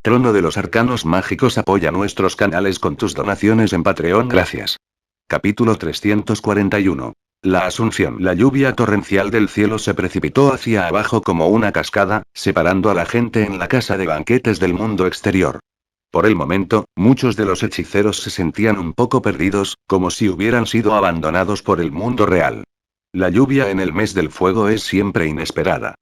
Trono de los Arcanos Mágicos apoya nuestros canales con tus donaciones en Patreon. Gracias. Capítulo 341. La Asunción. La lluvia torrencial del cielo se precipitó hacia abajo como una cascada, separando a la gente en la casa de banquetes del mundo exterior. Por el momento, muchos de los hechiceros se sentían un poco perdidos, como si hubieran sido abandonados por el mundo real. La lluvia en el mes del fuego es siempre inesperada.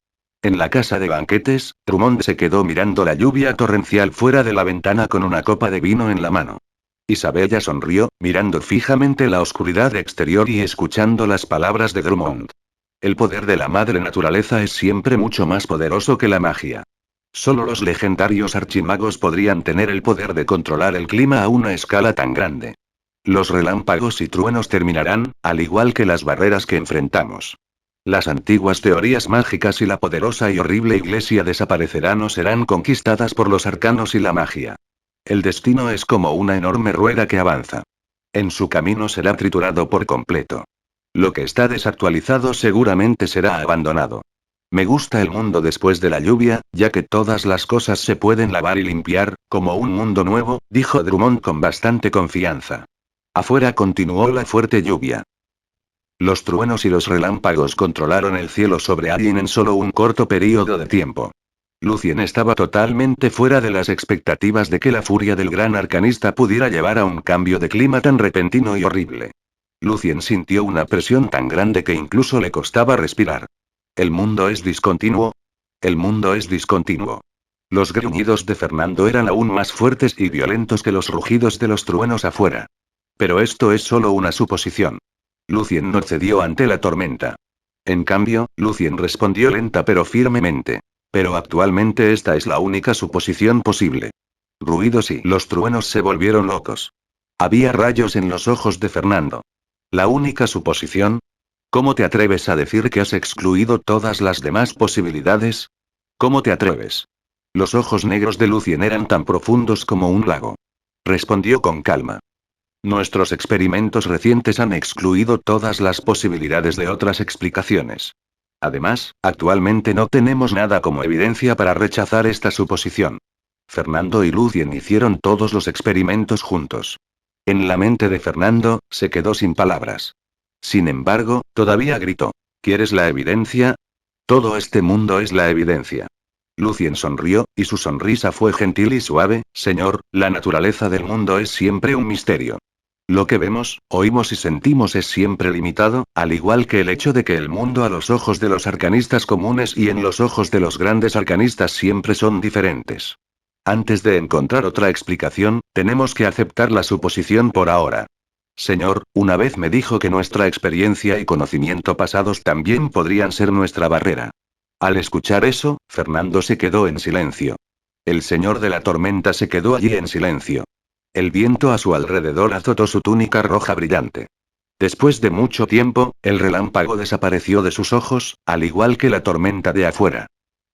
En la casa de banquetes, Drummond se quedó mirando la lluvia torrencial fuera de la ventana con una copa de vino en la mano. Isabella sonrió, mirando fijamente la oscuridad exterior y escuchando las palabras de Drummond. El poder de la madre naturaleza es siempre mucho más poderoso que la magia. Solo los legendarios archimagos podrían tener el poder de controlar el clima a una escala tan grande. Los relámpagos y truenos terminarán, al igual que las barreras que enfrentamos. Las antiguas teorías mágicas y la poderosa y horrible iglesia desaparecerán o serán conquistadas por los arcanos y la magia. El destino es como una enorme rueda que avanza. En su camino será triturado por completo. Lo que está desactualizado seguramente será abandonado. Me gusta el mundo después de la lluvia, ya que todas las cosas se pueden lavar y limpiar, como un mundo nuevo, dijo Drummond con bastante confianza. Afuera continuó la fuerte lluvia. Los truenos y los relámpagos controlaron el cielo sobre Arryn en solo un corto periodo de tiempo. Lucien estaba totalmente fuera de las expectativas de que la furia del gran arcanista pudiera llevar a un cambio de clima tan repentino y horrible. Lucien sintió una presión tan grande que incluso le costaba respirar. ¿El mundo es discontinuo? El mundo es discontinuo. Los gruñidos de Fernando eran aún más fuertes y violentos que los rugidos de los truenos afuera. Pero esto es solo una suposición. Lucien no cedió ante la tormenta. En cambio, Lucien respondió lenta pero firmemente. Pero actualmente esta es la única suposición posible. Ruidos y los truenos se volvieron locos. Había rayos en los ojos de Fernando. ¿La única suposición? ¿Cómo te atreves a decir que has excluido todas las demás posibilidades? ¿Cómo te atreves? Los ojos negros de Lucien eran tan profundos como un lago. Respondió con calma. Nuestros experimentos recientes han excluido todas las posibilidades de otras explicaciones. Además, actualmente no tenemos nada como evidencia para rechazar esta suposición. Fernando y Lucien hicieron todos los experimentos juntos. En la mente de Fernando, se quedó sin palabras. Sin embargo, todavía gritó. ¿Quieres la evidencia? Todo este mundo es la evidencia. Lucien sonrió, y su sonrisa fue gentil y suave. Señor, la naturaleza del mundo es siempre un misterio. Lo que vemos, oímos y sentimos es siempre limitado, al igual que el hecho de que el mundo a los ojos de los arcanistas comunes y en los ojos de los grandes arcanistas siempre son diferentes. Antes de encontrar otra explicación, tenemos que aceptar la suposición por ahora. Señor, una vez me dijo que nuestra experiencia y conocimiento pasados también podrían ser nuestra barrera. Al escuchar eso, Fernando se quedó en silencio. El señor de la tormenta se quedó allí en silencio. El viento a su alrededor azotó su túnica roja brillante. Después de mucho tiempo, el relámpago desapareció de sus ojos, al igual que la tormenta de afuera.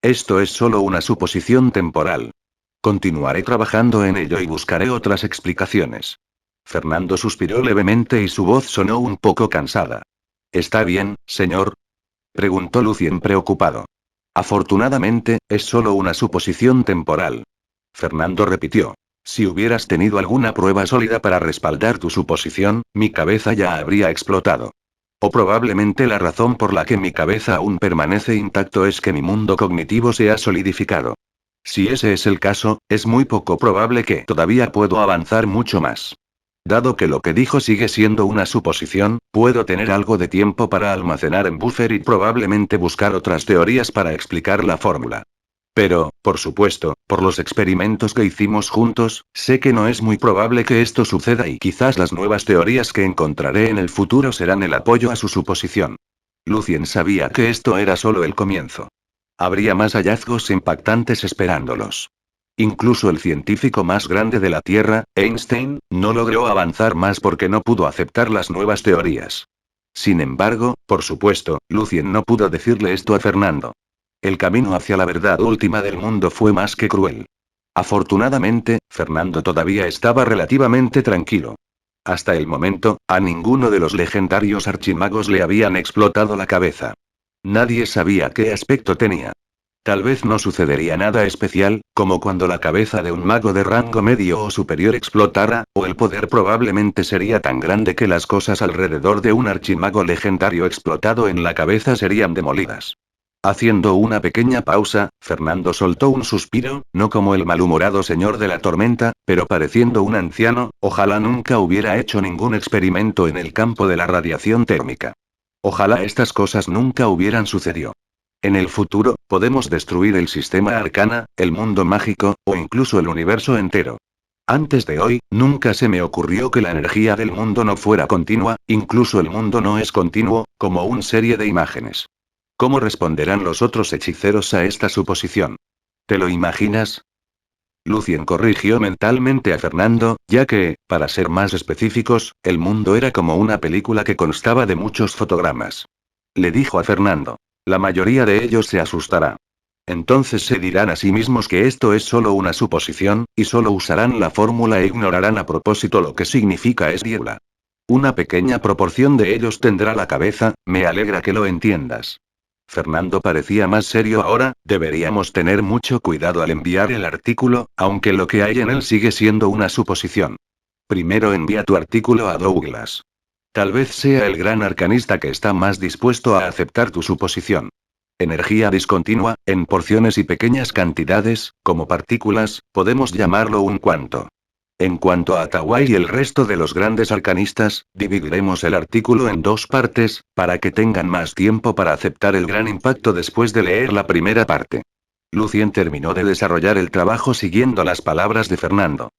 Esto es solo una suposición temporal. Continuaré trabajando en ello y buscaré otras explicaciones. Fernando suspiró levemente y su voz sonó un poco cansada. ¿Está bien, señor? Preguntó Lucien preocupado. Afortunadamente, es solo una suposición temporal. Fernando repitió. Si hubieras tenido alguna prueba sólida para respaldar tu suposición, mi cabeza ya habría explotado. O probablemente la razón por la que mi cabeza aún permanece intacto es que mi mundo cognitivo se ha solidificado. Si ese es el caso, es muy poco probable que todavía puedo avanzar mucho más. Dado que lo que dijo sigue siendo una suposición, puedo tener algo de tiempo para almacenar en buffer y probablemente buscar otras teorías para explicar la fórmula. Pero, por supuesto, por los experimentos que hicimos juntos, sé que no es muy probable que esto suceda y quizás las nuevas teorías que encontraré en el futuro serán el apoyo a su suposición. Lucien sabía que esto era solo el comienzo. Habría más hallazgos impactantes esperándolos. Incluso el científico más grande de la Tierra, Einstein, no logró avanzar más porque no pudo aceptar las nuevas teorías. Sin embargo, por supuesto, Lucien no pudo decirle esto a Fernando. El camino hacia la verdad última del mundo fue más que cruel. Afortunadamente, Fernando todavía estaba relativamente tranquilo. Hasta el momento, a ninguno de los legendarios archimagos le habían explotado la cabeza. Nadie sabía qué aspecto tenía. Tal vez no sucedería nada especial, como cuando la cabeza de un mago de rango medio o superior explotara, o el poder probablemente sería tan grande que las cosas alrededor de un archimago legendario explotado en la cabeza serían demolidas. Haciendo una pequeña pausa, Fernando soltó un suspiro, no como el malhumorado señor de la tormenta, pero pareciendo un anciano. Ojalá nunca hubiera hecho ningún experimento en el campo de la radiación térmica. Ojalá estas cosas nunca hubieran sucedido. En el futuro, podemos destruir el sistema arcana, el mundo mágico, o incluso el universo entero. Antes de hoy, nunca se me ocurrió que la energía del mundo no fuera continua, incluso el mundo no es continuo, como una serie de imágenes. ¿Cómo responderán los otros hechiceros a esta suposición? ¿Te lo imaginas? Lucien corrigió mentalmente a Fernando, ya que, para ser más específicos, el mundo era como una película que constaba de muchos fotogramas. Le dijo a Fernando. La mayoría de ellos se asustará. Entonces se dirán a sí mismos que esto es solo una suposición, y solo usarán la fórmula e ignorarán a propósito lo que significa esdiela. Una pequeña proporción de ellos tendrá la cabeza. Me alegra que lo entiendas. Fernando parecía más serio ahora. Deberíamos tener mucho cuidado al enviar el artículo, aunque lo que hay en él sigue siendo una suposición. Primero envía tu artículo a Douglas. Tal vez sea el gran arcanista que está más dispuesto a aceptar tu suposición. Energía discontinua, en porciones y pequeñas cantidades, como partículas, podemos llamarlo un cuanto. En cuanto a Tawai y el resto de los grandes arcanistas, dividiremos el artículo en dos partes, para que tengan más tiempo para aceptar el gran impacto después de leer la primera parte. Lucien terminó de desarrollar el trabajo siguiendo las palabras de Fernando.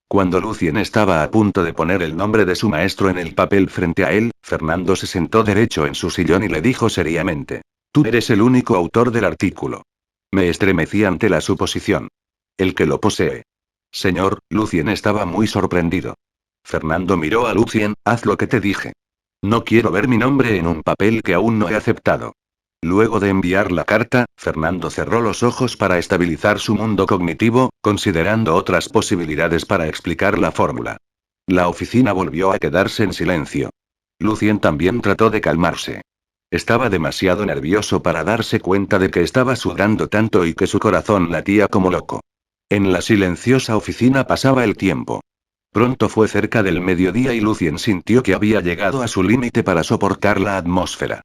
Cuando Lucien estaba a punto de poner el nombre de su maestro en el papel frente a él, Fernando se sentó derecho en su sillón y le dijo seriamente. Tú eres el único autor del artículo. Me estremecí ante la suposición. El que lo posee. Señor, Lucien estaba muy sorprendido. Fernando miró a Lucien. Haz lo que te dije. No quiero ver mi nombre en un papel que aún no he aceptado. Luego de enviar la carta, Fernando cerró los ojos para estabilizar su mundo cognitivo, considerando otras posibilidades para explicar la fórmula. La oficina volvió a quedarse en silencio. Lucien también trató de calmarse. Estaba demasiado nervioso para darse cuenta de que estaba sudando tanto y que su corazón latía como loco. En la silenciosa oficina pasaba el tiempo. Pronto fue cerca del mediodía y Lucien sintió que había llegado a su límite para soportar la atmósfera.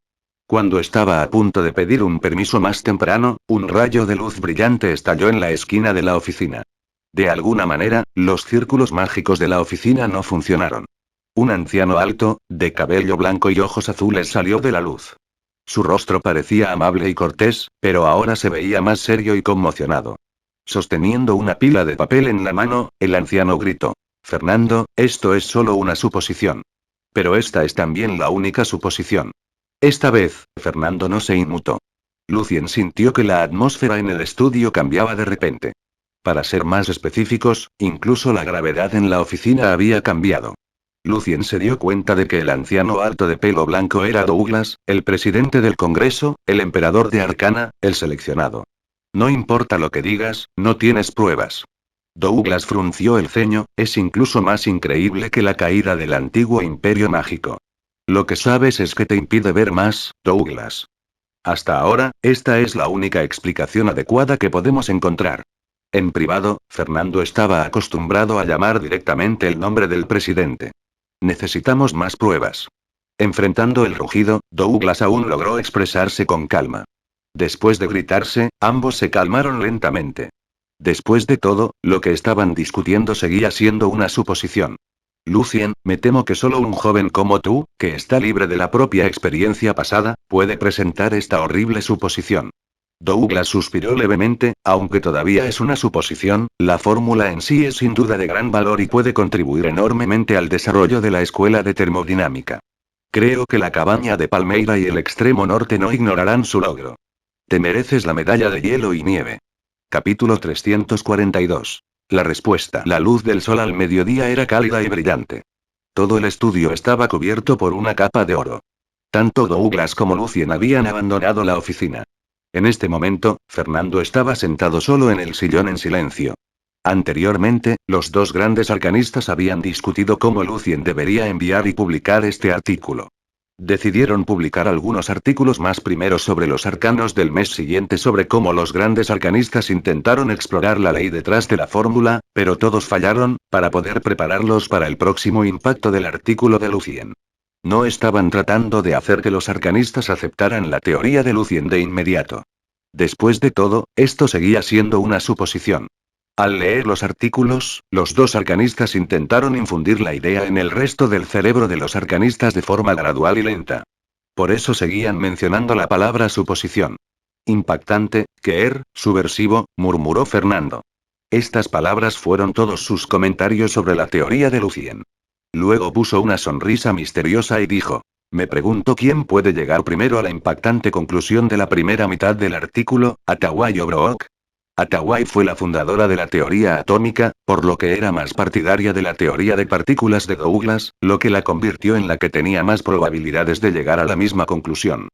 Cuando estaba a punto de pedir un permiso más temprano, un rayo de luz brillante estalló en la esquina de la oficina. De alguna manera, los círculos mágicos de la oficina no funcionaron. Un anciano alto, de cabello blanco y ojos azules salió de la luz. Su rostro parecía amable y cortés, pero ahora se veía más serio y conmocionado. Sosteniendo una pila de papel en la mano, el anciano gritó. Fernando, esto es solo una suposición. Pero esta es también la única suposición. Esta vez, Fernando no se inmutó. Lucien sintió que la atmósfera en el estudio cambiaba de repente. Para ser más específicos, incluso la gravedad en la oficina había cambiado. Lucien se dio cuenta de que el anciano alto de pelo blanco era Douglas, el presidente del Congreso, el emperador de Arcana, el seleccionado. No importa lo que digas, no tienes pruebas. Douglas frunció el ceño. Es incluso más increíble que la caída del antiguo imperio mágico. Lo que sabes es que te impide ver más, Douglas. Hasta ahora, esta es la única explicación adecuada que podemos encontrar. En privado, Fernando estaba acostumbrado a llamar directamente el nombre del presidente. Necesitamos más pruebas. Enfrentando el rugido, Douglas aún logró expresarse con calma. Después de gritarse, ambos se calmaron lentamente. Después de todo, lo que estaban discutiendo seguía siendo una suposición. Lucien, me temo que solo un joven como tú, que está libre de la propia experiencia pasada, puede presentar esta horrible suposición. Douglas suspiró levemente. Aunque todavía es una suposición, la fórmula en sí es sin duda de gran valor y puede contribuir enormemente al desarrollo de la escuela de termodinámica. Creo que la cabaña de Palmeira y el extremo norte no ignorarán su logro. Te mereces la medalla de hielo y nieve. Capítulo 342. La respuesta. La luz del sol al mediodía era cálida y brillante. Todo el estudio estaba cubierto por una capa de oro. Tanto Douglas como Lucien habían abandonado la oficina. En este momento, Fernando estaba sentado solo en el sillón en silencio. Anteriormente, los dos grandes arcanistas habían discutido cómo Lucien debería enviar y publicar este artículo. Decidieron publicar algunos artículos más primero sobre los arcanos del mes siguiente sobre cómo los grandes arcanistas intentaron explorar la ley detrás de la fórmula, pero todos fallaron, para poder prepararlos para el próximo impacto del artículo de Lucien. No estaban tratando de hacer que los arcanistas aceptaran la teoría de Lucien de inmediato. Después de todo, esto seguía siendo una suposición. Al leer los artículos, los dos arcanistas intentaron infundir la idea en el resto del cerebro de los arcanistas de forma gradual y lenta. Por eso seguían mencionando la palabra suposición. Impactante, subversivo, murmuró Fernando. Estas palabras fueron todos sus comentarios sobre la teoría de Lucien. Luego puso una sonrisa misteriosa y dijo: me pregunto quién puede llegar primero a la impactante conclusión de la primera mitad del artículo, Hathaway o Brock. Hathaway fue la fundadora de la teoría atómica, por lo que era más partidaria de la teoría de partículas de Douglas, lo que la convirtió en la que tenía más probabilidades de llegar a la misma conclusión.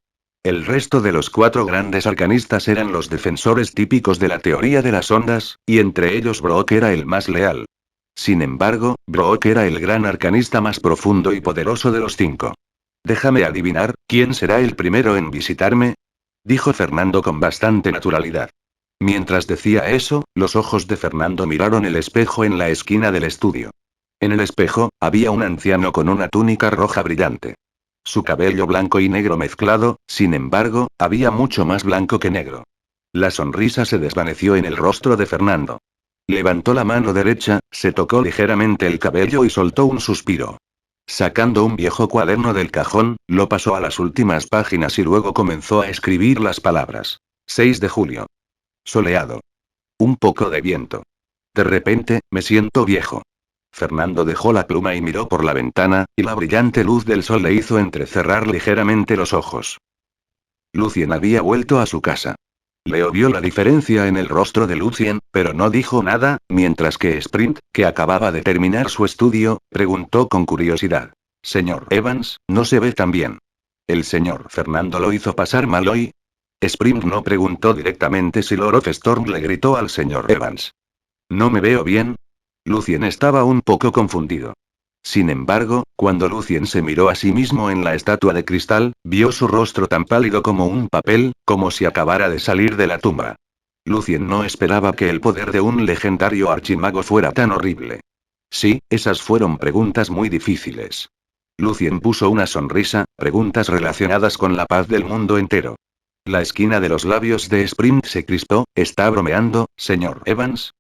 El resto de los 4 grandes arcanistas eran los defensores típicos de la teoría de las ondas, y entre ellos Brock era el más leal. Sin embargo, Brock era el gran arcanista más profundo y poderoso de los 5. Déjame adivinar, ¿quién será el primero en visitarme?, dijo Fernando con bastante naturalidad. Mientras decía eso, los ojos de Fernando miraron el espejo en la esquina del estudio. En el espejo, había un anciano con una túnica roja brillante. Su cabello blanco y negro mezclado, sin embargo, había mucho más blanco que negro. La sonrisa se desvaneció en el rostro de Fernando. Levantó la mano derecha, se tocó ligeramente el cabello y soltó un suspiro. Sacando un viejo cuaderno del cajón, lo pasó a las últimas páginas y luego comenzó a escribir las palabras. 6 de julio. Soleado. Un poco de viento. De repente, me siento viejo. Fernando dejó la pluma y miró por la ventana, y la brillante luz del sol le hizo entrecerrar ligeramente los ojos. Lucien había vuelto a su casa. Leo vio la diferencia en el rostro de Lucien, pero no dijo nada, mientras que Sprint, que acababa de terminar su estudio, preguntó con curiosidad. Señor Evans, no se ve tan bien. ¿El señor Fernando lo hizo pasar mal hoy? Sprint no preguntó directamente si Lord of Storm le gritó al señor Evans. ¿No me veo bien? Lucien estaba un poco confundido. Sin embargo, cuando Lucien se miró a sí mismo en la estatua de cristal, vio su rostro tan pálido como un papel, como si acabara de salir de la tumba. Lucien no esperaba que el poder de un legendario archimago fuera tan horrible. Sí, esas fueron preguntas muy difíciles. Lucien puso una sonrisa, preguntas relacionadas con la paz del mundo entero. La esquina de los labios de Sprint se crispó. ¿Está bromeando, señor Evans?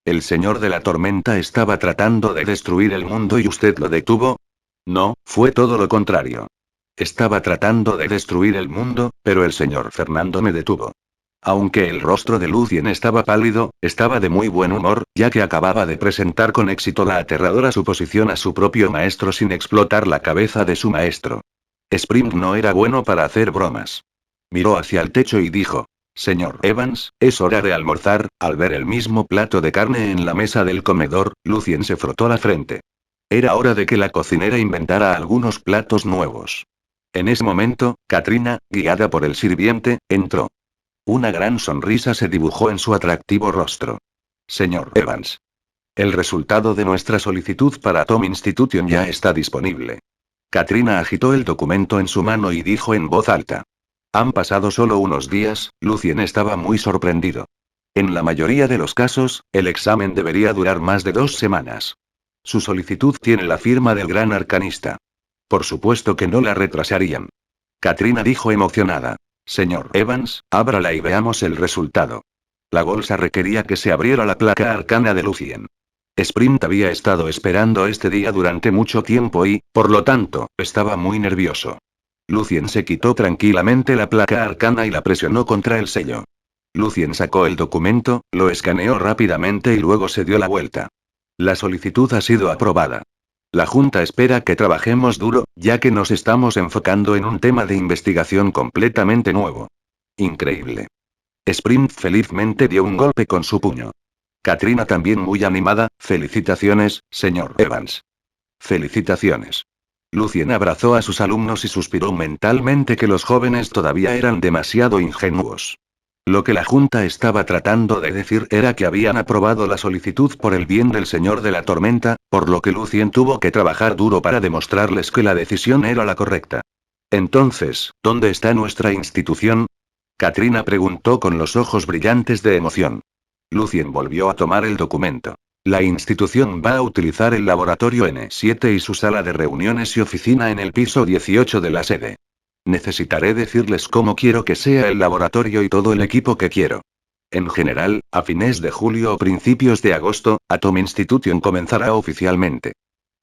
¿El señor de la tormenta estaba tratando de destruir el mundo y usted lo detuvo? No, fue todo lo contrario. Estaba tratando de destruir el mundo, pero el señor Fernando me detuvo. Aunque el rostro de Lucien estaba pálido, estaba de muy buen humor, ya que acababa de presentar con éxito la aterradora suposición a su propio maestro sin explotar la cabeza de su maestro. Sprint no era bueno para hacer bromas. Miró hacia el techo y dijo: Señor Evans, es hora de almorzar. Al ver el mismo plato de carne en la mesa del comedor, Lucien se frotó la frente. Era hora de que la cocinera inventara algunos platos nuevos. En ese momento, Katrina, guiada por el sirviente, entró. Una gran sonrisa se dibujó en su atractivo rostro. Señor Evans. El resultado de nuestra solicitud para Tom Institution ya está disponible. Katrina agitó el documento en su mano y dijo en voz alta. Han pasado solo unos días. Lucien estaba muy sorprendido. En la mayoría de los casos, el examen debería durar más de 2 semanas. Su solicitud tiene la firma del gran arcanista. Por supuesto que no la retrasarían. Katrina dijo emocionada. Señor Evans, ábrala y veamos el resultado. La bolsa requería que se abriera la placa arcana de Lucien. Sprint había estado esperando este día durante mucho tiempo y, por lo tanto, estaba muy nervioso. Lucien se quitó tranquilamente la placa arcana y la presionó contra el sello. Lucien sacó el documento, lo escaneó rápidamente y luego se dio la vuelta. La solicitud ha sido aprobada. La Junta espera que trabajemos duro, ya que nos estamos enfocando en un tema de investigación completamente nuevo. Increíble. Sprint felizmente dio un golpe con su puño. Katrina también muy animada. Felicitaciones, señor Evans. Felicitaciones. Lucien abrazó a sus alumnos y suspiró mentalmente que los jóvenes todavía eran demasiado ingenuos. Lo que la Junta estaba tratando de decir era que habían aprobado la solicitud por el bien del Señor de la Tormenta, por lo que Lucien tuvo que trabajar duro para demostrarles que la decisión era la correcta. Entonces, ¿dónde está nuestra institución? Katrina preguntó con los ojos brillantes de emoción. Lucien volvió a tomar el documento. La institución va a utilizar el laboratorio N7 y su sala de reuniones y oficina en el piso 18 de la sede. Necesitaré decirles cómo quiero que sea el laboratorio y todo el equipo que quiero. En general, a fines de julio o principios de agosto, Atom Institution comenzará oficialmente.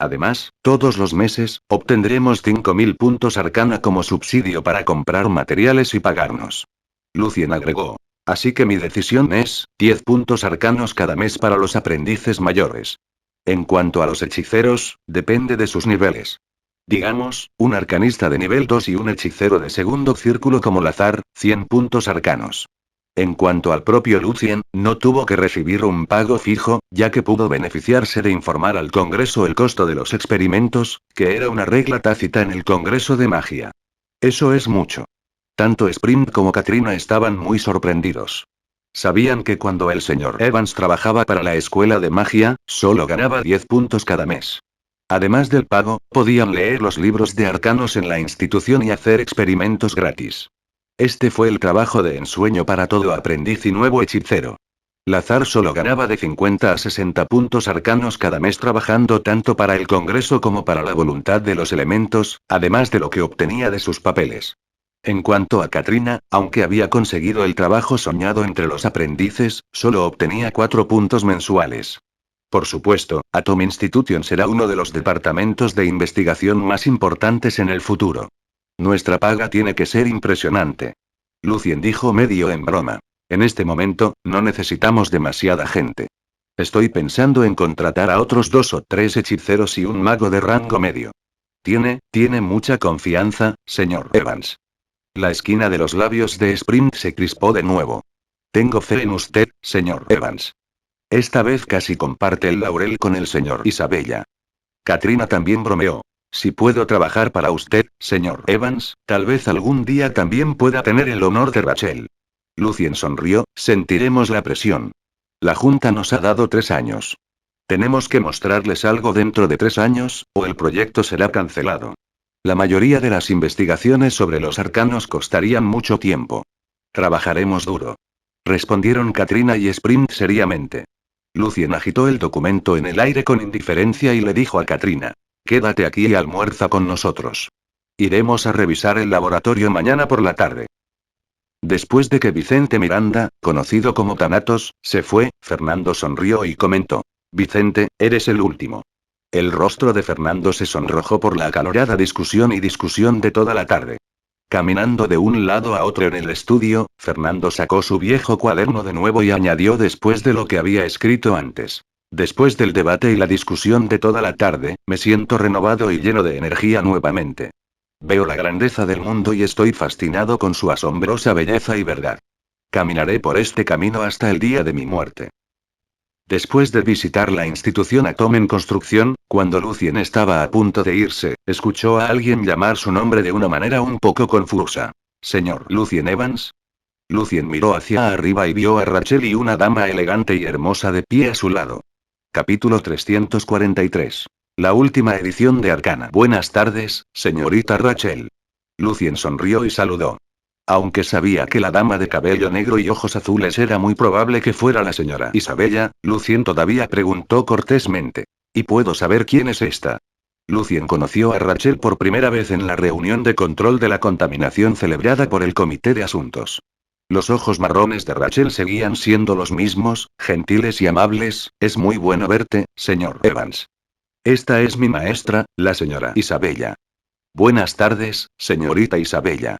Además, todos los meses, obtendremos 5.000 puntos arcana como subsidio para comprar materiales y pagarnos. Lucien agregó. Así que mi decisión es, 10 puntos arcanos cada mes para los aprendices mayores. En cuanto a los hechiceros, depende de sus niveles. Digamos, un arcanista de nivel 2 y un hechicero de segundo círculo como Lazar, 100 puntos arcanos. En cuanto al propio Lucien, no tuvo que recibir un pago fijo, ya que pudo beneficiarse de informar al Congreso el costo de los experimentos, que era una regla tácita en el Congreso de Magia. Eso es mucho. Tanto Sprint como Katrina estaban muy sorprendidos. Sabían que cuando el señor Evans trabajaba para la escuela de magia, solo ganaba 10 puntos cada mes. Además del pago, podían leer los libros de arcanos en la institución y hacer experimentos gratis. Este fue el trabajo de ensueño para todo aprendiz y nuevo hechicero. Lazar solo ganaba de 50 a 60 puntos arcanos cada mes trabajando tanto para el Congreso como para la voluntad de los elementos, además de lo que obtenía de sus papeles. En cuanto a Katrina, aunque había conseguido el trabajo soñado entre los aprendices, solo obtenía 4 puntos mensuales. Por supuesto, Atom Institution será uno de los departamentos de investigación más importantes en el futuro. Nuestra paga tiene que ser impresionante. Lucien dijo medio en broma. En este momento, no necesitamos demasiada gente. Estoy pensando en contratar a otros 2 o 3 hechiceros y un mago de rango medio. Tiene mucha confianza, señor Evans. La esquina de los labios de Sprint se crispó de nuevo. Tengo fe en usted, señor Evans. Esta vez casi comparte el laurel con el señor Isabella. Katrina también bromeó. Si puedo trabajar para usted, señor Evans, tal vez algún día también pueda tener el honor de Rachel. Lucien sonrió, sentiremos la presión. La Junta nos ha dado 3 años. Tenemos que mostrarles algo dentro de 3 años, o el proyecto será cancelado. La mayoría de las investigaciones sobre los arcanos costarían mucho tiempo. Trabajaremos duro. Respondieron Katrina y Sprint seriamente. Lucien agitó el documento en el aire con indiferencia y le dijo a Katrina. Quédate aquí y almuerza con nosotros. Iremos a revisar el laboratorio mañana por la tarde. Después de que Vicente Miranda, conocido como Thanatos, se fue, Fernando sonrió y comentó. Vicente, eres el último. El rostro de Fernando se sonrojó por la acalorada discusión de toda la tarde. Caminando de un lado a otro en el estudio, Fernando sacó su viejo cuaderno de nuevo y añadió después de lo que había escrito antes. Después del debate y la discusión de toda la tarde, me siento renovado y lleno de energía nuevamente. Veo la grandeza del mundo y estoy fascinado con su asombrosa belleza y verdad. Caminaré por este camino hasta el día de mi muerte. Después de visitar la institución Atom en construcción, cuando Lucien estaba a punto de irse, escuchó a alguien llamar su nombre de una manera un poco confusa. ¿Señor Lucien Evans? Lucien miró hacia arriba y vio a Rachel y una dama elegante y hermosa de pie a su lado. Capítulo 343. La última edición de Arcana. Buenas tardes, señorita Rachel. Lucien sonrió y saludó. Aunque sabía que la dama de cabello negro y ojos azules era muy probable que fuera la señora Isabella, Lucien todavía preguntó cortésmente. ¿Y puedo saber quién es esta? Lucien conoció a Rachel por primera vez en la reunión de control de la contaminación celebrada por el Comité de Asuntos. Los ojos marrones de Rachel seguían siendo los mismos, gentiles y amables. Es muy bueno verte, señor Evans. Esta es mi maestra, la señora Isabella. Buenas tardes, señorita Isabella.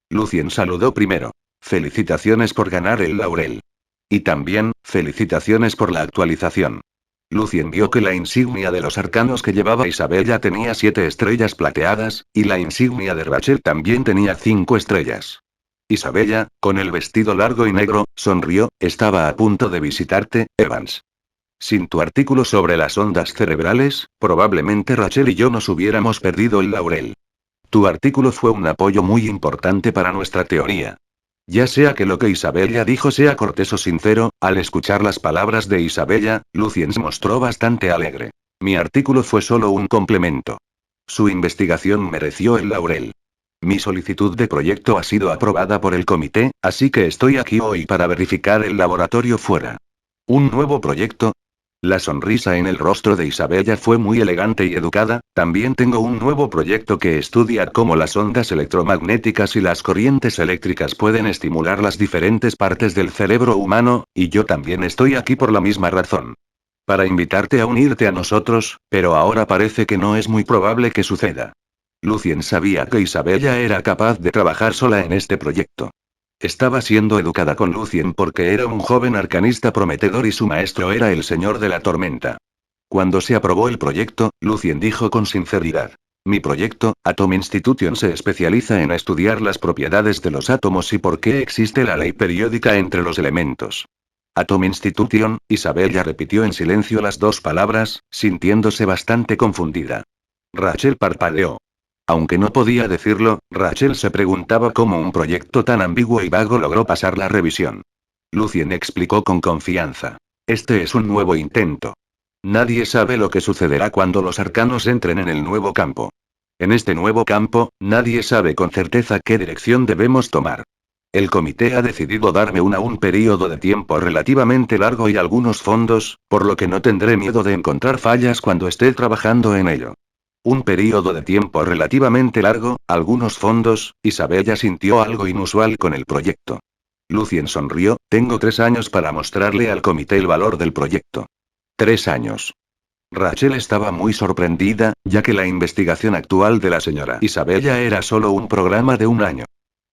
Lucien saludó primero. Felicitaciones por ganar el laurel. Y también, felicitaciones por la actualización. Lucien vio que la insignia de los arcanos que llevaba Isabella tenía 7 estrellas plateadas, y la insignia de Rachel también tenía 5 estrellas. Isabella, con el vestido largo y negro, sonrió. Estaba a punto de visitarte, Evans. Sin tu artículo sobre las ondas cerebrales, probablemente Rachel y yo nos hubiéramos perdido el laurel. Tu artículo fue un apoyo muy importante para nuestra teoría. Ya sea que lo que Isabella dijo sea cortés o sincero, al escuchar las palabras de Isabella, Lucien se mostró bastante alegre. Mi artículo fue solo un complemento. Su investigación mereció el laurel. Mi solicitud de proyecto ha sido aprobada por el comité, así que estoy aquí hoy para verificar el laboratorio fuera. ¿Un nuevo proyecto? La sonrisa en el rostro de Isabella fue muy elegante y educada. También tengo un nuevo proyecto que estudia cómo las ondas electromagnéticas y las corrientes eléctricas pueden estimular las diferentes partes del cerebro humano, y yo también estoy aquí por la misma razón. Para invitarte a unirte a nosotros, pero ahora parece que no es muy probable que suceda. Lucien sabía que Isabella era capaz de trabajar sola en este proyecto. Estaba siendo educada con Lucien porque era un joven arcanista prometedor y su maestro era el Señor de la Tormenta. Cuando se aprobó el proyecto, Lucien dijo con sinceridad: mi proyecto, Atom Institution, se especializa en estudiar las propiedades de los átomos y por qué existe la ley periódica entre los elementos. Atom Institution, Isabella repitió en silencio las dos palabras, sintiéndose bastante confundida. Rachel parpadeó. Aunque no podía decirlo, Rachel se preguntaba cómo un proyecto tan ambiguo y vago logró pasar la revisión. Lucien explicó con confianza: este es un nuevo intento. Nadie sabe lo que sucederá cuando los arcanos entren en el nuevo campo. En este nuevo campo, nadie sabe con certeza qué dirección debemos tomar. El comité ha decidido darme un periodo de tiempo relativamente largo y algunos fondos, por lo que no tendré miedo de encontrar fallas cuando esté trabajando en ello. Un período de tiempo relativamente largo, algunos fondos. Isabella sintió algo inusual con el proyecto. Lucien sonrió: tengo 3 años para mostrarle al comité el valor del proyecto. 3 años. Rachel estaba muy sorprendida, ya que la investigación actual de la señora Isabella era solo un programa de 1 año.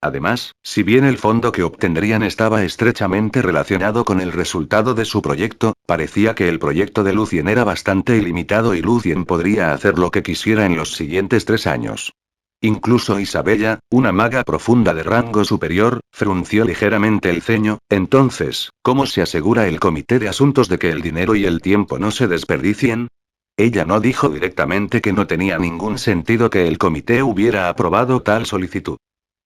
Además, si bien el fondo que obtendrían estaba estrechamente relacionado con el resultado de su proyecto, parecía que el proyecto de Lucien era bastante ilimitado y Lucien podría hacer lo que quisiera en los siguientes 3 años. Incluso Isabella, una maga profunda de rango superior, frunció ligeramente el ceño. Entonces, ¿cómo se asegura el comité de asuntos de que el dinero y el tiempo no se desperdicien? Ella no dijo directamente que no tenía ningún sentido que el comité hubiera aprobado tal solicitud.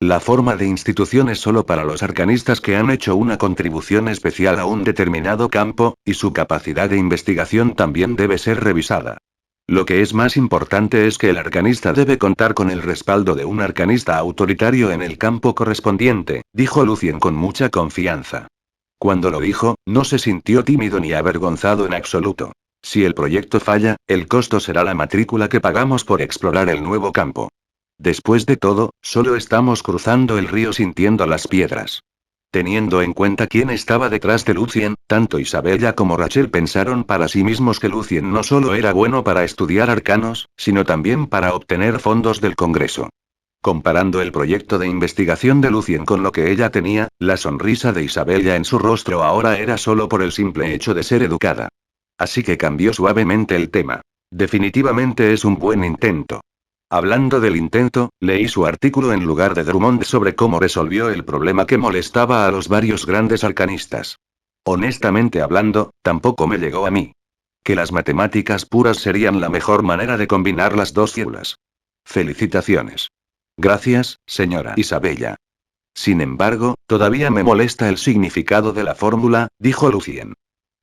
La forma de institución es solo para los arcanistas que han hecho una contribución especial a un determinado campo, y su capacidad de investigación también debe ser revisada. Lo que es más importante es que el arcanista debe contar con el respaldo de un arcanista autoritario en el campo correspondiente, dijo Lucien con mucha confianza. Cuando lo dijo, no se sintió tímido ni avergonzado en absoluto. Si el proyecto falla, el costo será la matrícula que pagamos por explorar el nuevo campo. Después de todo, solo estamos cruzando el río sintiendo las piedras. Teniendo en cuenta quién estaba detrás de Lucien, tanto Isabella como Rachel pensaron para sí mismos que Lucien no solo era bueno para estudiar arcanos, sino también para obtener fondos del Congreso. Comparando el proyecto de investigación de Lucien con lo que ella tenía, la sonrisa de Isabella en su rostro ahora era solo por el simple hecho de ser educada. Así que cambió suavemente el tema. Definitivamente es un buen intento. Hablando del intento, leí su artículo en lugar de Drummond sobre cómo resolvió el problema que molestaba a los varios grandes arcanistas. Honestamente hablando, tampoco me llegó a mí. Que las matemáticas puras serían la mejor manera de combinar las dos fórmulas. Felicitaciones. Gracias, señora Isabella. Sin embargo, todavía me molesta el significado de la fórmula, dijo Lucien.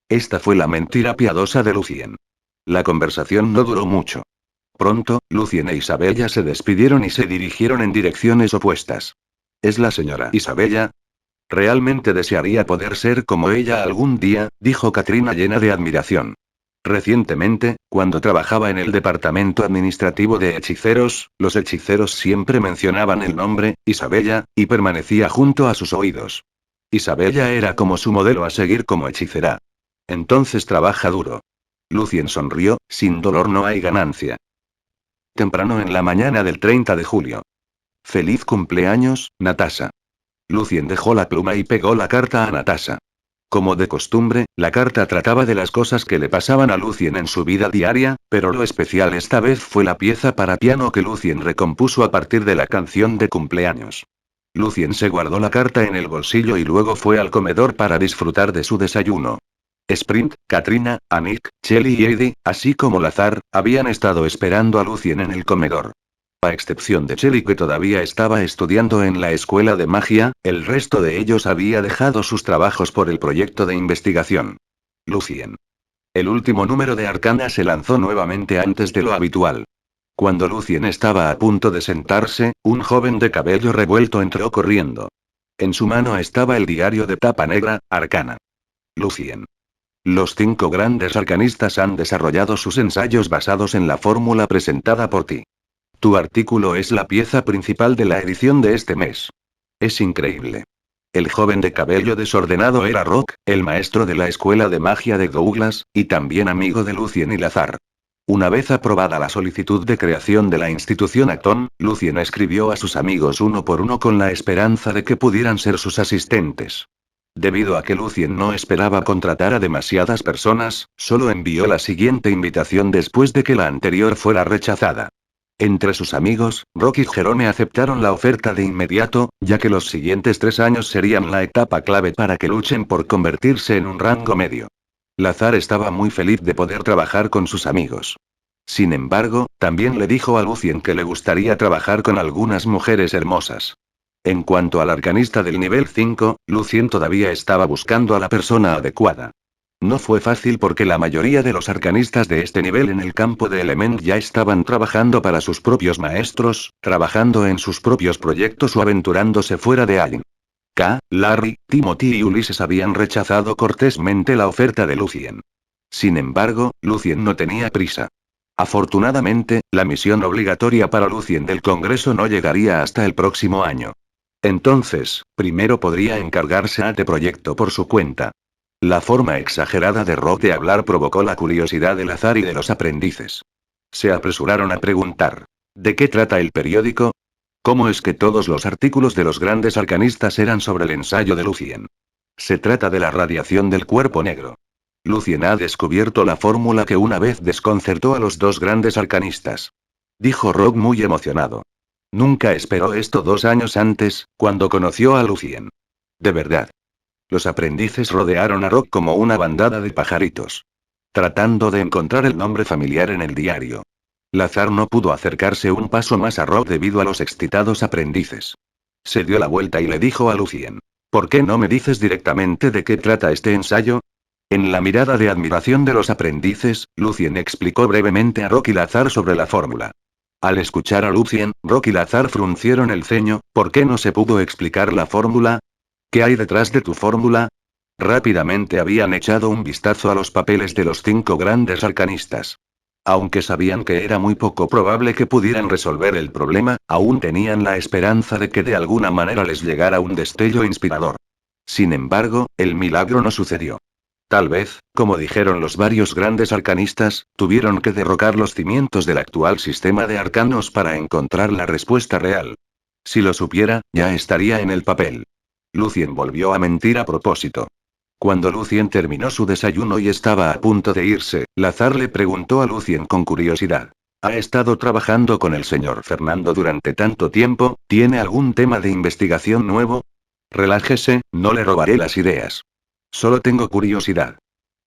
Esta fue la mentira piadosa de Lucien. La conversación no duró mucho. Pronto, Lucien e Isabella se despidieron y se dirigieron en direcciones opuestas. ¿Es la señora Isabella? Realmente desearía poder ser como ella algún día, dijo Katrina llena de admiración. Recientemente, cuando trabajaba en el departamento administrativo de hechiceros, los hechiceros siempre mencionaban el nombre, Isabella, y permanecía junto a sus oídos. Isabella era como su modelo a seguir como hechicera. Entonces trabaja duro. Lucien sonrió: sin dolor no hay ganancia. Temprano en la mañana del 30 de julio. Feliz cumpleaños, Natasha. Lucien dejó la pluma y pegó la carta a Natasha. Como de costumbre, la carta trataba de las cosas que le pasaban a Lucien en su vida diaria, pero lo especial esta vez fue la pieza para piano que Lucien recompuso a partir de la canción de cumpleaños. Lucien se guardó la carta en el bolsillo y luego fue al comedor para disfrutar de su desayuno. Sprint, Katrina, Anik, Shelly y Eddie, así como Lazar, habían estado esperando a Lucien en el comedor. A excepción de Shelly, que todavía estaba estudiando en la escuela de magia, el resto de ellos había dejado sus trabajos por el proyecto de investigación. Lucien. El último número de Arcana se lanzó nuevamente antes de lo habitual. Cuando Lucien estaba a punto de sentarse, un joven de cabello revuelto entró corriendo. En su mano estaba el diario de tapa negra, Arcana. Lucien. Los 5 grandes arcanistas han desarrollado sus ensayos basados en la fórmula presentada por ti. Tu artículo es la pieza principal de la edición de este mes. Es increíble. El joven de cabello desordenado era Rock, el maestro de la escuela de magia de Douglas, y también amigo de Lucien y Lazar. Una vez aprobada la solicitud de creación de la institución Acton, Lucien escribió a sus amigos uno por uno con la esperanza de que pudieran ser sus asistentes. Debido a que Lucien no esperaba contratar a demasiadas personas, solo envió la siguiente invitación después de que la anterior fuera rechazada. Entre sus amigos, Rock y Jerome aceptaron la oferta de inmediato, ya que los siguientes 3 años serían la etapa clave para que luchen por convertirse en un rango medio. Lazar estaba muy feliz de poder trabajar con sus amigos. Sin embargo, también le dijo a Lucien que le gustaría trabajar con algunas mujeres hermosas. En cuanto al arcanista del nivel 5, Lucien todavía estaba buscando a la persona adecuada. No fue fácil porque la mayoría de los arcanistas de este nivel en el campo de Element ya estaban trabajando para sus propios maestros, trabajando en sus propios proyectos o aventurándose fuera de Allen. Larry, Timothy y Ulises habían rechazado cortésmente la oferta de Lucien. Sin embargo, Lucien no tenía prisa. Afortunadamente, la misión obligatoria para Lucien del Congreso no llegaría hasta el próximo año. Entonces, primero podría encargarse de proyecto por su cuenta. La forma exagerada de Rock de hablar provocó la curiosidad de Lazar y de los aprendices. Se apresuraron a preguntar: ¿de qué trata el periódico? ¿Cómo es que todos los artículos de los grandes arcanistas eran sobre el ensayo de Lucien? Se trata de la radiación del cuerpo negro. Lucien ha descubierto la fórmula que una vez desconcertó a los 2 grandes arcanistas. Dijo Rock muy emocionado. Nunca esperó esto 2 años antes, cuando conoció a Lucien. De verdad. Los aprendices rodearon a Rock como una bandada de pajaritos, tratando de encontrar el nombre familiar en el diario. Lazar no pudo acercarse un paso más a Rock debido a los excitados aprendices. Se dio la vuelta y le dijo a Lucien: ¿por qué no me dices directamente de qué trata este ensayo? En la mirada de admiración de los aprendices, Lucien explicó brevemente a Rock y Lazar sobre la fórmula. Al escuchar a Lucien, Rock y Lazar fruncieron el ceño. ¿Por qué no se pudo explicar la fórmula? ¿Qué hay detrás de tu fórmula? Rápidamente habían echado un vistazo a los papeles de los 5 grandes arcanistas. Aunque sabían que era muy poco probable que pudieran resolver el problema, aún tenían la esperanza de que de alguna manera les llegara un destello inspirador. Sin embargo, el milagro no sucedió. Tal vez, como dijeron los varios grandes arcanistas, tuvieron que derrocar los cimientos del actual sistema de arcanos para encontrar la respuesta real. Si lo supiera, ya estaría en el papel. Lucien volvió a mentir a propósito. Cuando Lucien terminó su desayuno y estaba a punto de irse, Lazar le preguntó a Lucien con curiosidad: ¿ha estado trabajando con el señor Fernando durante tanto tiempo? ¿Tiene algún tema de investigación nuevo? Relájese, no le robaré las ideas. Solo tengo curiosidad.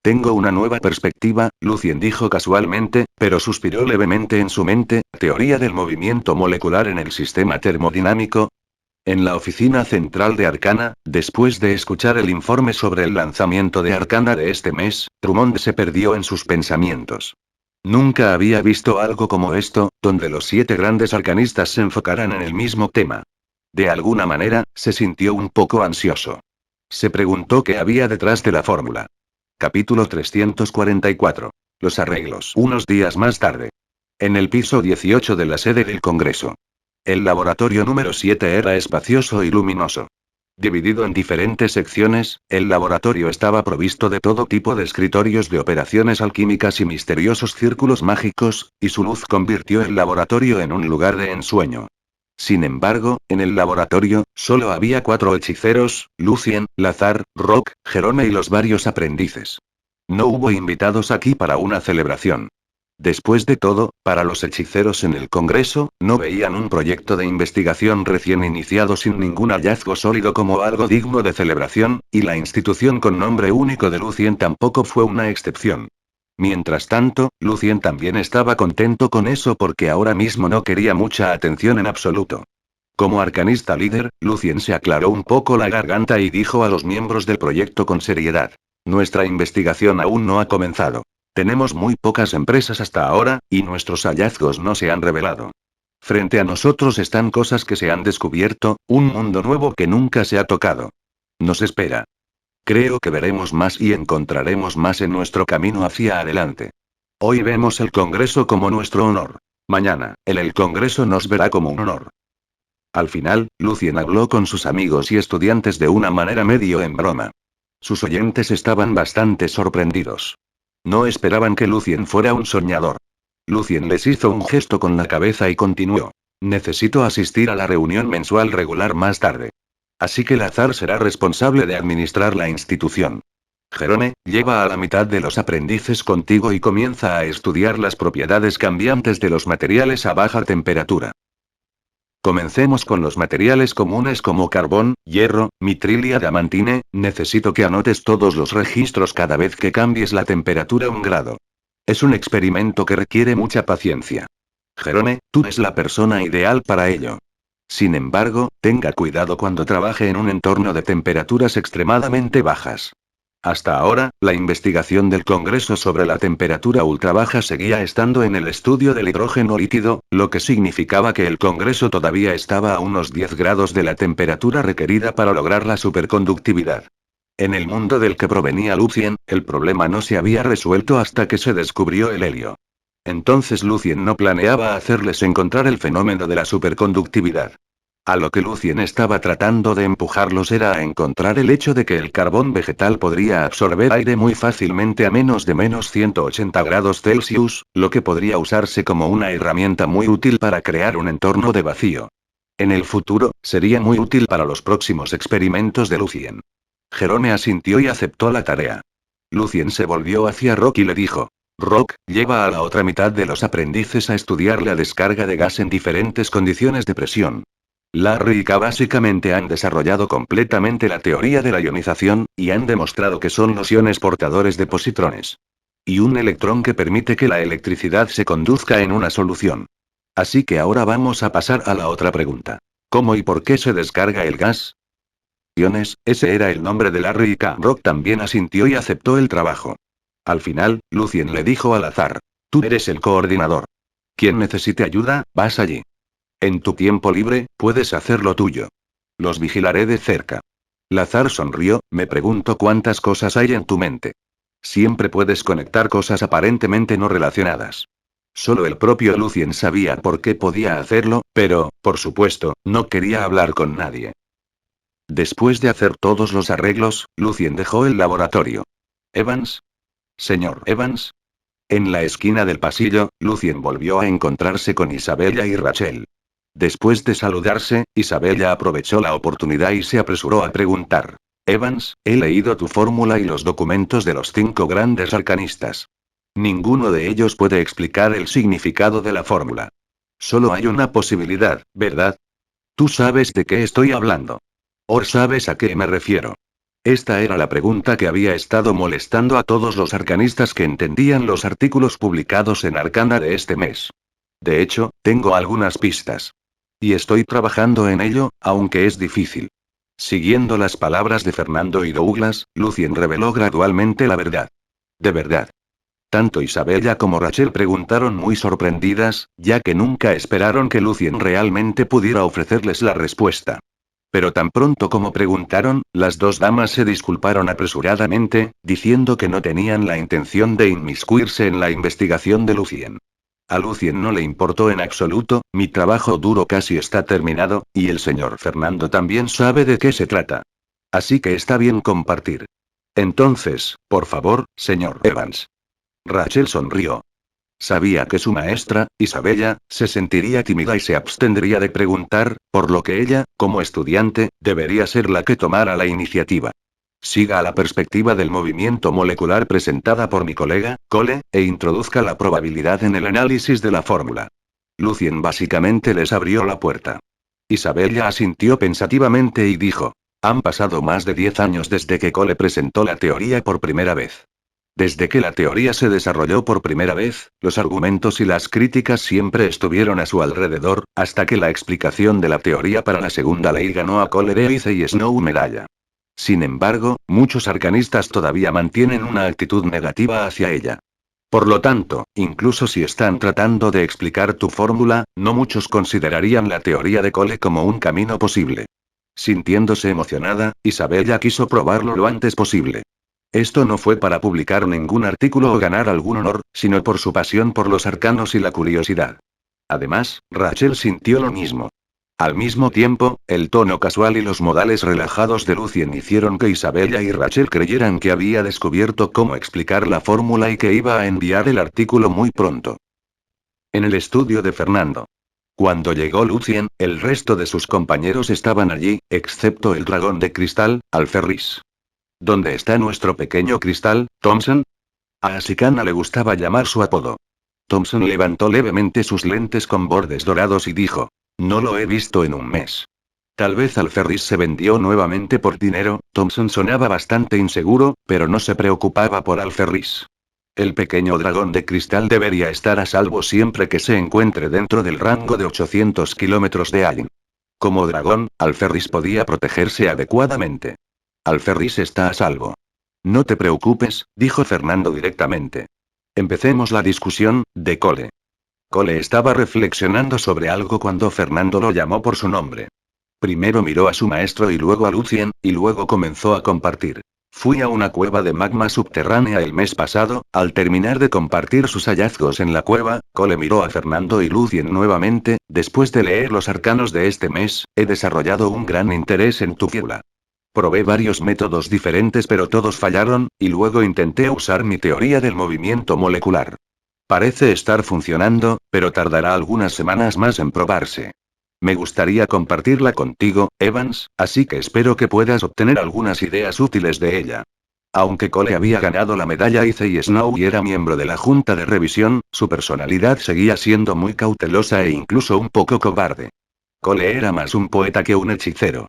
Tengo una nueva perspectiva, Lucien dijo casualmente, pero suspiró levemente en su mente: ¿teoría del movimiento molecular en el sistema termodinámico? En la oficina central de Arcana, después de escuchar el informe sobre el lanzamiento de Arcana de este mes, Drummond se perdió en sus pensamientos. Nunca había visto algo como esto, donde los 7 grandes arcanistas se enfocaran en el mismo tema. De alguna manera, se sintió un poco ansioso. Se preguntó qué había detrás de la fórmula. Capítulo 344. Los arreglos. Unos días más tarde. En el piso 18 de la sede del Congreso. El laboratorio número 7 era espacioso y luminoso. Dividido en diferentes secciones, el laboratorio estaba provisto de todo tipo de escritorios de operaciones alquímicas y misteriosos círculos mágicos, y su luz convirtió el laboratorio en un lugar de ensueño. Sin embargo, en el laboratorio, solo había 4 hechiceros: Lucien, Lazar, Rock, Jerome y los varios aprendices. No hubo invitados aquí para una celebración. Después de todo, para los hechiceros en el Congreso, no veían un proyecto de investigación recién iniciado sin ningún hallazgo sólido como algo digno de celebración, y la institución con nombre único de Lucien tampoco fue una excepción. Mientras tanto, Lucien también estaba contento con eso porque ahora mismo no quería mucha atención en absoluto. Como arcanista líder, Lucien se aclaró un poco la garganta y dijo a los miembros del proyecto con seriedad: nuestra investigación aún no ha comenzado. Tenemos muy pocas empresas hasta ahora, y nuestros hallazgos no se han revelado. Frente a nosotros están cosas que se han descubierto, un mundo nuevo que nunca se ha tocado. Nos espera. Creo que veremos más y encontraremos más en nuestro camino hacia adelante. Hoy vemos el Congreso como nuestro honor. Mañana, el Congreso nos verá como un honor. Al final, Lucien habló con sus amigos y estudiantes de una manera medio en broma. Sus oyentes estaban bastante sorprendidos. No esperaban que Lucien fuera un soñador. Lucien les hizo un gesto con la cabeza y continuó. Necesito asistir a la reunión mensual regular más tarde. Así que Lazar será responsable de administrar la institución. Jerome, lleva a la mitad de los aprendices contigo y comienza a estudiar las propiedades cambiantes de los materiales a baja temperatura. Comencemos con los materiales comunes como carbón, hierro, mitril y adamantine. Necesito que anotes todos los registros cada vez que cambies la temperatura 1 grado. Es un experimento que requiere mucha paciencia. Jerome, tú eres la persona ideal para ello. Sin embargo, tenga cuidado cuando trabaje en un entorno de temperaturas extremadamente bajas. Hasta ahora, la investigación del Congreso sobre la temperatura ultrabaja seguía estando en el estudio del hidrógeno líquido, lo que significaba que el Congreso todavía estaba a unos 10 grados de la temperatura requerida para lograr la superconductividad. En el mundo del que provenía Lucien, el problema no se había resuelto hasta que se descubrió el helio. Entonces Lucien no planeaba hacerles encontrar el fenómeno de la superconductividad. A lo que Lucien estaba tratando de empujarlos era a encontrar el hecho de que el carbón vegetal podría absorber aire muy fácilmente a menos de -180 grados Celsius, lo que podría usarse como una herramienta muy útil para crear un entorno de vacío. En el futuro, sería muy útil para los próximos experimentos de Lucien. Jerome asintió y aceptó la tarea. Lucien se volvió hacia Rock y le dijo: Rock, lleva a la otra mitad de los aprendices a estudiar la descarga de gas en diferentes condiciones de presión. Larry y K básicamente han desarrollado completamente la teoría de la ionización, y han demostrado que son los iones portadores de positrones. Y un electrón que permite que la electricidad se conduzca en una solución. Así que ahora vamos a pasar a la otra pregunta. ¿Cómo y por qué se descarga el gas? Iones, ese era el nombre de Larry y K. Rock también asintió y aceptó el trabajo. Al final, Lucien le dijo al azar: tú eres el coordinador. Quien necesite ayuda, vas allí. En tu tiempo libre, puedes hacer lo tuyo. Los vigilaré de cerca. Lazar sonrió. Me pregunto cuántas cosas hay en tu mente. Siempre puedes conectar cosas aparentemente no relacionadas. Solo el propio Lucien sabía por qué podía hacerlo, pero, por supuesto, no quería hablar con nadie. Después de hacer todos los arreglos, Lucien dejó el laboratorio. ¿Evans? Señor Evans. En la esquina del pasillo, Lucien volvió a encontrarse con Isabella y Rachel. Después de saludarse, Isabella aprovechó la oportunidad y se apresuró a preguntar: Evans, he leído tu fórmula y los documentos de los 5 grandes arcanistas. Ninguno de ellos puede explicar el significado de la fórmula. Solo hay una posibilidad, ¿verdad? Tú sabes de qué estoy hablando. ¿O sabes a qué me refiero? Esta era la pregunta que había estado molestando a todos los arcanistas que entendían los artículos publicados en Arcana de este mes. De hecho, tengo algunas pistas. Y estoy trabajando en ello, aunque es difícil. Siguiendo las palabras de Fernando y Douglas, Lucien reveló gradualmente la verdad. De verdad. Tanto Isabella como Rachel preguntaron muy sorprendidas, ya que nunca esperaron que Lucien realmente pudiera ofrecerles la respuesta. Pero tan pronto como preguntaron, las dos damas se disculparon apresuradamente, diciendo que no tenían la intención de inmiscuirse en la investigación de Lucien. A Lucien no le importó en absoluto: mi trabajo duro casi está terminado, y el señor Fernando también sabe de qué se trata. Así que está bien compartir. Entonces, por favor, señor Evans. Rachel sonrió. Sabía que su maestra, Isabella, se sentiría tímida y se abstendría de preguntar, por lo que ella, como estudiante, debería ser la que tomara la iniciativa. Siga la perspectiva del movimiento molecular presentada por mi colega, Cole, e introduzca la probabilidad en el análisis de la fórmula. Lucien básicamente les abrió la puerta. Isabella asintió pensativamente y dijo: han pasado más de 10 años desde que Cole presentó la teoría por primera vez. Desde que la teoría se desarrolló por primera vez, los argumentos y las críticas siempre estuvieron a su alrededor, hasta que la explicación de la teoría para la segunda ley ganó a Cole Reese y Snow medalla. Sin embargo, muchos arcanistas todavía mantienen una actitud negativa hacia ella. Por lo tanto, incluso si están tratando de explicar tu fórmula, no muchos considerarían la teoría de Cole como un camino posible. Sintiéndose emocionada, Isabella quiso probarlo lo antes posible. Esto no fue para publicar ningún artículo o ganar algún honor, sino por su pasión por los arcanos y la curiosidad. Además, Rachel sintió lo mismo. Al mismo tiempo, el tono casual y los modales relajados de Lucien hicieron que Isabella y Rachel creyeran que había descubierto cómo explicar la fórmula y que iba a enviar el artículo muy pronto. En el estudio de Fernando. Cuando llegó Lucien, el resto de sus compañeros estaban allí, excepto el dragón de cristal, Alferris. ¿Dónde está nuestro pequeño cristal, Thompson? A Asikana le gustaba llamar su apodo. Thompson levantó levemente sus lentes con bordes dorados y dijo: no lo he visto en un mes. Tal vez Alferris se vendió nuevamente por dinero. Thompson sonaba bastante inseguro, pero no se preocupaba por Alferris. El pequeño dragón de cristal debería estar a salvo siempre que se encuentre dentro del rango de 800 kilómetros de Ain. Como dragón, Alferris podía protegerse adecuadamente. Alferris está a salvo. No te preocupes, dijo Fernando directamente. Empecemos la discusión, de Cole. Cole estaba reflexionando sobre algo cuando Fernando lo llamó por su nombre. Primero miró a su maestro y luego a Lucien, y luego comenzó a compartir. Fui a una cueva de magma subterránea el mes pasado. Al terminar de compartir sus hallazgos en la cueva, Cole miró a Fernando y Lucien nuevamente. Después de leer los arcanos de este mes, he desarrollado un gran interés en tu fórmula. Probé varios métodos diferentes pero todos fallaron, y luego intenté usar mi teoría del movimiento molecular. Parece estar funcionando, pero tardará algunas semanas más en probarse. Me gustaría compartirla contigo, Evans, así que espero que puedas obtener algunas ideas útiles de ella. Aunque Cole había ganado la medalla Icey Snow y era miembro de la junta de revisión, su personalidad seguía siendo muy cautelosa e incluso un poco cobarde. Cole era más un poeta que un hechicero.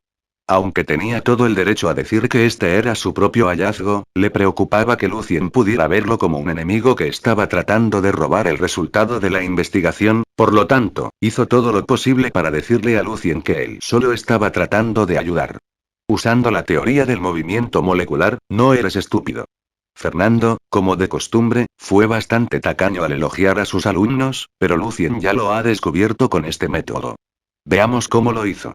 Aunque tenía todo el derecho a decir que este era su propio hallazgo, le preocupaba que Lucien pudiera verlo como un enemigo que estaba tratando de robar el resultado de la investigación. Por lo tanto, hizo todo lo posible para decirle a Lucien que él solo estaba tratando de ayudar. Usando la teoría del movimiento molecular, no eres estúpido. Fernando, como de costumbre, fue bastante tacaño al elogiar a sus alumnos, pero Lucien ya lo ha descubierto con este método. Veamos cómo lo hizo.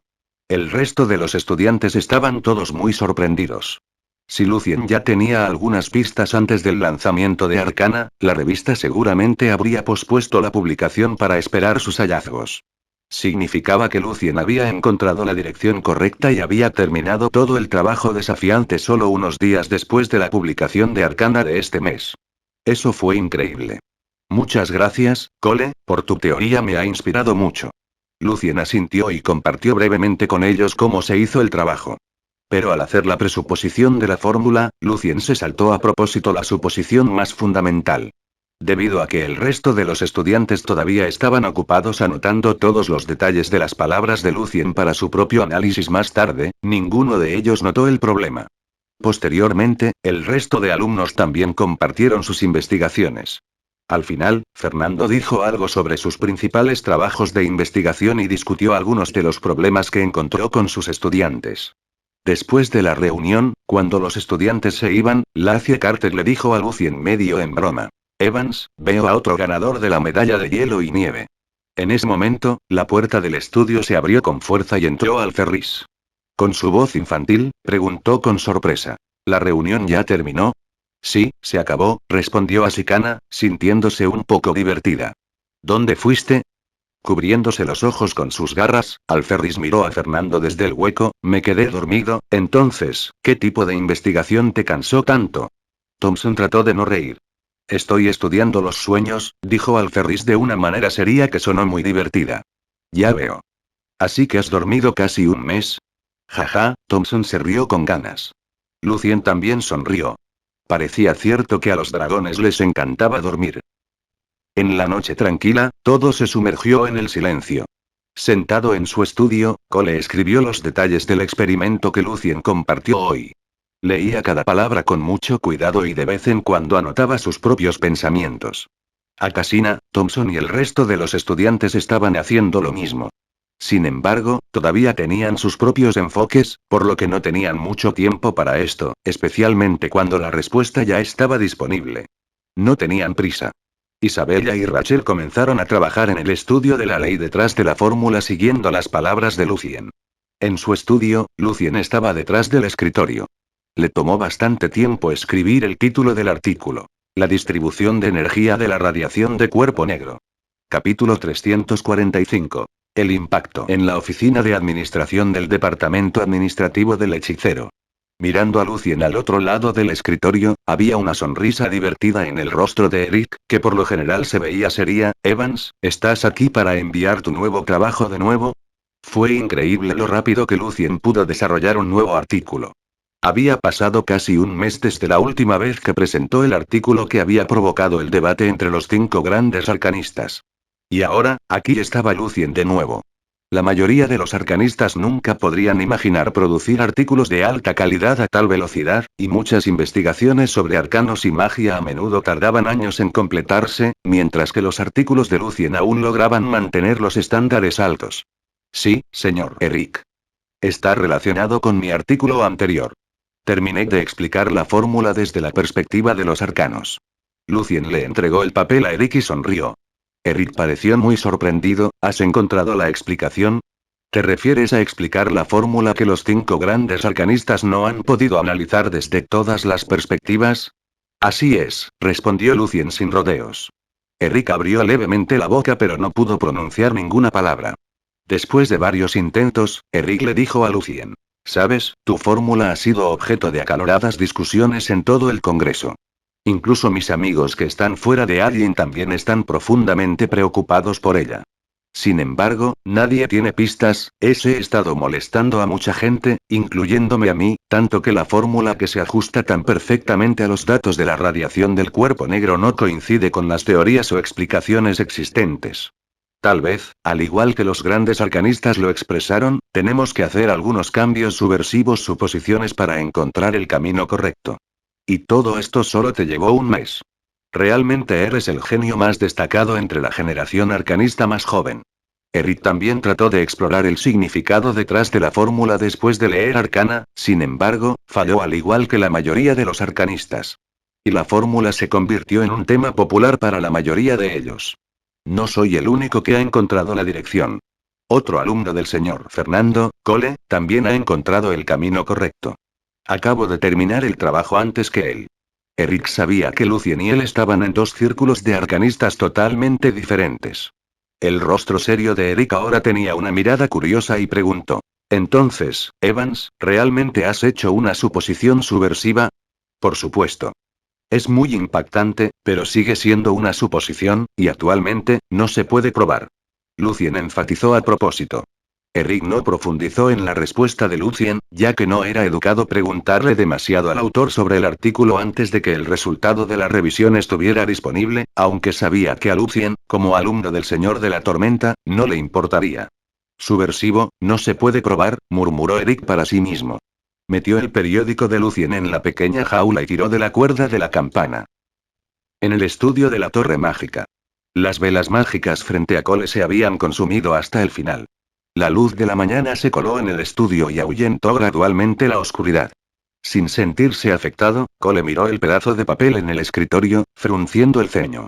El resto de los estudiantes estaban todos muy sorprendidos. Si Lucien ya tenía algunas pistas antes del lanzamiento de Arcana, la revista seguramente habría pospuesto la publicación para esperar sus hallazgos. Significaba que Lucien había encontrado la dirección correcta y había terminado todo el trabajo desafiante solo unos días después de la publicación de Arcana de este mes. Eso fue increíble. Muchas gracias, Cole, por tu teoría me ha inspirado mucho. Lucien asintió y compartió brevemente con ellos cómo se hizo el trabajo. Pero al hacer la presuposición de la fórmula, Lucien se saltó a propósito la suposición más fundamental. Debido a que el resto de los estudiantes todavía estaban ocupados anotando todos los detalles de las palabras de Lucien para su propio análisis más tarde, ninguno de ellos notó el problema. Posteriormente, el resto de alumnos también compartieron sus investigaciones. Al final, Fernando dijo algo sobre sus principales trabajos de investigación y discutió algunos de los problemas que encontró con sus estudiantes. Después de la reunión, cuando los estudiantes se iban, Lacie Carter le dijo a Lucien medio en broma: Evans, veo a otro ganador de la medalla de hielo y nieve. En ese momento, la puerta del estudio se abrió con fuerza y entró Alferris. Con su voz infantil, preguntó con sorpresa: ¿La reunión ya terminó? Sí, se acabó, respondió Asikana, sintiéndose un poco divertida. ¿Dónde fuiste? Cubriéndose los ojos con sus garras, Alferris miró a Fernando desde el hueco. Me quedé dormido. Entonces, ¿qué tipo de investigación te cansó tanto? Thompson trató de no reír. Estoy estudiando los sueños, dijo Alferris de una manera seria que sonó muy divertida. Ya veo. ¿Así que has dormido casi un mes? Jaja, Thompson se rió con ganas. Lucien también sonrió. Parecía cierto que a los dragones les encantaba dormir. En la noche tranquila, todo se sumergió en el silencio. Sentado en su estudio, Cole escribió los detalles del experimento que Lucien compartió hoy. Leía cada palabra con mucho cuidado y de vez en cuando anotaba sus propios pensamientos. Akasina, Thompson y el resto de los estudiantes estaban haciendo lo mismo. Sin embargo, todavía tenían sus propios enfoques, por lo que no tenían mucho tiempo para esto, especialmente cuando la respuesta ya estaba disponible. No tenían prisa. Isabella y Rachel comenzaron a trabajar en el estudio de la ley detrás de la fórmula siguiendo las palabras de Lucien. En su estudio, Lucien estaba detrás del escritorio. Le tomó bastante tiempo escribir el título del artículo. La distribución de energía de la radiación de cuerpo negro. Capítulo 345. El impacto en la oficina de administración del departamento administrativo del hechicero. Mirando a Lucien al otro lado del escritorio, había una sonrisa divertida en el rostro de Eric, que por lo general se veía seria. Evans, ¿estás aquí para enviar tu nuevo trabajo de nuevo? Fue increíble lo rápido que Lucien pudo desarrollar un nuevo artículo. Había pasado casi un mes desde la última vez que presentó el artículo que había provocado el debate entre los 5 grandes arcanistas. Y ahora, aquí estaba Lucien de nuevo. La mayoría de los arcanistas nunca podrían imaginar producir artículos de alta calidad a tal velocidad, y muchas investigaciones sobre arcanos y magia a menudo tardaban años en completarse, mientras que los artículos de Lucien aún lograban mantener los estándares altos. Sí, señor Eric. Está relacionado con mi artículo anterior. Terminé de explicar la fórmula desde la perspectiva de los arcanos. Lucien le entregó el papel a Eric y sonrió. Eric pareció muy sorprendido. ¿Has encontrado la explicación? ¿Te refieres a explicar la fórmula que los 5 grandes arcanistas no han podido analizar desde todas las perspectivas? Así es, respondió Lucien sin rodeos. Eric abrió levemente la boca pero no pudo pronunciar ninguna palabra. Después de varios intentos, Eric le dijo a Lucien. ¿Sabes? Tu fórmula ha sido objeto de acaloradas discusiones en todo el Congreso. Incluso mis amigos que están fuera de Alien también están profundamente preocupados por ella. Sin embargo, nadie tiene pistas. He estado molestando a mucha gente, incluyéndome a mí, tanto que la fórmula que se ajusta tan perfectamente a los datos de la radiación del cuerpo negro no coincide con las teorías o explicaciones existentes. Tal vez, al igual que los grandes arcanistas lo expresaron, tenemos que hacer algunos cambios subversivos suposiciones para encontrar el camino correcto. Y todo esto solo te llevó un mes. Realmente eres el genio más destacado entre la generación arcanista más joven. Eric también trató de explorar el significado detrás de la fórmula después de leer Arcana, sin embargo, falló al igual que la mayoría de los arcanistas. Y la fórmula se convirtió en un tema popular para la mayoría de ellos. No soy el único que ha encontrado la dirección. Otro alumno del señor Fernando, Cole, también ha encontrado el camino correcto. Acabo de terminar el trabajo antes que él. Eric sabía que Lucien y él estaban en 2 círculos de arcanistas totalmente diferentes. El rostro serio de Eric ahora tenía una mirada curiosa y preguntó. Entonces, Evans, ¿realmente has hecho una suposición subversiva? Por supuesto. Es muy impactante, pero sigue siendo una suposición, y actualmente, no se puede probar. Lucien enfatizó a propósito. Eric no profundizó en la respuesta de Lucien, ya que no era educado preguntarle demasiado al autor sobre el artículo antes de que el resultado de la revisión estuviera disponible, aunque sabía que a Lucien, como alumno del Señor de la Tormenta, no le importaría. Subversivo, no se puede probar, murmuró Eric para sí mismo. Metió el periódico de Lucien en la pequeña jaula y tiró de la cuerda de la campana. En el estudio de la Torre Mágica. Las velas mágicas frente a Cole se habían consumido hasta el final. La luz de la mañana se coló en el estudio y ahuyentó gradualmente la oscuridad. Sin sentirse afectado, Cole miró el pedazo de papel en el escritorio, frunciendo el ceño.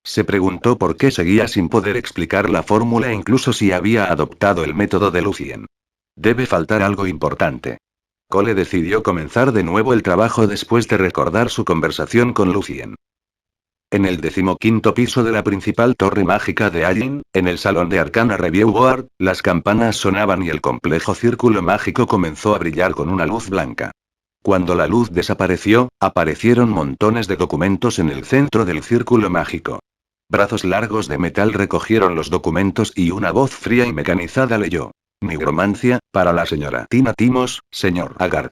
Se preguntó por qué seguía sin poder explicar la fórmula incluso si había adoptado el método de Lucien. Debe faltar algo importante. Cole decidió comenzar de nuevo el trabajo después de recordar su conversación con Lucien. En el 15º piso de la principal torre mágica de Alien, en el salón de Arcana Review Board, las campanas sonaban y el complejo círculo mágico comenzó a brillar con una luz blanca. Cuando la luz desapareció, aparecieron montones de documentos en el centro del círculo mágico. Brazos largos de metal recogieron los documentos y una voz fría y mecanizada leyó. Nigromancia, para la señora Tina Timos, señor Agar.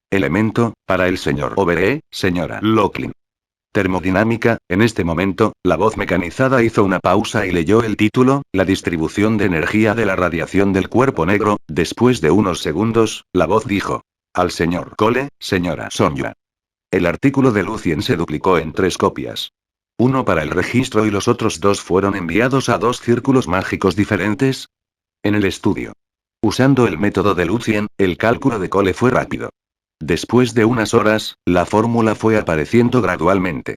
Elemento, para el señor Overee, señora Locklin. Termodinámica, en este momento, la voz mecanizada hizo una pausa y leyó el título, La distribución de energía de la radiación del cuerpo negro. Después de unos segundos, la voz dijo. Al señor Cole, señora Sonia. El artículo de Lucien se duplicó en 3 copias. Uno para el registro y los otros 2 fueron enviados a 2 círculos mágicos diferentes. En el estudio. Usando el método de Lucien, el cálculo de Cole fue rápido. Después de unas horas, la fórmula fue apareciendo gradualmente.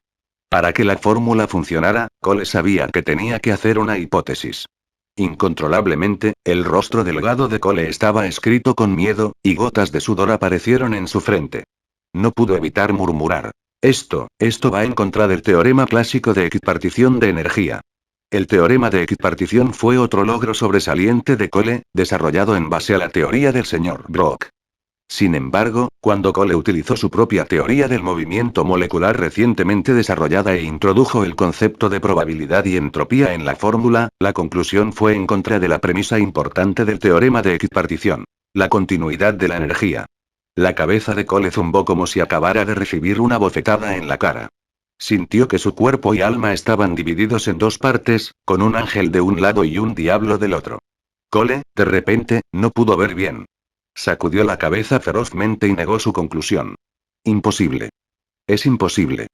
Para que la fórmula funcionara, Cole sabía que tenía que hacer una hipótesis. Incontrolablemente, el rostro delgado de Cole estaba escrito con miedo, y gotas de sudor aparecieron en su frente. No pudo evitar murmurar. Esto va en contra del teorema clásico de equipartición de energía. El teorema de equipartición fue otro logro sobresaliente de Cole, desarrollado en base a la teoría del señor Brock. Sin embargo, cuando Cole utilizó su propia teoría del movimiento molecular recientemente desarrollada e introdujo el concepto de probabilidad y entropía en la fórmula, la conclusión fue en contra de la premisa importante del teorema de equipartición: la continuidad de la energía. La cabeza de Cole zumbó como si acabara de recibir una bofetada en la cara. Sintió que su cuerpo y alma estaban divididos en dos partes, con un ángel de un lado y un diablo del otro. Cole, de repente, no pudo ver bien. Sacudió la cabeza ferozmente y negó su conclusión. Imposible. Es imposible.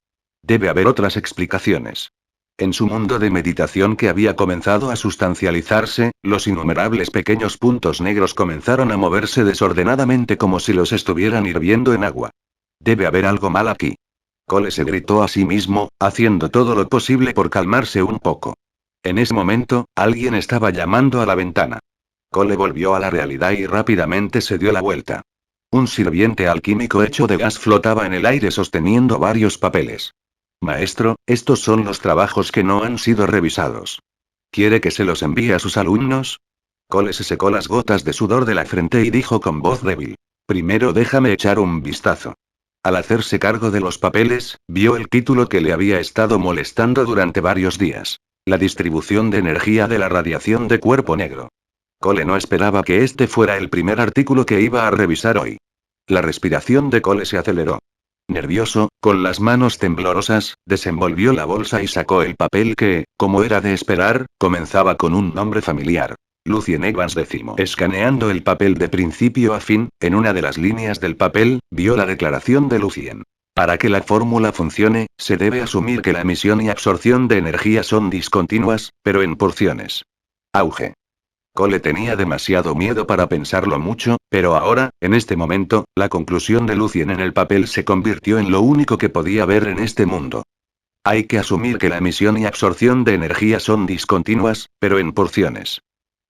Debe haber otras explicaciones. En su mundo de meditación que había comenzado a sustancializarse, los innumerables pequeños puntos negros comenzaron a moverse desordenadamente como si los estuvieran hirviendo en agua. Debe haber algo mal aquí. Cole se gritó a sí mismo, haciendo todo lo posible por calmarse un poco. En ese momento, alguien estaba llamando a la ventana. Cole volvió a la realidad y rápidamente se dio la vuelta. Un sirviente alquímico hecho de gas flotaba en el aire sosteniendo varios papeles. Maestro, estos son los trabajos que no han sido revisados. ¿Quiere que se los envíe a sus alumnos? Cole se secó las gotas de sudor de la frente y dijo con voz débil. Primero déjame echar un vistazo. Al hacerse cargo de los papeles, vio el título que le había estado molestando durante varios días: la distribución de energía de la radiación de cuerpo negro. Cole no esperaba que este fuera el primer artículo que iba a revisar hoy. La respiración de Cole se aceleró. Nervioso, con las manos temblorosas, desenvolvió la bolsa y sacó el papel que, como era de esperar, comenzaba con un nombre familiar: Lucien Evans X. Escaneando el papel de principio a fin, en una de las líneas del papel, vio la declaración de Lucien. Para que la fórmula funcione, se debe asumir que la emisión y absorción de energía son discontinuas, pero en porciones. Auge. Cole tenía demasiado miedo para pensarlo mucho, pero ahora, en este momento, la conclusión de Lucien en el papel se convirtió en lo único que podía ver en este mundo. Hay que asumir que la emisión y absorción de energía son discontinuas, pero en porciones.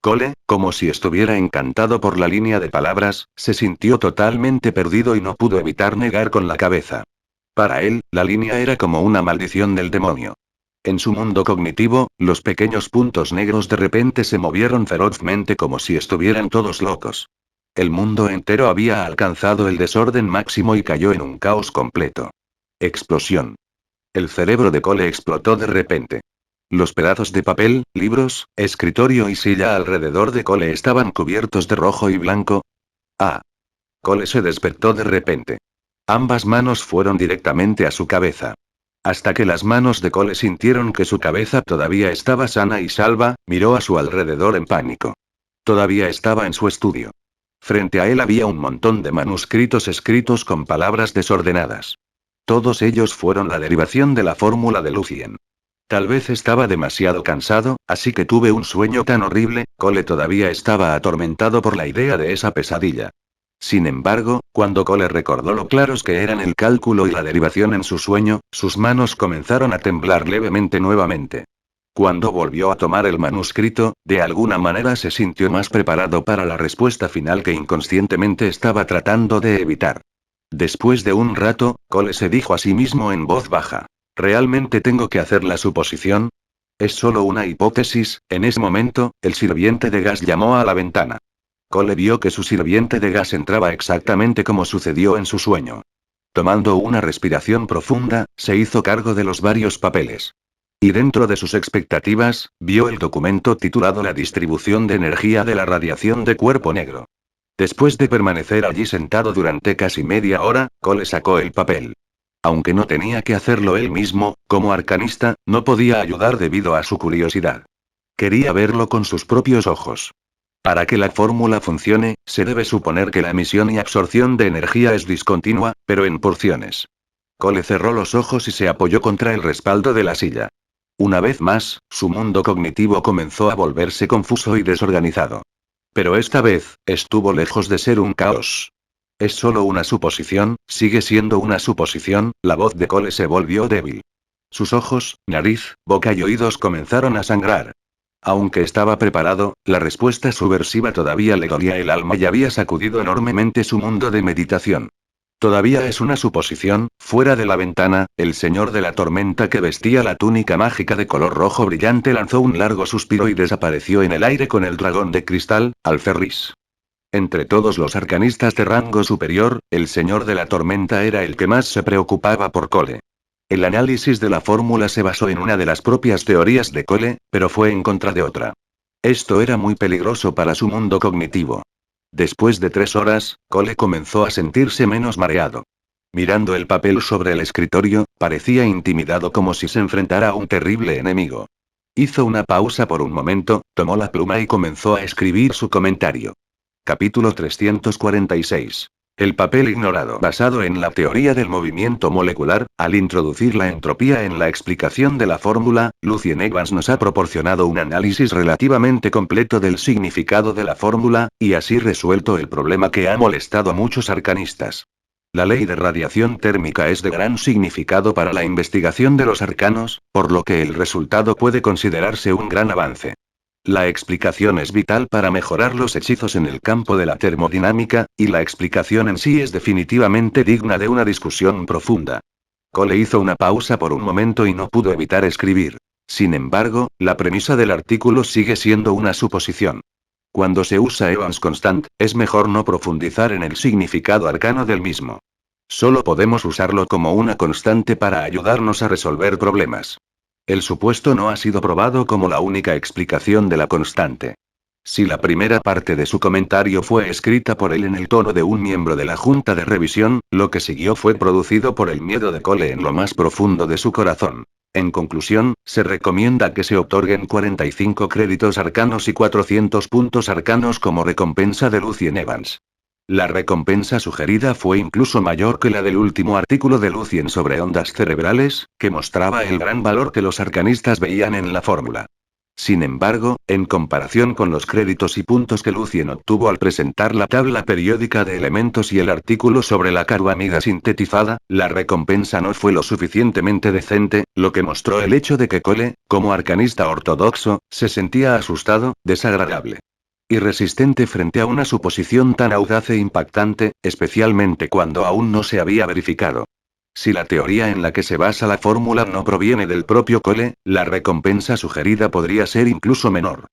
Cole, como si estuviera encantado por la línea de palabras, se sintió totalmente perdido y no pudo evitar negar con la cabeza. Para él, la línea era como una maldición del demonio. En su mundo cognitivo, los pequeños puntos negros de repente se movieron ferozmente como si estuvieran todos locos. El mundo entero había alcanzado el desorden máximo y cayó en un caos completo. Explosión. El cerebro de Cole explotó de repente. Los pedazos de papel, libros, escritorio y silla alrededor de Cole estaban cubiertos de rojo y blanco. ¡Ah! Cole se despertó de repente. Ambas manos fueron directamente a su cabeza. Hasta que las manos de Cole sintieron que su cabeza todavía estaba sana y salva, miró a su alrededor en pánico. Todavía estaba en su estudio. Frente a él había un montón de manuscritos escritos con palabras desordenadas. Todos ellos fueron la derivación de la fórmula de Lucien. Tal vez estaba demasiado cansado, así que tuve un sueño tan horrible. Cole todavía estaba atormentado por la idea de esa pesadilla. Sin embargo, cuando Cole recordó lo claros que eran el cálculo y la derivación en su sueño, sus manos comenzaron a temblar levemente nuevamente. Cuando volvió a tomar el manuscrito, de alguna manera se sintió más preparado para la respuesta final que inconscientemente estaba tratando de evitar. Después de un rato, Cole se dijo a sí mismo en voz baja: ¿realmente tengo que hacer la suposición? Es solo una hipótesis. En ese momento, el sirviente de gas llamó a la ventana. Cole vio que su sirviente de gas entraba exactamente como sucedió en su sueño. Tomando una respiración profunda, se hizo cargo de los varios papeles. Y dentro de sus expectativas, vio el documento titulado La distribución de energía de la radiación de cuerpo negro. Después de permanecer allí sentado durante casi media hora, Cole sacó el papel. Aunque no tenía que hacerlo él mismo, como arcanista, no podía ayudar debido a su curiosidad. Quería verlo con sus propios ojos. Para que la fórmula funcione, se debe suponer que la emisión y absorción de energía es discontinua, pero en porciones. Cole cerró los ojos y se apoyó contra el respaldo de la silla. Una vez más, su mundo cognitivo comenzó a volverse confuso y desorganizado. Pero esta vez, estuvo lejos de ser un caos. Es solo una suposición, sigue siendo una suposición. La voz de Cole se volvió débil. Sus ojos, nariz, boca y oídos comenzaron a sangrar. Aunque estaba preparado, la respuesta subversiva todavía le dolía el alma y había sacudido enormemente su mundo de meditación. Todavía es una suposición, fuera de la ventana, el señor de la tormenta que vestía la túnica mágica de color rojo brillante lanzó un largo suspiro y desapareció en el aire con el dragón de cristal, Alferris. Entre todos los arcanistas de rango superior, el señor de la tormenta era el que más se preocupaba por Cole. El análisis de la fórmula se basó en una de las propias teorías de Cole, pero fue en contra de otra. Esto era muy peligroso para su mundo cognitivo. Después de 3 horas, Cole comenzó a sentirse menos mareado. Mirando el papel sobre el escritorio, parecía intimidado como si se enfrentara a un terrible enemigo. Hizo una pausa por un momento, tomó la pluma y comenzó a escribir su comentario. Capítulo 346. El papel ignorado. Basado en la teoría del movimiento molecular, al introducir la entropía en la explicación de la fórmula, Lucien Evans nos ha proporcionado un análisis relativamente completo del significado de la fórmula, y así resuelto el problema que ha molestado a muchos arcanistas. La ley de radiación térmica es de gran significado para la investigación de los arcanos, por lo que el resultado puede considerarse un gran avance. La explicación es vital para mejorar los hechizos en el campo de la termodinámica, y la explicación en sí es definitivamente digna de una discusión profunda. Cole hizo una pausa por un momento y no pudo evitar escribir. Sin embargo, la premisa del artículo sigue siendo una suposición. Cuando se usa Evans Constant, es mejor no profundizar en el significado arcano del mismo. Solo podemos usarlo como una constante para ayudarnos a resolver problemas. El supuesto no ha sido probado como la única explicación de la constante. Si la primera parte de su comentario fue escrita por él en el tono de un miembro de la Junta de Revisión, lo que siguió fue producido por el miedo de Cole en lo más profundo de su corazón. En conclusión, se recomienda que se otorguen 45 créditos arcanos y 400 puntos arcanos como recompensa de Lucien Evans. La recompensa sugerida fue incluso mayor que la del último artículo de Lucien sobre ondas cerebrales, que mostraba el gran valor que los arcanistas veían en la fórmula. Sin embargo, en comparación con los créditos y puntos que Lucien obtuvo al presentar la tabla periódica de elementos y el artículo sobre la carbamida sintetizada, la recompensa no fue lo suficientemente decente, lo que mostró el hecho de que Cole, como arcanista ortodoxo, se sentía asustado, desagradable y resistente frente a una suposición tan audaz e impactante, especialmente cuando aún no se había verificado. Si la teoría en la que se basa la fórmula no proviene del propio Cole, la recompensa sugerida podría ser incluso menor.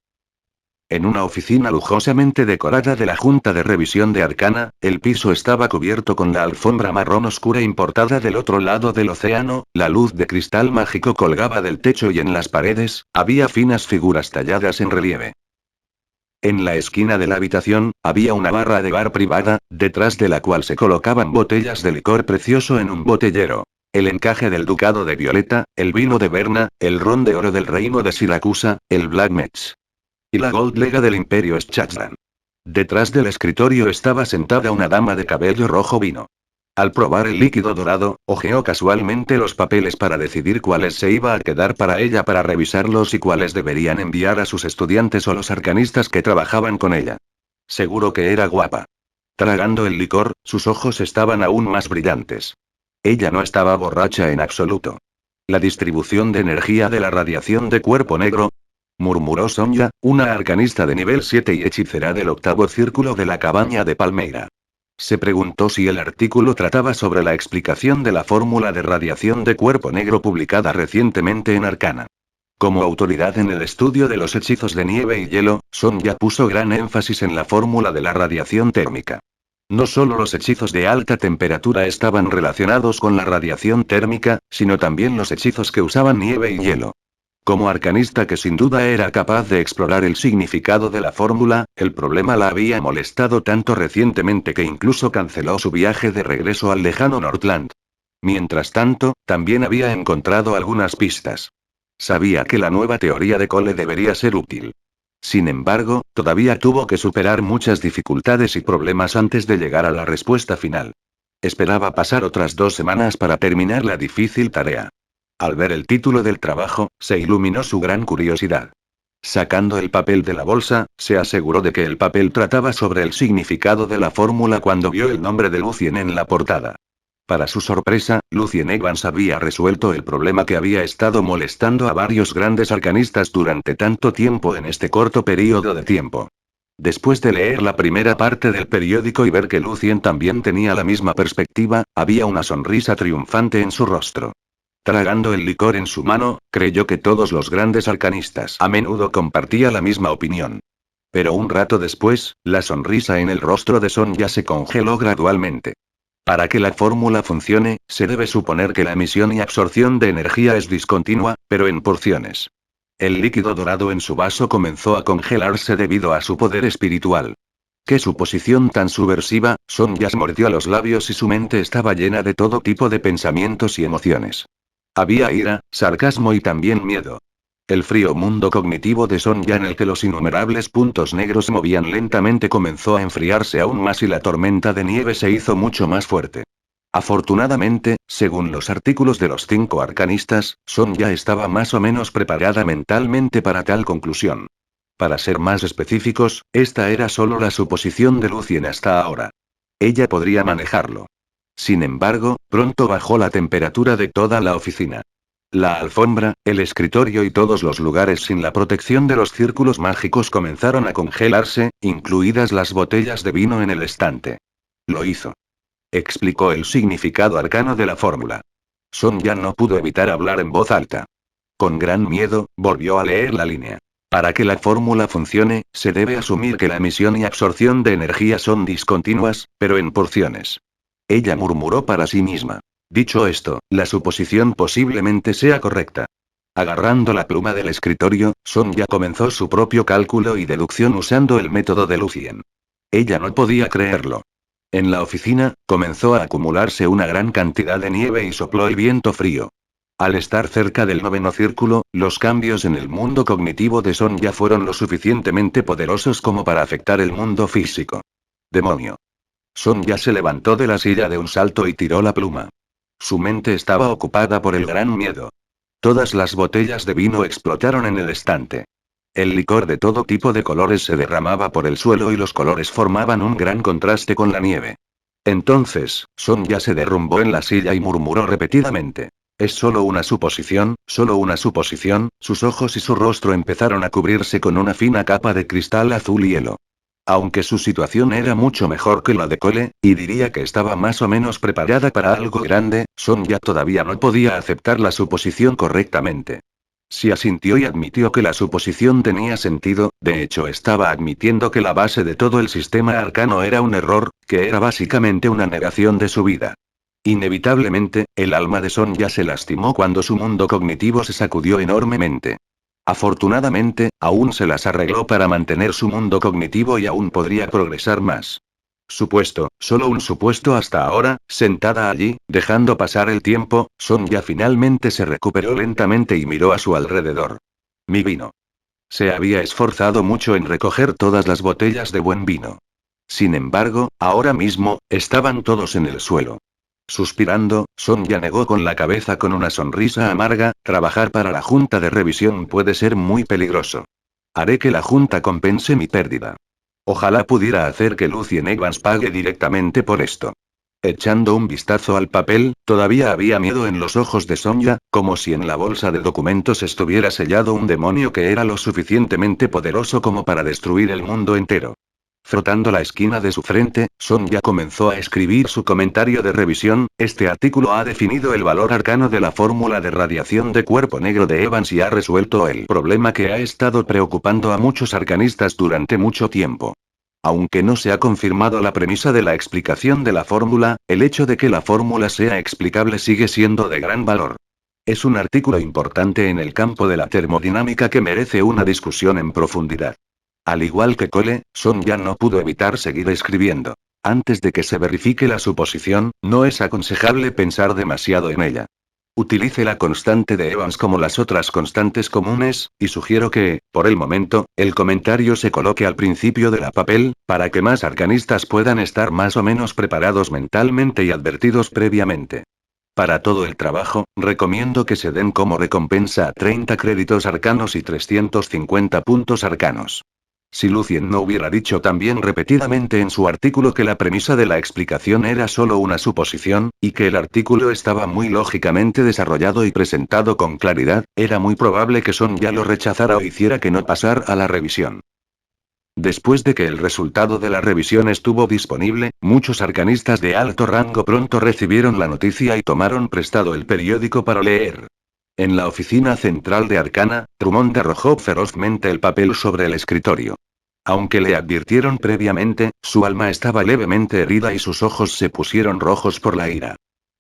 En una oficina lujosamente decorada de la Junta de Revisión de Arcana, el piso estaba cubierto con la alfombra marrón oscura importada del otro lado del océano, la luz de cristal mágico colgaba del techo y en las paredes, había finas figuras talladas en relieve. En la esquina de la habitación, había una barra de bar privada, detrás de la cual se colocaban botellas de licor precioso en un botellero. El encaje del ducado de Violeta, el vino de Berna, el ron de oro del reino de Siracusa, el Black Mech. Y la Gold Lega del Imperio Schachran. Detrás del escritorio estaba sentada una dama de cabello rojo vino. Al probar el líquido dorado, hojeó casualmente los papeles para decidir cuáles se iba a quedar para ella para revisarlos y cuáles deberían enviar a sus estudiantes o los arcanistas que trabajaban con ella. Seguro que era guapa. Tragando el licor, sus ojos estaban aún más brillantes. Ella no estaba borracha en absoluto. La distribución de energía de la radiación de cuerpo negro, murmuró Sonia, una arcanista de nivel 7 y hechicera del octavo círculo de la cabaña de Palmeira. Se preguntó si el artículo trataba sobre la explicación de la fórmula de radiación de cuerpo negro publicada recientemente en Arcana. Como autoridad en el estudio de los hechizos de nieve y hielo, Sonia puso gran énfasis en la fórmula de la radiación térmica. No solo los hechizos de alta temperatura estaban relacionados con la radiación térmica, sino también los hechizos que usaban nieve y hielo. Como arcanista que sin duda era capaz de explorar el significado de la fórmula, el problema la había molestado tanto recientemente que incluso canceló su viaje de regreso al lejano Northland. Mientras tanto, también había encontrado algunas pistas. Sabía que la nueva teoría de Cole debería ser útil. Sin embargo, todavía tuvo que superar muchas dificultades y problemas antes de llegar a la respuesta final. Esperaba pasar otras 2 semanas para terminar la difícil tarea. Al ver el título del trabajo, se iluminó su gran curiosidad. Sacando el papel de la bolsa, se aseguró de que el papel trataba sobre el significado de la fórmula cuando vio el nombre de Lucien en la portada. Para su sorpresa, Lucien Evans había resuelto el problema que había estado molestando a varios grandes arcanistas durante tanto tiempo en este corto periodo de tiempo. Después de leer la primera parte del periódico y ver que Lucien también tenía la misma perspectiva, había una sonrisa triunfante en su rostro. Tragando el licor en su mano, creyó que todos los grandes arcanistas a menudo compartían la misma opinión. Pero un rato después, la sonrisa en el rostro de Sonja se congeló gradualmente. Para que la fórmula funcione, se debe suponer que la emisión y absorción de energía es discontinua, pero en porciones. El líquido dorado en su vaso comenzó a congelarse debido a su poder espiritual. ¡Qué suposición tan subversiva! Sonja mordió los labios y su mente estaba llena de todo tipo de pensamientos y emociones. Había ira, sarcasmo y también miedo. El frío mundo cognitivo de Sonja en el que los innumerables puntos negros se movían lentamente comenzó a enfriarse aún más y la tormenta de nieve se hizo mucho más fuerte. Afortunadamente, según los artículos de los 5 arcanistas, Sonja estaba más o menos preparada mentalmente para tal conclusión. Para ser más específicos, esta era solo la suposición de Lucien hasta ahora. Ella podría manejarlo. Sin embargo, pronto bajó la temperatura de toda la oficina. La alfombra, el escritorio y todos los lugares sin la protección de los círculos mágicos comenzaron a congelarse, incluidas las botellas de vino en el estante. Lo hizo. Explicó el significado arcano de la fórmula. Sonja no pudo evitar hablar en voz alta. Con gran miedo, volvió a leer la línea. Para que la fórmula funcione, se debe asumir que la emisión y absorción de energía son discontinuas, pero en porciones. Ella murmuró para sí misma. Dicho esto, la suposición posiblemente sea correcta. Agarrando la pluma del escritorio, Sonja comenzó su propio cálculo y deducción usando el método de Lucien. Ella no podía creerlo. En la oficina, comenzó a acumularse una gran cantidad de nieve y sopló el viento frío. Al estar cerca del 9º círculo, los cambios en el mundo cognitivo de Sonja fueron lo suficientemente poderosos como para afectar el mundo físico. ¡Demonio! Sonja se levantó de la silla de un salto y tiró la pluma. Su mente estaba ocupada por el gran miedo. Todas las botellas de vino explotaron en el estante. El licor de todo tipo de colores se derramaba por el suelo y los colores formaban un gran contraste con la nieve. Entonces, Sonja se derrumbó en la silla y murmuró repetidamente. Es solo una suposición, solo una suposición. Sus ojos y su rostro empezaron a cubrirse con una fina capa de cristal azul hielo. Aunque su situación era mucho mejor que la de Cole, y diría que estaba más o menos preparada para algo grande, Sonja todavía no podía aceptar la suposición correctamente. Si asintió y admitió que la suposición tenía sentido, de hecho estaba admitiendo que la base de todo el sistema arcano era un error, que era básicamente una negación de su vida. Inevitablemente, el alma de Sonja se lastimó cuando su mundo cognitivo se sacudió enormemente. Afortunadamente, aún se las arregló para mantener su mundo cognitivo y aún podría progresar más. Supuesto, solo un supuesto hasta ahora, sentada allí, dejando pasar el tiempo, Sonja finalmente se recuperó lentamente y miró a su alrededor. Mi vino. Se había esforzado mucho en recoger todas las botellas de buen vino. Sin embargo, ahora mismo, estaban todos en el suelo. Suspirando, Sonja negó con la cabeza con una sonrisa amarga, trabajar para la junta de revisión puede ser muy peligroso. Haré que la junta compense mi pérdida. Ojalá pudiera hacer que Lucien Evans pague directamente por esto. Echando un vistazo al papel, todavía había miedo en los ojos de Sonja, como si en la bolsa de documentos estuviera sellado un demonio que era lo suficientemente poderoso como para destruir el mundo entero. Frotando la esquina de su frente, Sonja comenzó a escribir su comentario de revisión. Este artículo ha definido el valor arcano de la fórmula de radiación de cuerpo negro de Evans y ha resuelto el problema que ha estado preocupando a muchos arcanistas durante mucho tiempo. Aunque no se ha confirmado la premisa de la explicación de la fórmula, el hecho de que la fórmula sea explicable sigue siendo de gran valor. Es un artículo importante en el campo de la termodinámica que merece una discusión en profundidad. Al igual que Cole, Sonja no pudo evitar seguir escribiendo. Antes de que se verifique la suposición, no es aconsejable pensar demasiado en ella. Utilice la constante de Evans como las otras constantes comunes, y sugiero que, por el momento, el comentario se coloque al principio de la papel, para que más arcanistas puedan estar más o menos preparados mentalmente y advertidos previamente. Para todo el trabajo, recomiendo que se den como recompensa 30 créditos arcanos y 350 puntos arcanos. Si Lucien no hubiera dicho también repetidamente en su artículo que la premisa de la explicación era solo una suposición, y que el artículo estaba muy lógicamente desarrollado y presentado con claridad, era muy probable que Son ya lo rechazara o hiciera que no pasara a la revisión. Después de que el resultado de la revisión estuvo disponible, muchos arcanistas de alto rango pronto recibieron la noticia y tomaron prestado el periódico para leer. En la oficina central de Arcana, Drummond arrojó ferozmente el papel sobre el escritorio. Aunque le advirtieron previamente, su alma estaba levemente herida y sus ojos se pusieron rojos por la ira.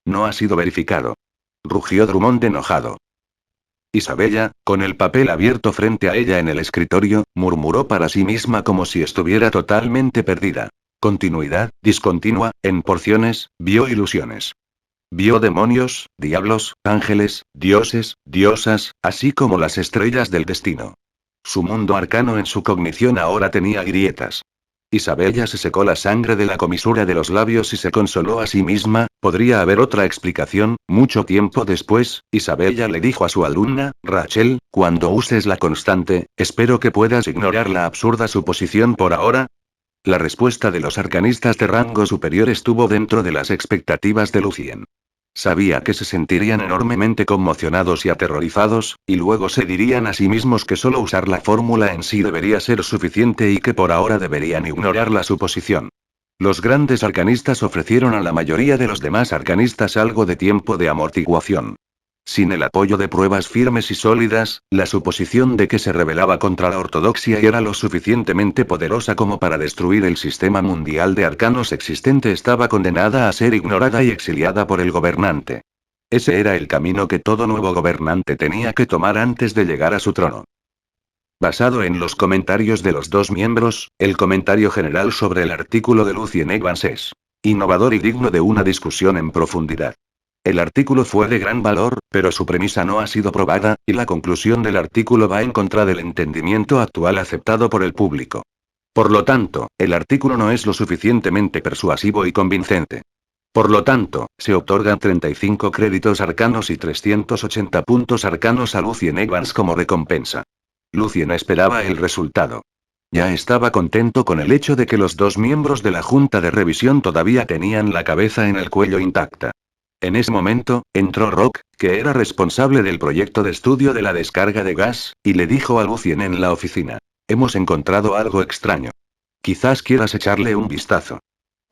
No ha sido verificado. Rugió Drummond enojado. Isabella, con el papel abierto frente a ella en el escritorio, murmuró para sí misma como si estuviera totalmente perdida. Continuidad, discontinua, en porciones, vio ilusiones. Vio demonios, diablos, ángeles, dioses, diosas, así como las estrellas del destino. Su mundo arcano en su cognición ahora tenía grietas. Isabella se secó la sangre de la comisura de los labios y se consoló a sí misma. Podría haber otra explicación. Mucho tiempo después, Isabella le dijo a su alumna, Rachel, cuando uses la constante, espero que puedas ignorar la absurda suposición por ahora. La respuesta de los arcanistas de rango superior estuvo dentro de las expectativas de Lucien. Sabía que se sentirían enormemente conmocionados y aterrorizados, y luego se dirían a sí mismos que solo usar la fórmula en sí debería ser suficiente y que por ahora deberían ignorar la suposición. Los grandes arcanistas ofrecieron a la mayoría de los demás arcanistas algo de tiempo de amortiguación. Sin el apoyo de pruebas firmes y sólidas, la suposición de que se rebelaba contra la ortodoxia y era lo suficientemente poderosa como para destruir el sistema mundial de arcanos existente estaba condenada a ser ignorada y exiliada por el gobernante. Ese era el camino que todo nuevo gobernante tenía que tomar antes de llegar a su trono. Basado en los comentarios de los dos miembros, el comentario general sobre el artículo de Lucien Evans es innovador y digno de una discusión en profundidad. El artículo fue de gran valor, pero su premisa no ha sido probada, y la conclusión del artículo va en contra del entendimiento actual aceptado por el público. Por lo tanto, el artículo no es lo suficientemente persuasivo y convincente. Por lo tanto, se otorgan 35 créditos arcanos y 380 puntos arcanos a Lucien Evans como recompensa. Lucien esperaba el resultado. Ya estaba contento con el hecho de que los dos miembros de la junta de revisión todavía tenían la cabeza en el cuello intacta. En ese momento, entró Rock, que era responsable del proyecto de estudio de la descarga de gas, y le dijo a Lucien en la oficina. Hemos encontrado algo extraño. Quizás quieras echarle un vistazo.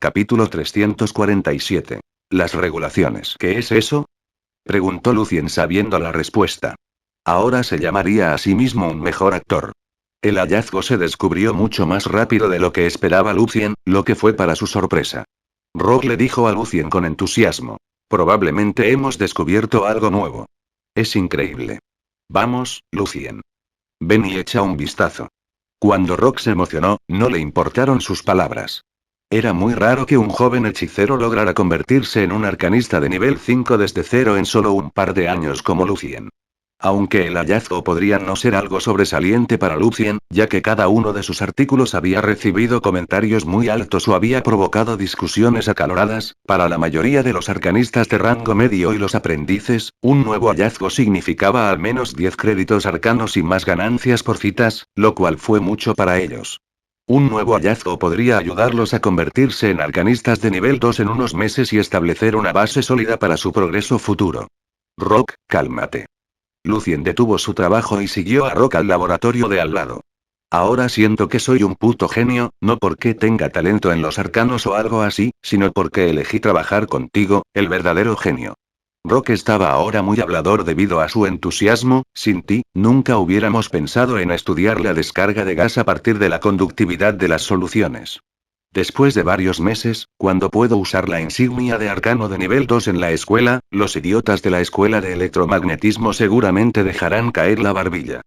Capítulo 347. Las regulaciones. ¿Qué es eso? Preguntó Lucien sabiendo la respuesta. Ahora se llamaría a sí mismo un mejor actor. El hallazgo se descubrió mucho más rápido de lo que esperaba Lucien, lo que fue para su sorpresa. Rock le dijo a Lucien con entusiasmo. Probablemente hemos descubierto algo nuevo. Es increíble. Vamos, Lucien. Ven y echa un vistazo. Cuando Rock se emocionó, no le importaron sus palabras. Era muy raro que un joven hechicero lograra convertirse en un arcanista de nivel 5 desde cero en solo un par de años como Lucien. Aunque el hallazgo podría no ser algo sobresaliente para Lucien, ya que cada uno de sus artículos había recibido comentarios muy altos o había provocado discusiones acaloradas, para la mayoría de los arcanistas de rango medio y los aprendices, un nuevo hallazgo significaba al menos 10 créditos arcanos y más ganancias por citas, lo cual fue mucho para ellos. Un nuevo hallazgo podría ayudarlos a convertirse en arcanistas de nivel 2 en unos meses y establecer una base sólida para su progreso futuro. Rock, cálmate. Lucien detuvo su trabajo y siguió a Rock al laboratorio de al lado. Ahora siento que soy un puto genio, no porque tenga talento en los arcanos o algo así, sino porque elegí trabajar contigo, el verdadero genio. Rock estaba ahora muy hablador debido a su entusiasmo. Sin ti, nunca hubiéramos pensado en estudiar la descarga de gas a partir de la conductividad de las soluciones. Después de varios meses, cuando puedo usar la insignia de arcano de nivel 2 en la escuela, los idiotas de la escuela de electromagnetismo seguramente dejarán caer la barbilla.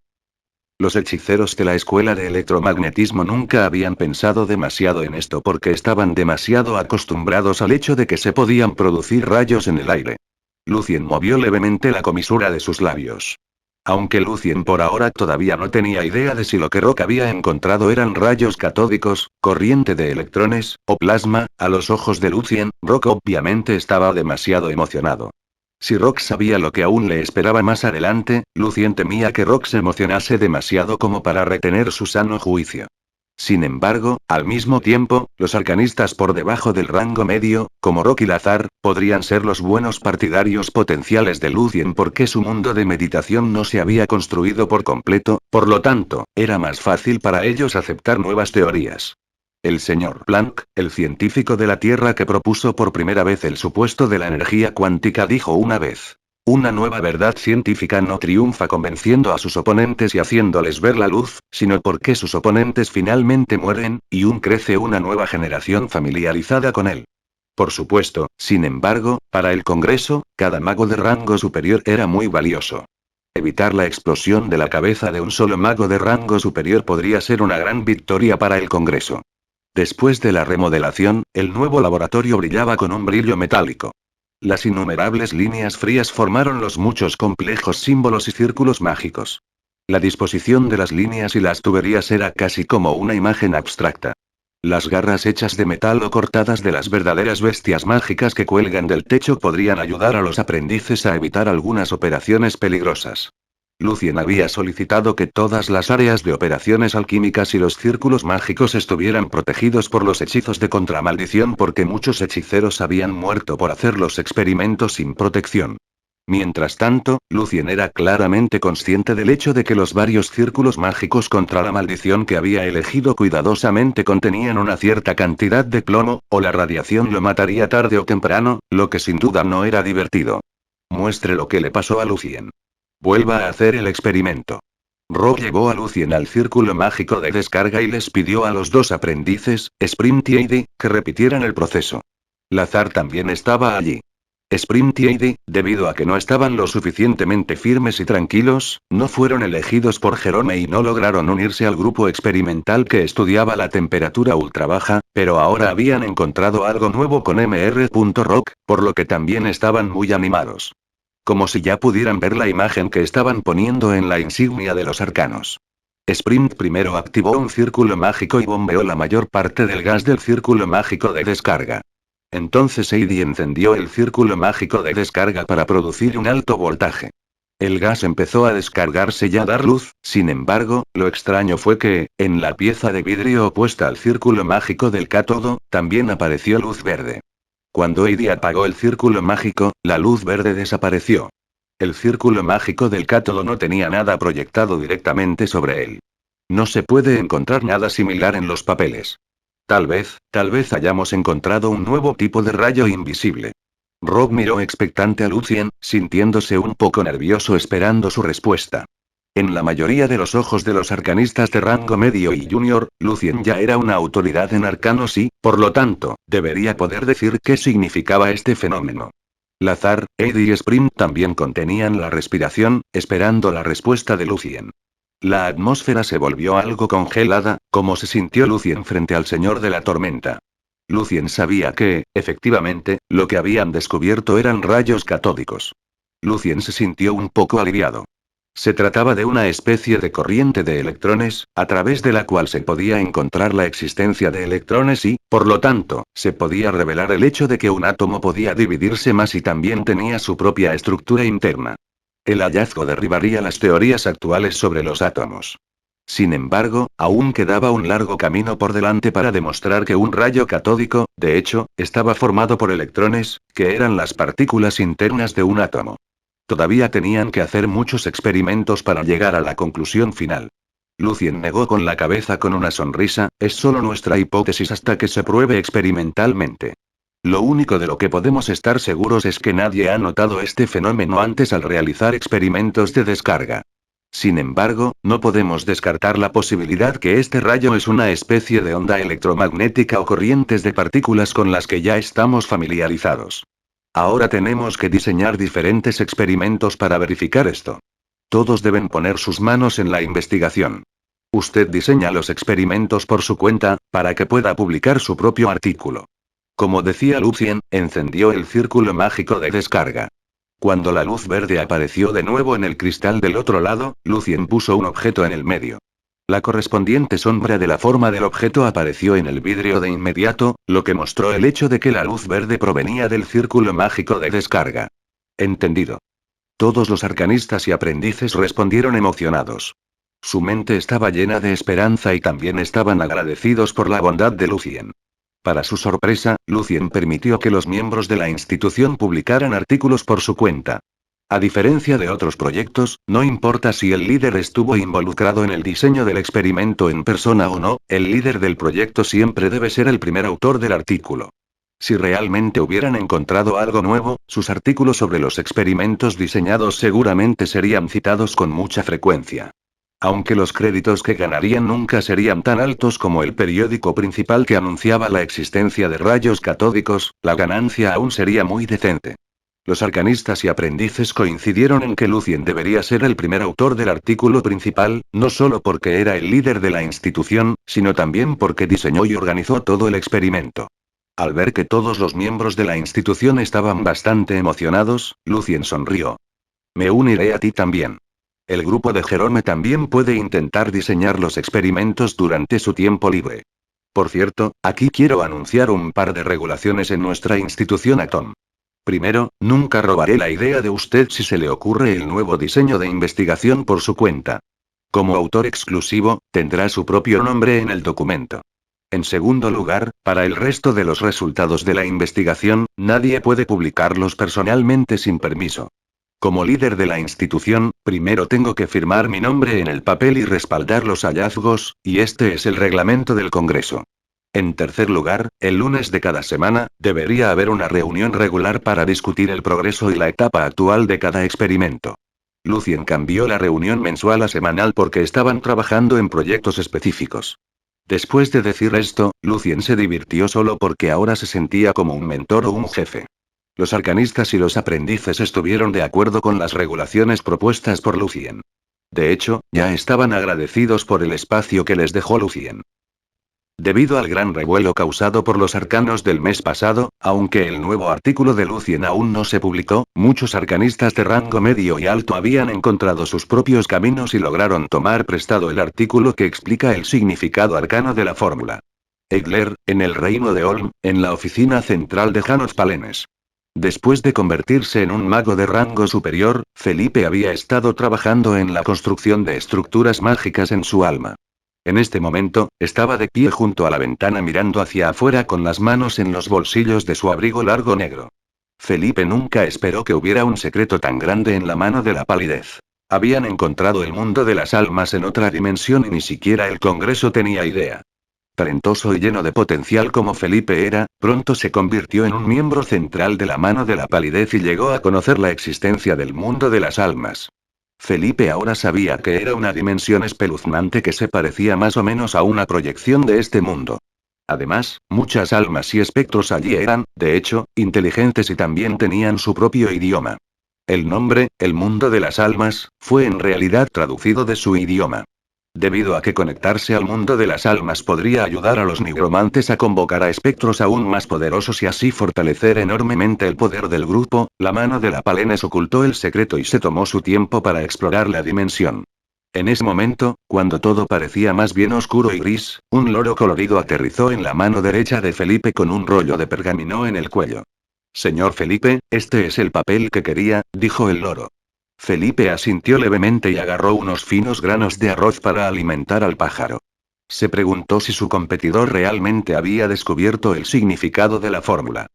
Los hechiceros de la escuela de electromagnetismo nunca habían pensado demasiado en esto porque estaban demasiado acostumbrados al hecho de que se podían producir rayos en el aire. Lucien movió levemente la comisura de sus labios. Aunque Lucien por ahora todavía no tenía idea de si lo que Rock había encontrado eran rayos catódicos, corriente de electrones, o plasma, a los ojos de Lucien, Rock obviamente estaba demasiado emocionado. Si Rock sabía lo que aún le esperaba más adelante, Lucien temía que Rock se emocionase demasiado como para retener su sano juicio. Sin embargo, al mismo tiempo, los arcanistas por debajo del rango medio, como Rock y Lazar, podrían ser los buenos partidarios potenciales de Lucien porque su mundo de meditación no se había construido por completo, por lo tanto, era más fácil para ellos aceptar nuevas teorías. El señor Planck, el científico de la Tierra que propuso por primera vez el supuesto de la energía cuántica, dijo una vez: una nueva verdad científica no triunfa convenciendo a sus oponentes y haciéndoles ver la luz, sino porque sus oponentes finalmente mueren, y crece una nueva generación familiarizada con él. Por supuesto, sin embargo, para el Congreso, cada mago de rango superior era muy valioso. Evitar la explosión de la cabeza de un solo mago de rango superior podría ser una gran victoria para el Congreso. Después de la remodelación, el nuevo laboratorio brillaba con un brillo metálico. Las innumerables líneas frías formaron los muchos complejos símbolos y círculos mágicos. La disposición de las líneas y las tuberías era casi como una imagen abstracta. Las garras hechas de metal o cortadas de las verdaderas bestias mágicas que cuelgan del techo podrían ayudar a los aprendices a evitar algunas operaciones peligrosas. Lucien había solicitado que todas las áreas de operaciones alquímicas y los círculos mágicos estuvieran protegidos por los hechizos de contramaldición porque muchos hechiceros habían muerto por hacer los experimentos sin protección. Mientras tanto, Lucien era claramente consciente del hecho de que los varios círculos mágicos contra la maldición que había elegido cuidadosamente contenían una cierta cantidad de plomo, o la radiación lo mataría tarde o temprano, lo que sin duda no era divertido. Muestre lo que le pasó a Lucien. Vuelva a hacer el experimento. Rob llevó a Lucien al círculo mágico de descarga y les pidió a los dos aprendices, Sprint y Eddie, que repitieran el proceso. Lazar también estaba allí. Sprint y Eddie, debido a que no estaban lo suficientemente firmes y tranquilos, no fueron elegidos por Jerome y no lograron unirse al grupo experimental que estudiaba la temperatura ultra baja, pero ahora habían encontrado algo nuevo con Mr. Rock, por lo que también estaban muy animados. Como si ya pudieran ver la imagen que estaban poniendo en la insignia de los arcanos. Sprint primero activó un círculo mágico y bombeó la mayor parte del gas del círculo mágico de descarga. Entonces Eddie encendió el círculo mágico de descarga para producir un alto voltaje. El gas empezó a descargarse y a dar luz, sin embargo, lo extraño fue que, en la pieza de vidrio opuesta al círculo mágico del cátodo, también apareció luz verde. Cuando Eddie apagó el círculo mágico, la luz verde desapareció. El círculo mágico del cátodo no tenía nada proyectado directamente sobre él. No se puede encontrar nada similar en los papeles. Tal vez hayamos encontrado un nuevo tipo de rayo invisible. Rob miró expectante a Lucien, sintiéndose un poco nervioso esperando su respuesta. En la mayoría de los ojos de los arcanistas de rango medio y junior, Lucien ya era una autoridad en arcanos y, por lo tanto, debería poder decir qué significaba este fenómeno. Lazar, Eddie y Sprint también contenían la respiración, esperando la respuesta de Lucien. La atmósfera se volvió algo congelada, como se sintió Lucien frente al Señor de la Tormenta. Lucien sabía que, efectivamente, lo que habían descubierto eran rayos catódicos. Lucien se sintió un poco aliviado. Se trataba de una especie de corriente de electrones, a través de la cual se podía encontrar la existencia de electrones y, por lo tanto, se podía revelar el hecho de que un átomo podía dividirse más y también tenía su propia estructura interna. El hallazgo derribaría las teorías actuales sobre los átomos. Sin embargo, aún quedaba un largo camino por delante para demostrar que un rayo catódico, de hecho, estaba formado por electrones, que eran las partículas internas de un átomo. Todavía tenían que hacer muchos experimentos para llegar a la conclusión final. Lucien negó con la cabeza con una sonrisa, es solo nuestra hipótesis hasta que se pruebe experimentalmente. Lo único de lo que podemos estar seguros es que nadie ha notado este fenómeno antes al realizar experimentos de descarga. Sin embargo, no podemos descartar la posibilidad que este rayo es una especie de onda electromagnética o corrientes de partículas con las que ya estamos familiarizados. Ahora tenemos que diseñar diferentes experimentos para verificar esto. Todos deben poner sus manos en la investigación. Usted diseña los experimentos por su cuenta, para que pueda publicar su propio artículo. Como decía Lucien, encendió el círculo mágico de descarga. Cuando la luz verde apareció de nuevo en el cristal del otro lado, Lucien puso un objeto en el medio. La correspondiente sombra de la forma del objeto apareció en el vidrio de inmediato, lo que mostró el hecho de que la luz verde provenía del círculo mágico de descarga. Entendido. Todos los arcanistas y aprendices respondieron emocionados. Su mente estaba llena de esperanza y también estaban agradecidos por la bondad de Lucien. Para su sorpresa, Lucien permitió que los miembros de la institución publicaran artículos por su cuenta. A diferencia de otros proyectos, no importa si el líder estuvo involucrado en el diseño del experimento en persona o no, el líder del proyecto siempre debe ser el primer autor del artículo. Si realmente hubieran encontrado algo nuevo, sus artículos sobre los experimentos diseñados seguramente serían citados con mucha frecuencia. Aunque los créditos que ganarían nunca serían tan altos como el periódico principal que anunciaba la existencia de rayos catódicos, la ganancia aún sería muy decente. Los arcanistas y aprendices coincidieron en que Lucien debería ser el primer autor del artículo principal, no solo porque era el líder de la institución, sino también porque diseñó y organizó todo el experimento. Al ver que todos los miembros de la institución estaban bastante emocionados, Lucien sonrió. Me uniré a ti también. El grupo de Jerome también puede intentar diseñar los experimentos durante su tiempo libre. Por cierto, aquí quiero anunciar un par de regulaciones en nuestra institución Atom. Primero, nunca robaré la idea de usted si se le ocurre el nuevo diseño de investigación por su cuenta. Como autor exclusivo, tendrá su propio nombre en el documento. En segundo lugar, para el resto de los resultados de la investigación, nadie puede publicarlos personalmente sin permiso. Como líder de la institución, primero tengo que firmar mi nombre en el papel y respaldar los hallazgos, y este es el reglamento del Congreso. En tercer lugar, el lunes de cada semana, debería haber una reunión regular para discutir el progreso y la etapa actual de cada experimento. Lucien cambió la reunión mensual a semanal porque estaban trabajando en proyectos específicos. Después de decir esto, Lucien se divirtió solo porque ahora se sentía como un mentor o un jefe. Los arcanistas y los aprendices estuvieron de acuerdo con las regulaciones propuestas por Lucien. De hecho, ya estaban agradecidos por el espacio que les dejó Lucien. Debido al gran revuelo causado por los arcanos del mes pasado, aunque el nuevo artículo de Lucien aún no se publicó, muchos arcanistas de rango medio y alto habían encontrado sus propios caminos y lograron tomar prestado el artículo que explica el significado arcano de la fórmula. Eigler, en el reino de Olm, en la oficina central de Janoth Palenes. Después de convertirse en un mago de rango superior, Felipe había estado trabajando en la construcción de estructuras mágicas en su alma. En este momento, estaba de pie junto a la ventana mirando hacia afuera con las manos en los bolsillos de su abrigo largo negro. Felipe nunca esperó que hubiera un secreto tan grande en la mano de la palidez. Habían encontrado el mundo de las almas en otra dimensión y ni siquiera el Congreso tenía idea. Talentoso y lleno de potencial como Felipe era, pronto se convirtió en un miembro central de la mano de la palidez y llegó a conocer la existencia del mundo de las almas. Felipe ahora sabía que era una dimensión espeluznante que se parecía más o menos a una proyección de este mundo. Además, muchas almas y espectros allí eran, de hecho, inteligentes y también tenían su propio idioma. El nombre, el mundo de las almas, fue en realidad traducido de su idioma. Debido a que conectarse al mundo de las almas podría ayudar a los nigromantes a convocar a espectros aún más poderosos y así fortalecer enormemente el poder del grupo, la mano de la Palenes ocultó el secreto y se tomó su tiempo para explorar la dimensión. En ese momento, cuando todo parecía más bien oscuro y gris, un loro colorido aterrizó en la mano derecha de Felipe con un rollo de pergamino en el cuello. Señor Felipe, este es el papel que quería, dijo el loro. Felipe asintió levemente y agarró unos finos granos de arroz para alimentar al pájaro. Se preguntó si su competidor realmente había descubierto el significado de la fórmula.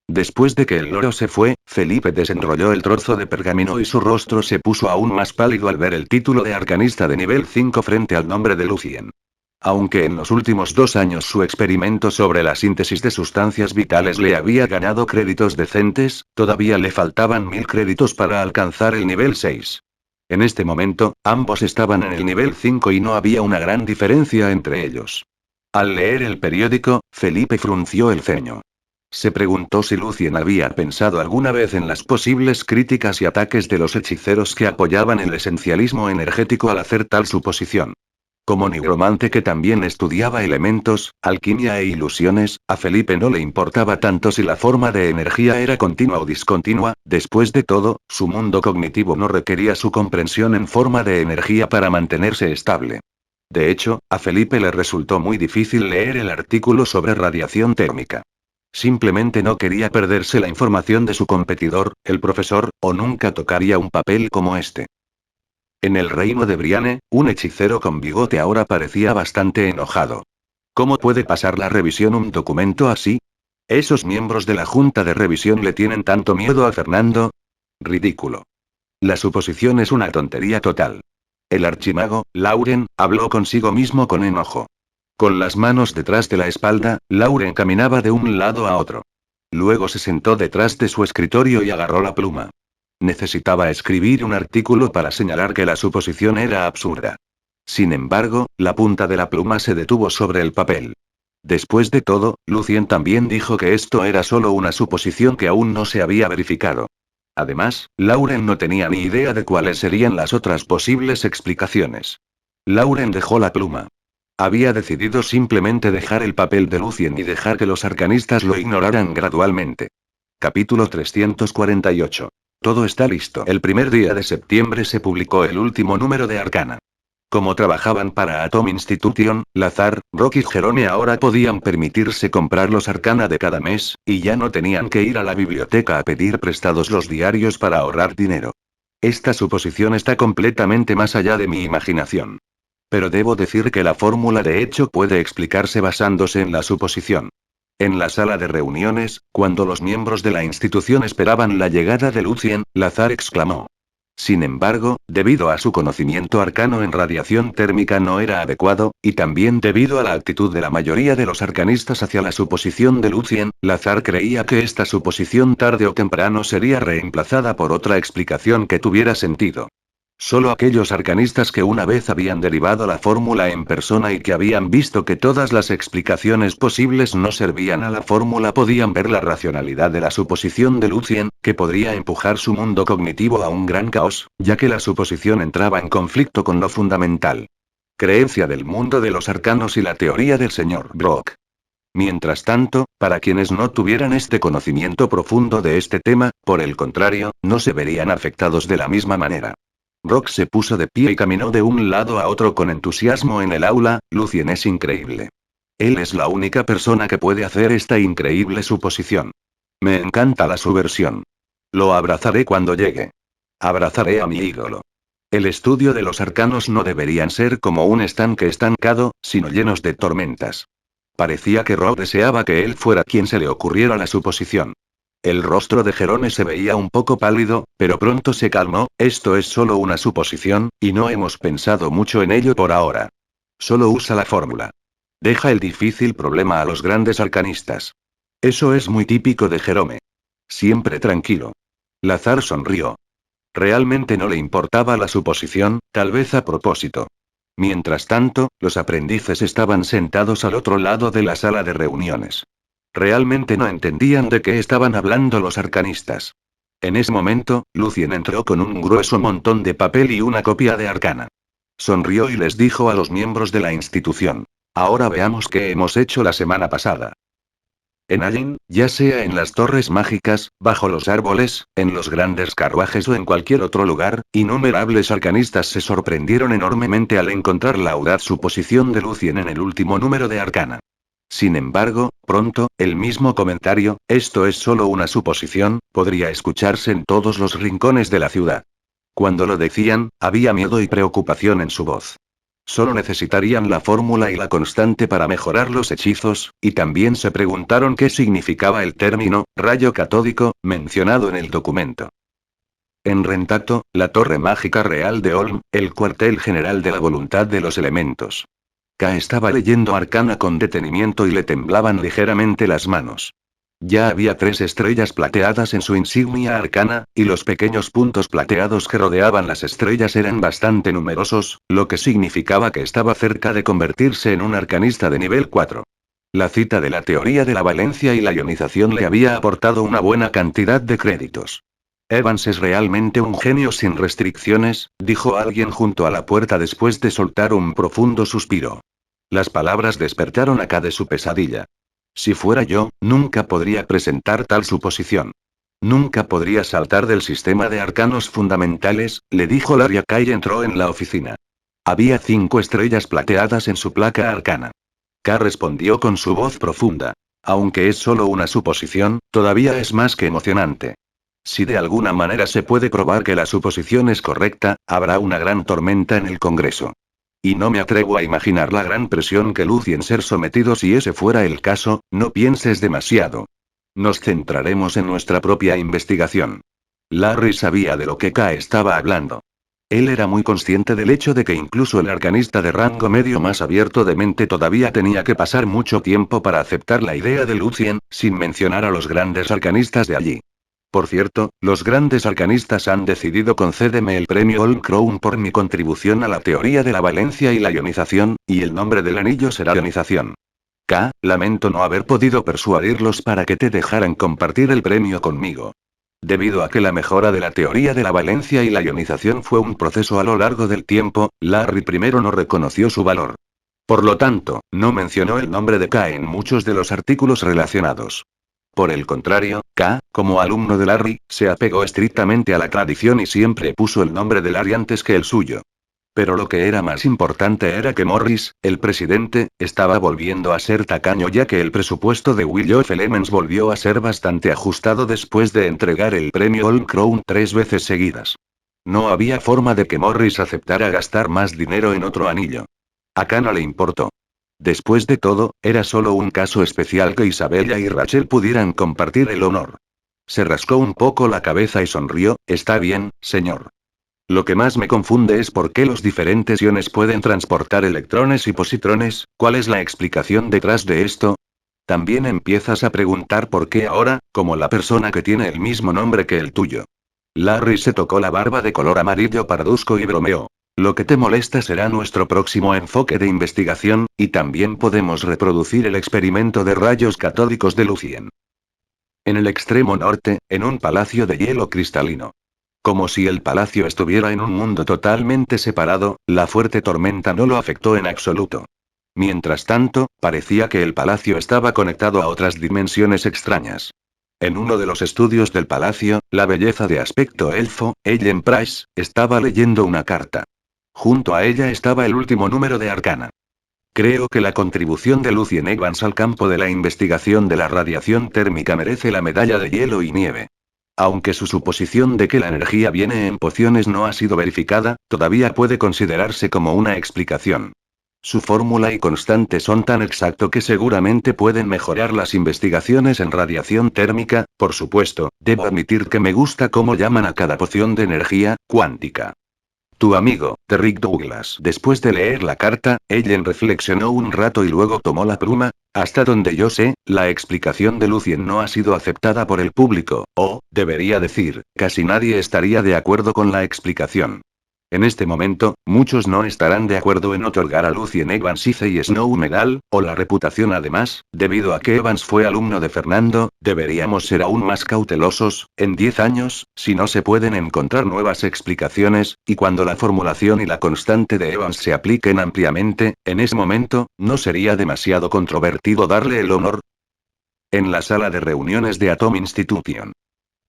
Después de que el loro se fue, Felipe desenrolló el trozo de pergamino y su rostro se puso aún más pálido al ver el título de arcanista de nivel 5 frente al nombre de Lucien. Aunque en los últimos 2 años su experimento sobre la síntesis de sustancias vitales le había ganado créditos decentes, todavía le faltaban 1000 créditos para alcanzar el nivel 6. En este momento, ambos estaban en el nivel 5 y no había una gran diferencia entre ellos. Al leer el periódico, Felipe frunció el ceño. Se preguntó si Lucien había pensado alguna vez en las posibles críticas y ataques de los hechiceros que apoyaban el esencialismo energético al hacer tal suposición. Como nigromante que también estudiaba elementos, alquimia e ilusiones, a Felipe no le importaba tanto si la forma de energía era continua o discontinua, después de todo, su mundo cognitivo no requería su comprensión en forma de energía para mantenerse estable. De hecho, a Felipe le resultó muy difícil leer el artículo sobre radiación térmica. Simplemente no quería perderse la información de su competidor, el profesor, o nunca tocaría un papel como este. En el reino de Brienne, un hechicero con bigote ahora parecía bastante enojado. ¿Cómo puede pasar la revisión un documento así? ¿Esos miembros de la junta de revisión le tienen tanto miedo a Fernando? Ridículo. La suposición es una tontería total. El archimago, Lauren, habló consigo mismo con enojo. Con las manos detrás de la espalda, Lauren caminaba de un lado a otro. Luego se sentó detrás de su escritorio y agarró la pluma. Necesitaba escribir un artículo para señalar que la suposición era absurda. Sin embargo, la punta de la pluma se detuvo sobre el papel. Después de todo, Lucien también dijo que esto era solo una suposición que aún no se había verificado. Además, Lauren no tenía ni idea de cuáles serían las otras posibles explicaciones. Lauren dejó la pluma. Había decidido simplemente dejar el papel de Lucien y dejar que los arcanistas lo ignoraran gradualmente. Capítulo 348. Todo está listo. El primer día de septiembre se publicó el último número de Arcana. Como trabajaban para Atom Institution, Lazar, Rock y Jerome ahora podían permitirse comprar los Arcana de cada mes, y ya no tenían que ir a la biblioteca a pedir prestados los diarios para ahorrar dinero. Esta suposición está completamente más allá de mi imaginación. Pero debo decir que la fórmula de hecho puede explicarse basándose en la suposición. En la sala de reuniones, cuando los miembros de la institución esperaban la llegada de Lucien, Lazar exclamó. Sin embargo, debido a su conocimiento arcano en radiación térmica no era adecuado, y también debido a la actitud de la mayoría de los arcanistas hacia la suposición de Lucien, Lazar creía que esta suposición tarde o temprano sería reemplazada por otra explicación que tuviera sentido. Solo aquellos arcanistas que una vez habían derivado la fórmula en persona y que habían visto que todas las explicaciones posibles no servían a la fórmula podían ver la racionalidad de la suposición de Lucien, que podría empujar su mundo cognitivo a un gran caos, ya que la suposición entraba en conflicto con lo fundamental. Creencia del mundo de los arcanos y la teoría del señor Brock. Mientras tanto, para quienes no tuvieran este conocimiento profundo de este tema, por el contrario, no se verían afectados de la misma manera. Brock se puso de pie y caminó de un lado a otro con entusiasmo en el aula. Lucien es increíble. Él es la única persona que puede hacer esta increíble suposición. Me encanta la subversión. Lo abrazaré cuando llegue. Abrazaré a mi ídolo. El estudio de los arcanos no deberían ser como un estanque estancado, sino llenos de tormentas. Parecía que Rob deseaba que él fuera quien se le ocurriera la suposición. El rostro de Jerome se veía un poco pálido, pero pronto se calmó. Esto es solo una suposición, y no hemos pensado mucho en ello por ahora. Solo usa la fórmula. Deja el difícil problema a los grandes arcanistas. Eso es muy típico de Jerome. Siempre tranquilo. Lazar sonrió. Realmente no le importaba la suposición, tal vez a propósito. Mientras tanto, los aprendices estaban sentados al otro lado de la sala de reuniones. Realmente no entendían de qué estaban hablando los arcanistas. En ese momento, Lucien entró con un grueso montón de papel y una copia de Arcana. Sonrió y les dijo a los miembros de la institución. Ahora veamos qué hemos hecho la semana pasada. En Allen, ya sea en las torres mágicas, bajo los árboles, en los grandes carruajes o en cualquier otro lugar, innumerables arcanistas se sorprendieron enormemente al encontrar la audaz suposición de Lucien en el último número de Arcana. Sin embargo, pronto, el mismo comentario, esto es solo una suposición, podría escucharse en todos los rincones de la ciudad. Cuando lo decían, había miedo y preocupación en su voz. Solo necesitarían la fórmula y la constante para mejorar los hechizos, y también se preguntaron qué significaba el término, rayo catódico, mencionado en el documento. En Rentacto, la torre mágica real de Olm, el cuartel general de la voluntad de los elementos. K estaba leyendo Arcana con detenimiento y le temblaban ligeramente las manos. Ya había 3 estrellas plateadas en su insignia arcana, y los pequeños puntos plateados que rodeaban las estrellas eran bastante numerosos, lo que significaba que estaba cerca de convertirse en un arcanista de nivel 4. La cita de la teoría de la valencia y la ionización le había aportado una buena cantidad de créditos. Evans es realmente un genio sin restricciones, dijo alguien junto a la puerta después de soltar un profundo suspiro. Las palabras despertaron a K de su pesadilla. Si fuera yo, nunca podría presentar tal suposición. Nunca podría saltar del sistema de arcanos fundamentales, le dijo Larry a K y entró en la oficina. Había 5 estrellas plateadas en su placa arcana. K respondió con su voz profunda. Aunque es solo una suposición, todavía es más que emocionante. Si de alguna manera se puede probar que la suposición es correcta, habrá una gran tormenta en el Congreso. Y no me atrevo a imaginar la gran presión que luce en ser sometido si ese fuera el caso. No pienses demasiado. Nos centraremos en nuestra propia investigación. Larry sabía de lo que K estaba hablando. Él era muy consciente del hecho de que incluso el arcanista de rango medio más abierto de mente todavía tenía que pasar mucho tiempo para aceptar la idea de Lucien, sin mencionar a los grandes arcanistas de allí. Por cierto, los grandes arcanistas han decidido concederme el premio Old Crown por mi contribución a la teoría de la valencia y la ionización, y el nombre del anillo será ionización. K, lamento no haber podido persuadirlos para que te dejaran compartir el premio conmigo. Debido a que la mejora de la teoría de la valencia y la ionización fue un proceso a lo largo del tiempo, Larry primero no reconoció su valor. Por lo tanto, no mencionó el nombre de K en muchos de los artículos relacionados. Por el contrario, K, como alumno de Larry, se apegó estrictamente a la tradición y siempre puso el nombre de Larry antes que el suyo. Pero lo que era más importante era que Morris, el presidente, estaba volviendo a ser tacaño ya que el presupuesto de Willow Elements volvió a ser bastante ajustado después de entregar el premio Old Crown 3 veces seguidas. No había forma de que Morris aceptara gastar más dinero en otro anillo. A K no le importó. Después de todo, era solo un caso especial que Isabella y Rachel pudieran compartir el honor. Se rascó un poco la cabeza y sonrió. Está bien, señor. Lo que más me confunde es por qué los diferentes iones pueden transportar electrones y positrones. ¿Cuál es la explicación detrás de esto? También empiezas a preguntar por qué ahora, como la persona que tiene el mismo nombre que el tuyo. Larry se tocó la barba de color amarillo parduzco y bromeó. Lo que te molesta será nuestro próximo enfoque de investigación, y también podemos reproducir el experimento de rayos catódicos de Lucien. En el extremo norte, en un palacio de hielo cristalino. Como si el palacio estuviera en un mundo totalmente separado, la fuerte tormenta no lo afectó en absoluto. Mientras tanto, parecía que el palacio estaba conectado a otras dimensiones extrañas. En uno de los estudios del palacio, la belleza de aspecto elfo, Ellen Price, estaba leyendo una carta. Junto a ella estaba el último número de Arcana. Creo que la contribución de Lucien Evans al campo de la investigación de la radiación térmica merece la medalla de hielo y nieve. Aunque su suposición de que la energía viene en pociones no ha sido verificada, todavía puede considerarse como una explicación. Su fórmula y constante son tan exacto que seguramente pueden mejorar las investigaciones en radiación térmica. Por supuesto, debo admitir que me gusta cómo llaman a cada poción de energía cuántica. Tu amigo, Derrick Douglas. Después de leer la carta, Ellen reflexionó un rato y luego tomó la pluma. Hasta donde yo sé, la explicación de Lucien no ha sido aceptada por el público, o, debería decir, casi nadie estaría de acuerdo con la explicación. En este momento, muchos no estarán de acuerdo en otorgar a Lucien Evans y Snow Medal, o la reputación además, debido a que Evans fue alumno de Fernando, deberíamos ser aún más cautelosos. En 10 años, si no se pueden encontrar nuevas explicaciones, y cuando la formulación y la constante de Evans se apliquen ampliamente, en ese momento, ¿no sería demasiado controvertido darle el honor? En la sala de reuniones de Atom Institution.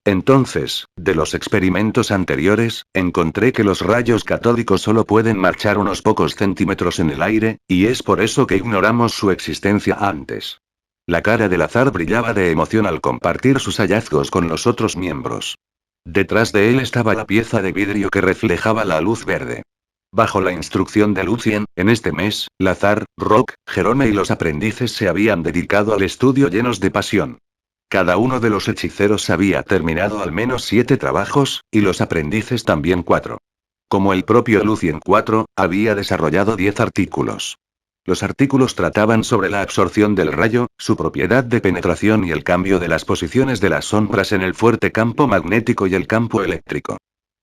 Entonces, de los experimentos anteriores, encontré que los rayos catódicos solo pueden marchar unos pocos centímetros en el aire, y es por eso que ignoramos su existencia antes. La cara del azar brillaba de emoción al compartir sus hallazgos con los otros miembros. Detrás de él estaba la pieza de vidrio que reflejaba la luz verde. Bajo la instrucción de Lucien, en este mes, Lazar, Rock, Jerome y los aprendices se habían dedicado al estudio llenos de pasión. Cada uno de los hechiceros había terminado al menos 7 trabajos, y los aprendices también 4. Como el propio Lucien 4, había desarrollado 10 artículos. Los artículos trataban sobre la absorción del rayo, su propiedad de penetración y el cambio de las posiciones de las sombras en el fuerte campo magnético y el campo eléctrico.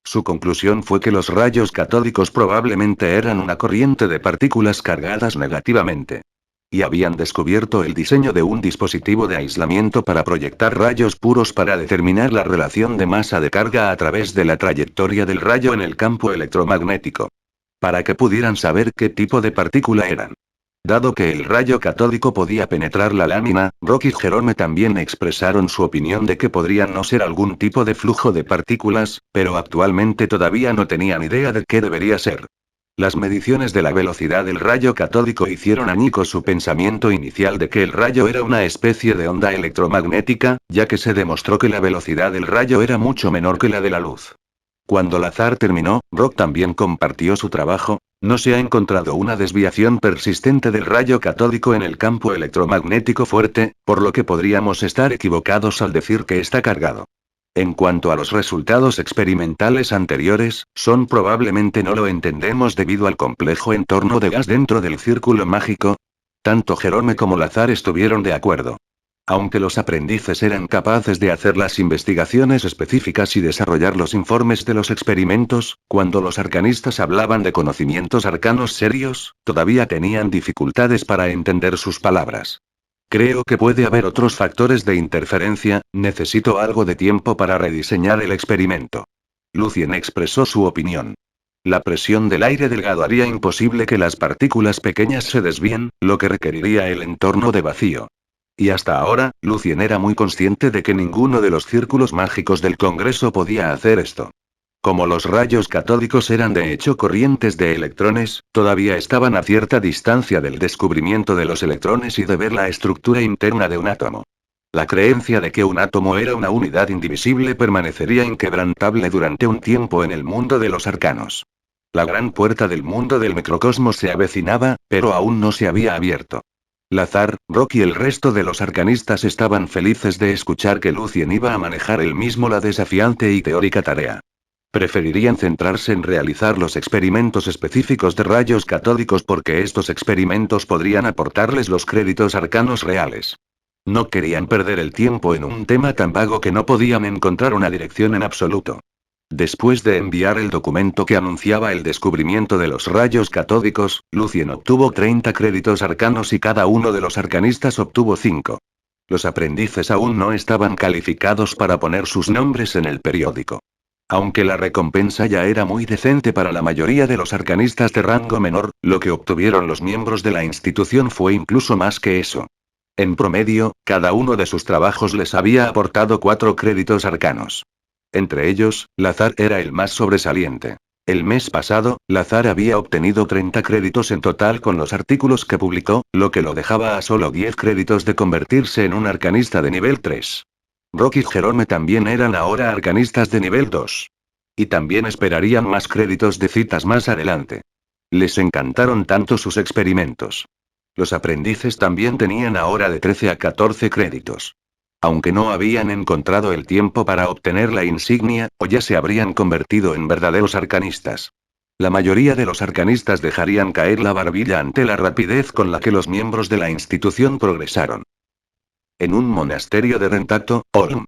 Su conclusión fue que los rayos catódicos probablemente eran una corriente de partículas cargadas negativamente. Y habían descubierto el diseño de un dispositivo de aislamiento para proyectar rayos puros para determinar la relación de masa de carga a través de la trayectoria del rayo en el campo electromagnético. Para que pudieran saber qué tipo de partícula eran. Dado que el rayo catódico podía penetrar la lámina, Rock y Jerome también expresaron su opinión de que podrían no ser algún tipo de flujo de partículas, pero actualmente todavía no tenían idea de qué debería ser. Las mediciones de la velocidad del rayo catódico hicieron añicos su pensamiento inicial de que el rayo era una especie de onda electromagnética, ya que se demostró que la velocidad del rayo era mucho menor que la de la luz. Cuando Lazar terminó, Brock también compartió su trabajo. No se ha encontrado una desviación persistente del rayo catódico en el campo electromagnético fuerte, por lo que podríamos estar equivocados al decir que está cargado. En cuanto a los resultados experimentales anteriores, son probablemente no lo entendemos debido al complejo entorno de gas dentro del círculo mágico. Tanto Jerome como Lazar estuvieron de acuerdo. Aunque los aprendices eran capaces de hacer las investigaciones específicas y desarrollar los informes de los experimentos, cuando los arcanistas hablaban de conocimientos arcanos serios, todavía tenían dificultades para entender sus palabras. Creo que puede haber otros factores de interferencia, necesito algo de tiempo para rediseñar el experimento. Lucien expresó su opinión. La presión del aire delgado haría imposible que las partículas pequeñas se desvíen, lo que requeriría el entorno de vacío. Y hasta ahora, Lucien era muy consciente de que ninguno de los círculos mágicos del Congreso podía hacer esto. Como los rayos catódicos eran de hecho corrientes de electrones, todavía estaban a cierta distancia del descubrimiento de los electrones y de ver la estructura interna de un átomo. La creencia de que un átomo era una unidad indivisible permanecería inquebrantable durante un tiempo en el mundo de los arcanos. La gran puerta del mundo del microcosmos se avecinaba, pero aún no se había abierto. Lazar, Brock y el resto de los arcanistas estaban felices de escuchar que Lucien iba a manejar él mismo la desafiante y teórica tarea. Preferirían centrarse en realizar los experimentos específicos de rayos catódicos porque estos experimentos podrían aportarles los créditos arcanos reales. No querían perder el tiempo en un tema tan vago que no podían encontrar una dirección en absoluto. Después de enviar el documento que anunciaba el descubrimiento de los rayos catódicos, Lucien obtuvo 30 créditos arcanos y cada uno de los arcanistas obtuvo 5. Los aprendices aún no estaban calificados para poner sus nombres en el periódico. Aunque la recompensa ya era muy decente para la mayoría de los arcanistas de rango menor, lo que obtuvieron los miembros de la institución fue incluso más que eso. En promedio, cada uno de sus trabajos les había aportado 4 créditos arcanos. Entre ellos, Lazar era el más sobresaliente. El mes pasado, Lazar había obtenido 30 créditos en total con los artículos que publicó, lo que lo dejaba a solo 10 créditos de convertirse en un arcanista de nivel 3. Brock y Jerome también eran ahora arcanistas de nivel 2. Y también esperarían más créditos de citas más adelante. Les encantaron tanto sus experimentos. Los aprendices también tenían ahora de 13 a 14 créditos. Aunque no habían encontrado el tiempo para obtener la insignia, o ya se habrían convertido en verdaderos arcanistas. La mayoría de los arcanistas dejarían caer la barbilla ante la rapidez con la que los miembros de la institución progresaron. En un monasterio de Rentacto, Olm.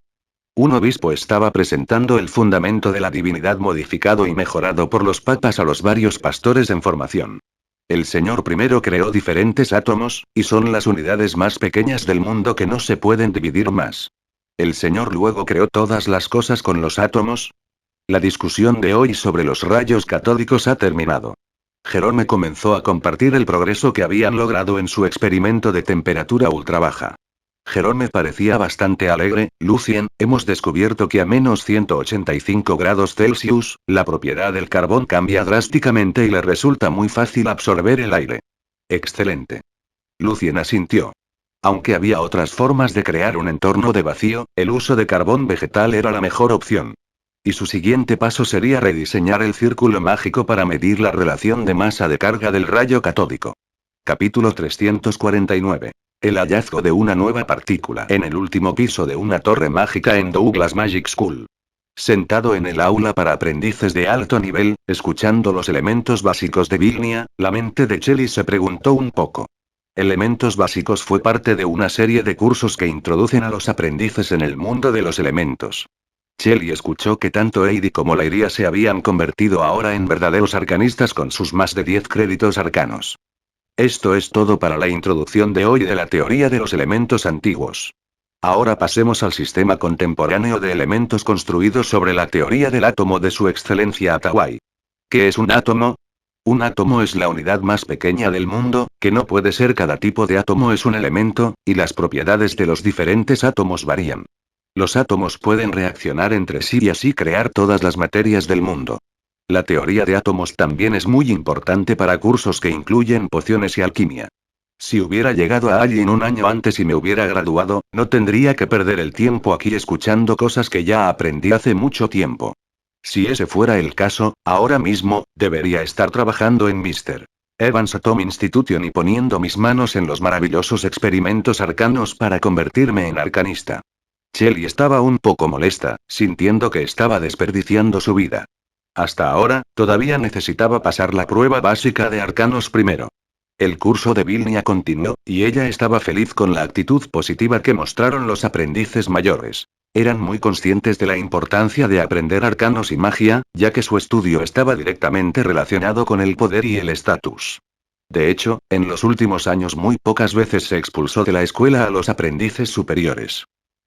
Un obispo estaba presentando el fundamento de la divinidad modificado y mejorado por los papas a los varios pastores en formación. El Señor primero creó diferentes átomos, y son las unidades más pequeñas del mundo que no se pueden dividir más. El Señor luego creó todas las cosas con los átomos. La discusión de hoy sobre los rayos catódicos ha terminado. Jerome comenzó a compartir el progreso que habían logrado en su experimento de temperatura ultra baja. Jerome parecía bastante alegre. Lucien, hemos descubierto que a menos 185 grados Celsius, la propiedad del carbón cambia drásticamente y le resulta muy fácil absorber el aire. Excelente. Lucien asintió. Aunque había otras formas de crear un entorno de vacío, el uso de carbón vegetal era la mejor opción. Y su siguiente paso sería rediseñar el círculo mágico para medir la relación de masa de carga del rayo catódico. Capítulo 349. El hallazgo de una nueva partícula en el último piso de una torre mágica en Douglas Magic School. Sentado en el aula para aprendices de alto nivel, escuchando los elementos básicos de Vilnia, la mente de Chelly se preguntó un poco. Elementos básicos fue parte de una serie de cursos que introducen a los aprendices en el mundo de los elementos. Chelly escuchó que tanto Heidi como Lyria se habían convertido ahora en verdaderos arcanistas con sus más de 10 créditos arcanos. Esto es todo para la introducción de hoy de la teoría de los elementos antiguos. Ahora pasemos al sistema contemporáneo de elementos construidos sobre la teoría del átomo de su excelencia Atawai. ¿Qué es un átomo? Un átomo es la unidad más pequeña del mundo, que no puede ser cada tipo de átomo es un elemento, y las propiedades de los diferentes átomos varían. Los átomos pueden reaccionar entre sí y así crear todas las materias del mundo. La teoría de átomos también es muy importante para cursos que incluyen pociones y alquimia. Si hubiera llegado a Allin un año antes y me hubiera graduado, no tendría que perder el tiempo aquí escuchando cosas que ya aprendí hace mucho tiempo. Si ese fuera el caso, ahora mismo, debería estar trabajando en Mr. Evans Atom Institution y poniendo mis manos en los maravillosos experimentos arcanos para convertirme en arcanista. Shelly estaba un poco molesta, sintiendo que estaba desperdiciando su vida. Hasta ahora, todavía necesitaba pasar la prueba básica de arcanos primero. El curso de Vilnia continuó, y ella estaba feliz con la actitud positiva que mostraron los aprendices mayores. Eran muy conscientes de la importancia de aprender arcanos y magia, ya que su estudio estaba directamente relacionado con el poder y el estatus. De hecho, en los últimos años muy pocas veces se expulsó de la escuela a los aprendices superiores.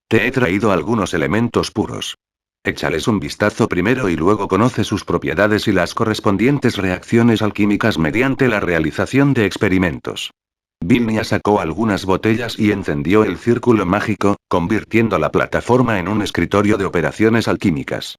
Te he traído algunos elementos puros. Échales un vistazo primero y luego conoce sus propiedades y las correspondientes reacciones alquímicas mediante la realización de experimentos. Vilnia sacó algunas botellas y encendió el círculo mágico, convirtiendo la plataforma en un escritorio de operaciones alquímicas.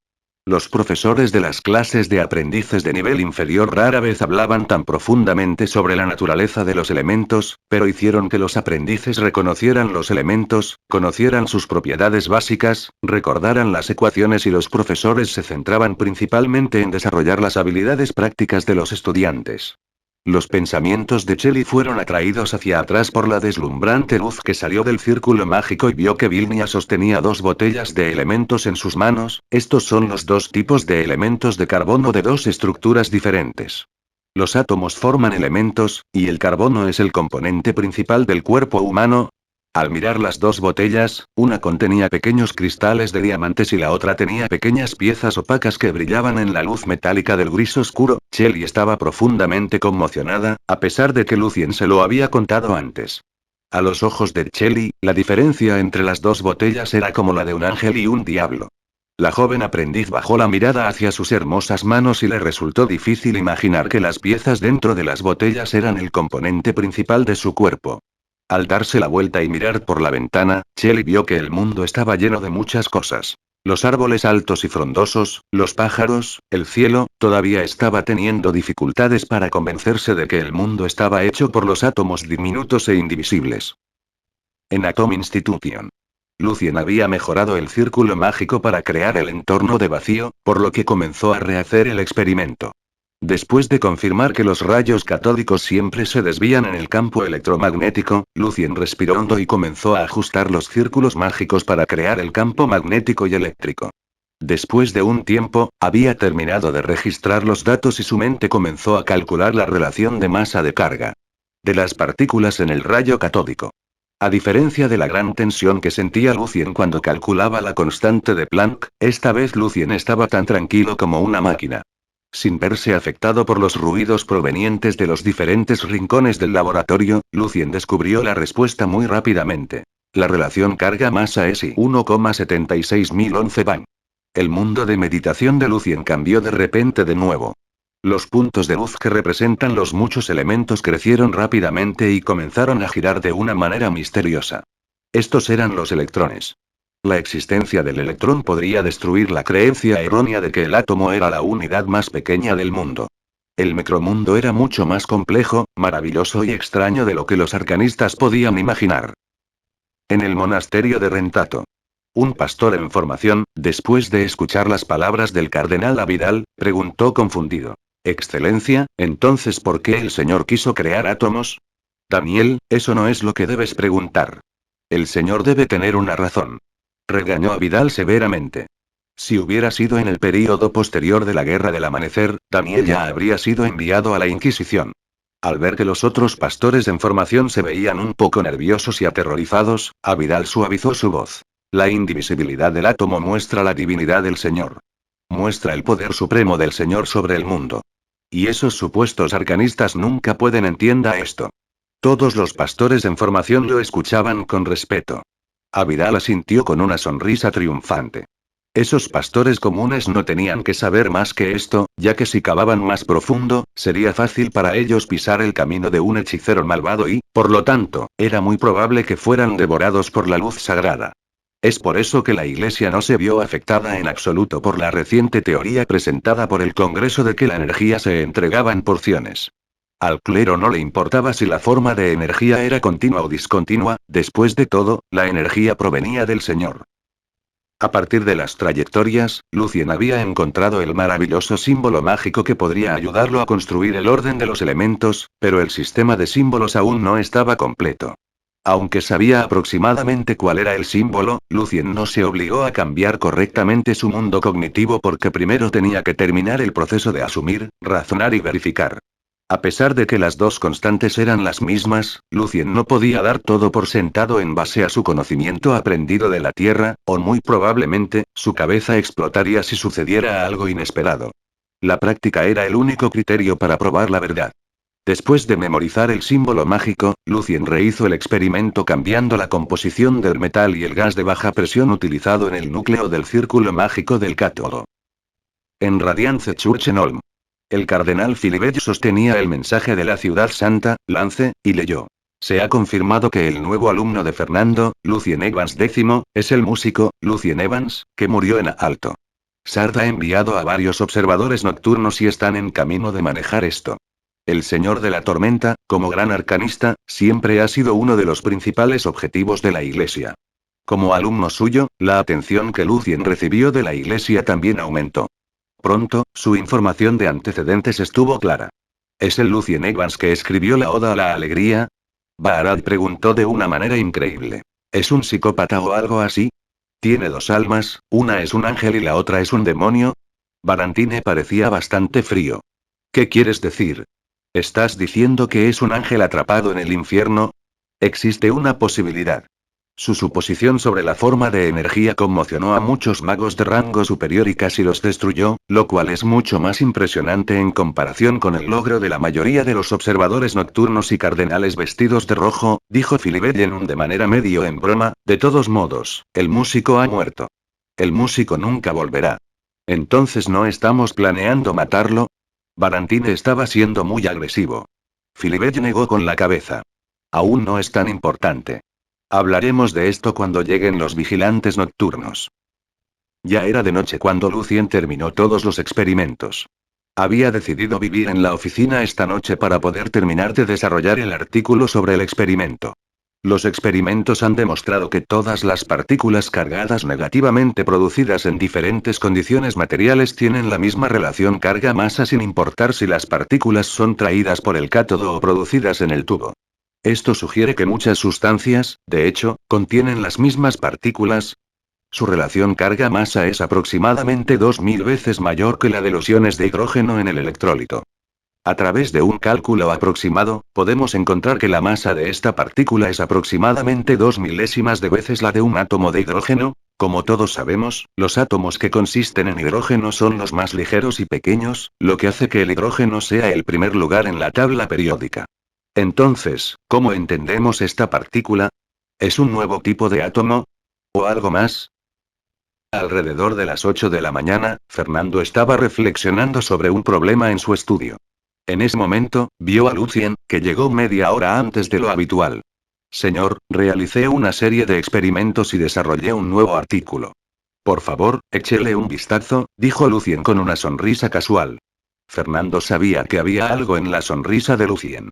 Los profesores de las clases de aprendices de nivel inferior rara vez hablaban tan profundamente sobre la naturaleza de los elementos, pero hicieron que los aprendices reconocieran los elementos, conocieran sus propiedades básicas, recordaran las ecuaciones y los profesores se centraban principalmente en desarrollar las habilidades prácticas de los estudiantes. Los pensamientos de Shelly fueron atraídos hacia atrás por la deslumbrante luz que salió del círculo mágico y vio que Vilnia sostenía dos botellas de elementos en sus manos. Estos son los dos tipos de elementos de carbono de dos estructuras diferentes. Los átomos forman elementos, y el carbono es el componente principal del cuerpo humano. Al mirar las dos botellas, una contenía pequeños cristales de diamantes y la otra tenía pequeñas piezas opacas que brillaban en la luz metálica del gris oscuro. Shelly estaba profundamente conmocionada, a pesar de que Lucien se lo había contado antes. A los ojos de Shelly, la diferencia entre las dos botellas era como la de un ángel y un diablo. La joven aprendiz bajó la mirada hacia sus hermosas manos y le resultó difícil imaginar que las piezas dentro de las botellas eran el componente principal de su cuerpo. Al darse la vuelta y mirar por la ventana, Shelly vio que el mundo estaba lleno de muchas cosas. Los árboles altos y frondosos, los pájaros, el cielo, todavía estaba teniendo dificultades para convencerse de que el mundo estaba hecho por los átomos diminutos e indivisibles. En Atom Institution. Lucien había mejorado el círculo mágico para crear el entorno de vacío, por lo que comenzó a rehacer el experimento. Después de confirmar que los rayos catódicos siempre se desvían en el campo electromagnético, Lucien respiró hondo y comenzó a ajustar los círculos mágicos para crear el campo magnético y eléctrico. Después de un tiempo, había terminado de registrar los datos y su mente comenzó a calcular la relación de masa de carga de las partículas en el rayo catódico. A diferencia de la gran tensión que sentía Lucien cuando calculaba la constante de Planck, esta vez Lucien estaba tan tranquilo como una máquina. Sin verse afectado por los ruidos provenientes de los diferentes rincones del laboratorio, Lucien descubrió la respuesta muy rápidamente. La relación carga-masa es I 1,76011 Bang. El mundo de meditación de Lucien cambió de repente de nuevo. Los puntos de luz que representan los muchos elementos crecieron rápidamente y comenzaron a girar de una manera misteriosa. Estos eran los electrones. La existencia del electrón podría destruir la creencia errónea de que el átomo era la unidad más pequeña del mundo. El micromundo era mucho más complejo, maravilloso y extraño de lo que los arcanistas podían imaginar. En el monasterio de Rentato. Un pastor en formación, después de escuchar las palabras del cardenal Abidal, preguntó confundido. Excelencia, entonces ¿por qué el Señor quiso crear átomos? Daniel, eso no es lo que debes preguntar. El Señor debe tener una razón. Regañó a Vidal severamente. Si hubiera sido en el período posterior de la Guerra del Amanecer, Daniel ya habría sido enviado a la Inquisición. Al ver que los otros pastores en formación se veían un poco nerviosos y aterrorizados, Abidal suavizó su voz. La indivisibilidad del átomo muestra la divinidad del Señor. Muestra el poder supremo del Señor sobre el mundo. Y esos supuestos arcanistas nunca pueden entender esto. Todos los pastores en formación lo escuchaban con respeto. Abidal asintió con una sonrisa triunfante. Esos pastores comunes no tenían que saber más que esto, ya que si cavaban más profundo, sería fácil para ellos pisar el camino de un hechicero malvado y, por lo tanto, era muy probable que fueran devorados por la luz sagrada. Es por eso que la Iglesia no se vio afectada en absoluto por la reciente teoría presentada por el Congreso de que la energía se entregaba en porciones. Al clero no le importaba si la forma de energía era continua o discontinua, después de todo, la energía provenía del Señor. A partir de las trayectorias, Lucien había encontrado el maravilloso símbolo mágico que podría ayudarlo a construir el orden de los elementos, pero el sistema de símbolos aún no estaba completo. Aunque sabía aproximadamente cuál era el símbolo, Lucien no se obligó a cambiar correctamente su mundo cognitivo porque primero tenía que terminar el proceso de asumir, razonar y verificar. A pesar de que las dos constantes eran las mismas, Lucien no podía dar todo por sentado en base a su conocimiento aprendido de la Tierra, o muy probablemente, su cabeza explotaría si sucediera algo inesperado. La práctica era el único criterio para probar la verdad. Después de memorizar el símbolo mágico, Lucien rehizo el experimento cambiando la composición del metal y el gas de baja presión utilizado en el núcleo del círculo mágico del cátodo. En Radiance Church en Olm. El cardenal Philibert sostenía el mensaje de la ciudad santa, Lance, y leyó. Se ha confirmado que el nuevo alumno de Fernando, Lucien Evans X, es el músico, Lucien Evans, que murió en Alto. Sard ha enviado a varios observadores nocturnos y están en camino de manejar esto. El Señor de la Tormenta, como gran arcanista, siempre ha sido uno de los principales objetivos de la Iglesia. Como alumno suyo, la atención que Lucien recibió de la Iglesia también aumentó. Pronto, su información de antecedentes estuvo clara. ¿Es el Lucien Evans que escribió la Oda a la Alegría? Baarad preguntó de una manera increíble. ¿Es un psicópata o algo así? ¿Tiene dos almas, una es un ángel y la otra es un demonio? Barantine parecía bastante frío. ¿Qué quieres decir? ¿Estás diciendo que es un ángel atrapado en el infierno? Existe una posibilidad. Su suposición sobre la forma de energía conmocionó a muchos magos de rango superior y casi los destruyó, lo cual es mucho más impresionante en comparación con el logro de la mayoría de los observadores nocturnos y cardenales vestidos de rojo, dijo Philibert de manera medio en broma. De todos modos, el músico ha muerto. El músico nunca volverá. ¿Entonces no estamos planeando matarlo? Barantine estaba siendo muy agresivo. Philibert negó con la cabeza. Aún no es tan importante. Hablaremos de esto cuando lleguen los vigilantes nocturnos. Ya era de noche cuando Lucien terminó todos los experimentos. Había decidido vivir en la oficina esta noche para poder terminar de desarrollar el artículo sobre el experimento. Los experimentos han demostrado que todas las partículas cargadas negativamente producidas en diferentes condiciones materiales tienen la misma relación carga-masa sin importar si las partículas son traídas por el cátodo o producidas en el tubo. Esto sugiere que muchas sustancias, de hecho, contienen las mismas partículas. Su relación carga-masa es aproximadamente 2000 veces mayor que la de los iones de hidrógeno en el electrolito. A través de un cálculo aproximado, podemos encontrar que la masa de esta partícula es aproximadamente 2 milésimas de veces la de un átomo de hidrógeno. Como todos sabemos, los átomos que consisten en hidrógeno son los más ligeros y pequeños, lo que hace que el hidrógeno sea el primer lugar en la tabla periódica. Entonces, ¿cómo entendemos esta partícula? ¿Es un nuevo tipo de átomo? ¿O algo más? Alrededor de las 8 de la mañana, Fernando estaba reflexionando sobre un problema en su estudio. En ese momento, vio a Lucien, que llegó media hora antes de lo habitual. Señor, realicé una serie de experimentos y desarrollé un nuevo artículo. Por favor, échele un vistazo, dijo Lucien con una sonrisa casual. Fernando sabía que había algo en la sonrisa de Lucien.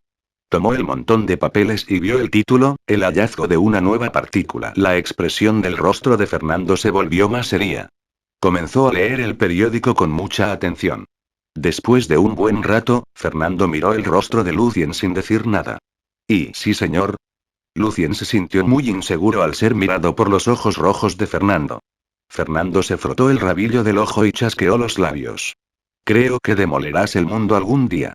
Tomó el montón de papeles y vio el título, El hallazgo de una nueva partícula. La expresión del rostro de Fernando se volvió más seria. Comenzó a leer el periódico con mucha atención. Después de un buen rato, Fernando miró el rostro de Lucien sin decir nada. ¿Y sí, señor? Lucien se sintió muy inseguro al ser mirado por los ojos rojos de Fernando. Fernando se frotó el rabillo del ojo y chasqueó los labios. Creo que demolerás el mundo algún día.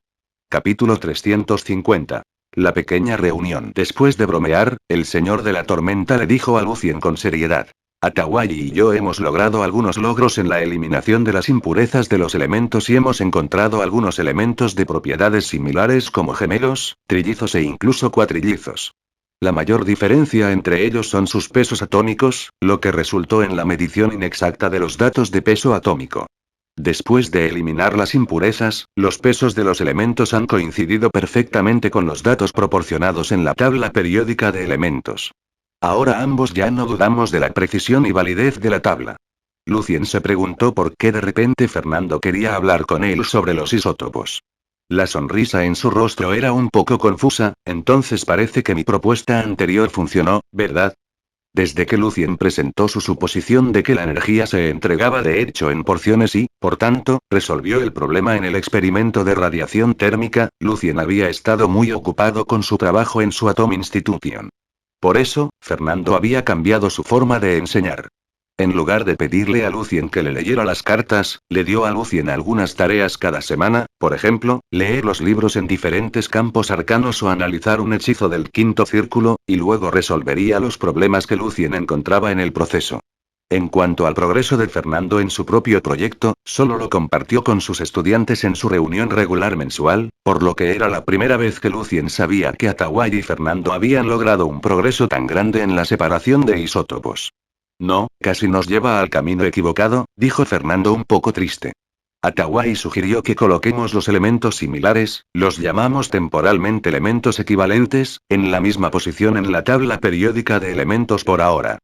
Capítulo 350. La pequeña reunión. Después de bromear, el señor de la tormenta le dijo a Lucien con seriedad. Atahualli y yo hemos logrado algunos logros en la eliminación de las impurezas de los elementos y hemos encontrado algunos elementos de propiedades similares como gemelos, trillizos e incluso cuatrillizos. La mayor diferencia entre ellos son sus pesos atómicos, lo que resultó en la medición inexacta de los datos de peso atómico. Después de eliminar las impurezas, los pesos de los elementos han coincidido perfectamente con los datos proporcionados en la tabla periódica de elementos. Ahora ambos ya no dudamos de la precisión y validez de la tabla. Lucien se preguntó por qué de repente Fernando quería hablar con él sobre los isótopos. La sonrisa en su rostro era un poco confusa. Entonces parece que mi propuesta anterior funcionó, ¿verdad? Desde que Lucien presentó su suposición de que la energía se entregaba de hecho en porciones y, por tanto, resolvió el problema en el experimento de radiación térmica, Lucien había estado muy ocupado con su trabajo en su Atom Institution. Por eso, Fernando había cambiado su forma de enseñar. En lugar de pedirle a Lucien que le leyera las cartas, le dio a Lucien algunas tareas cada semana, por ejemplo, leer los libros en diferentes campos arcanos o analizar un hechizo del quinto círculo, y luego resolvería los problemas que Lucien encontraba en el proceso. En cuanto al progreso de Fernando en su propio proyecto, solo lo compartió con sus estudiantes en su reunión regular mensual, por lo que era la primera vez que Lucien sabía que Atawai y Fernando habían logrado un progreso tan grande en la separación de isótopos. No, casi nos lleva al camino equivocado, dijo Fernando un poco triste. Atawai sugirió que coloquemos los elementos similares, los llamamos temporalmente elementos equivalentes, en la misma posición en la tabla periódica de elementos por ahora.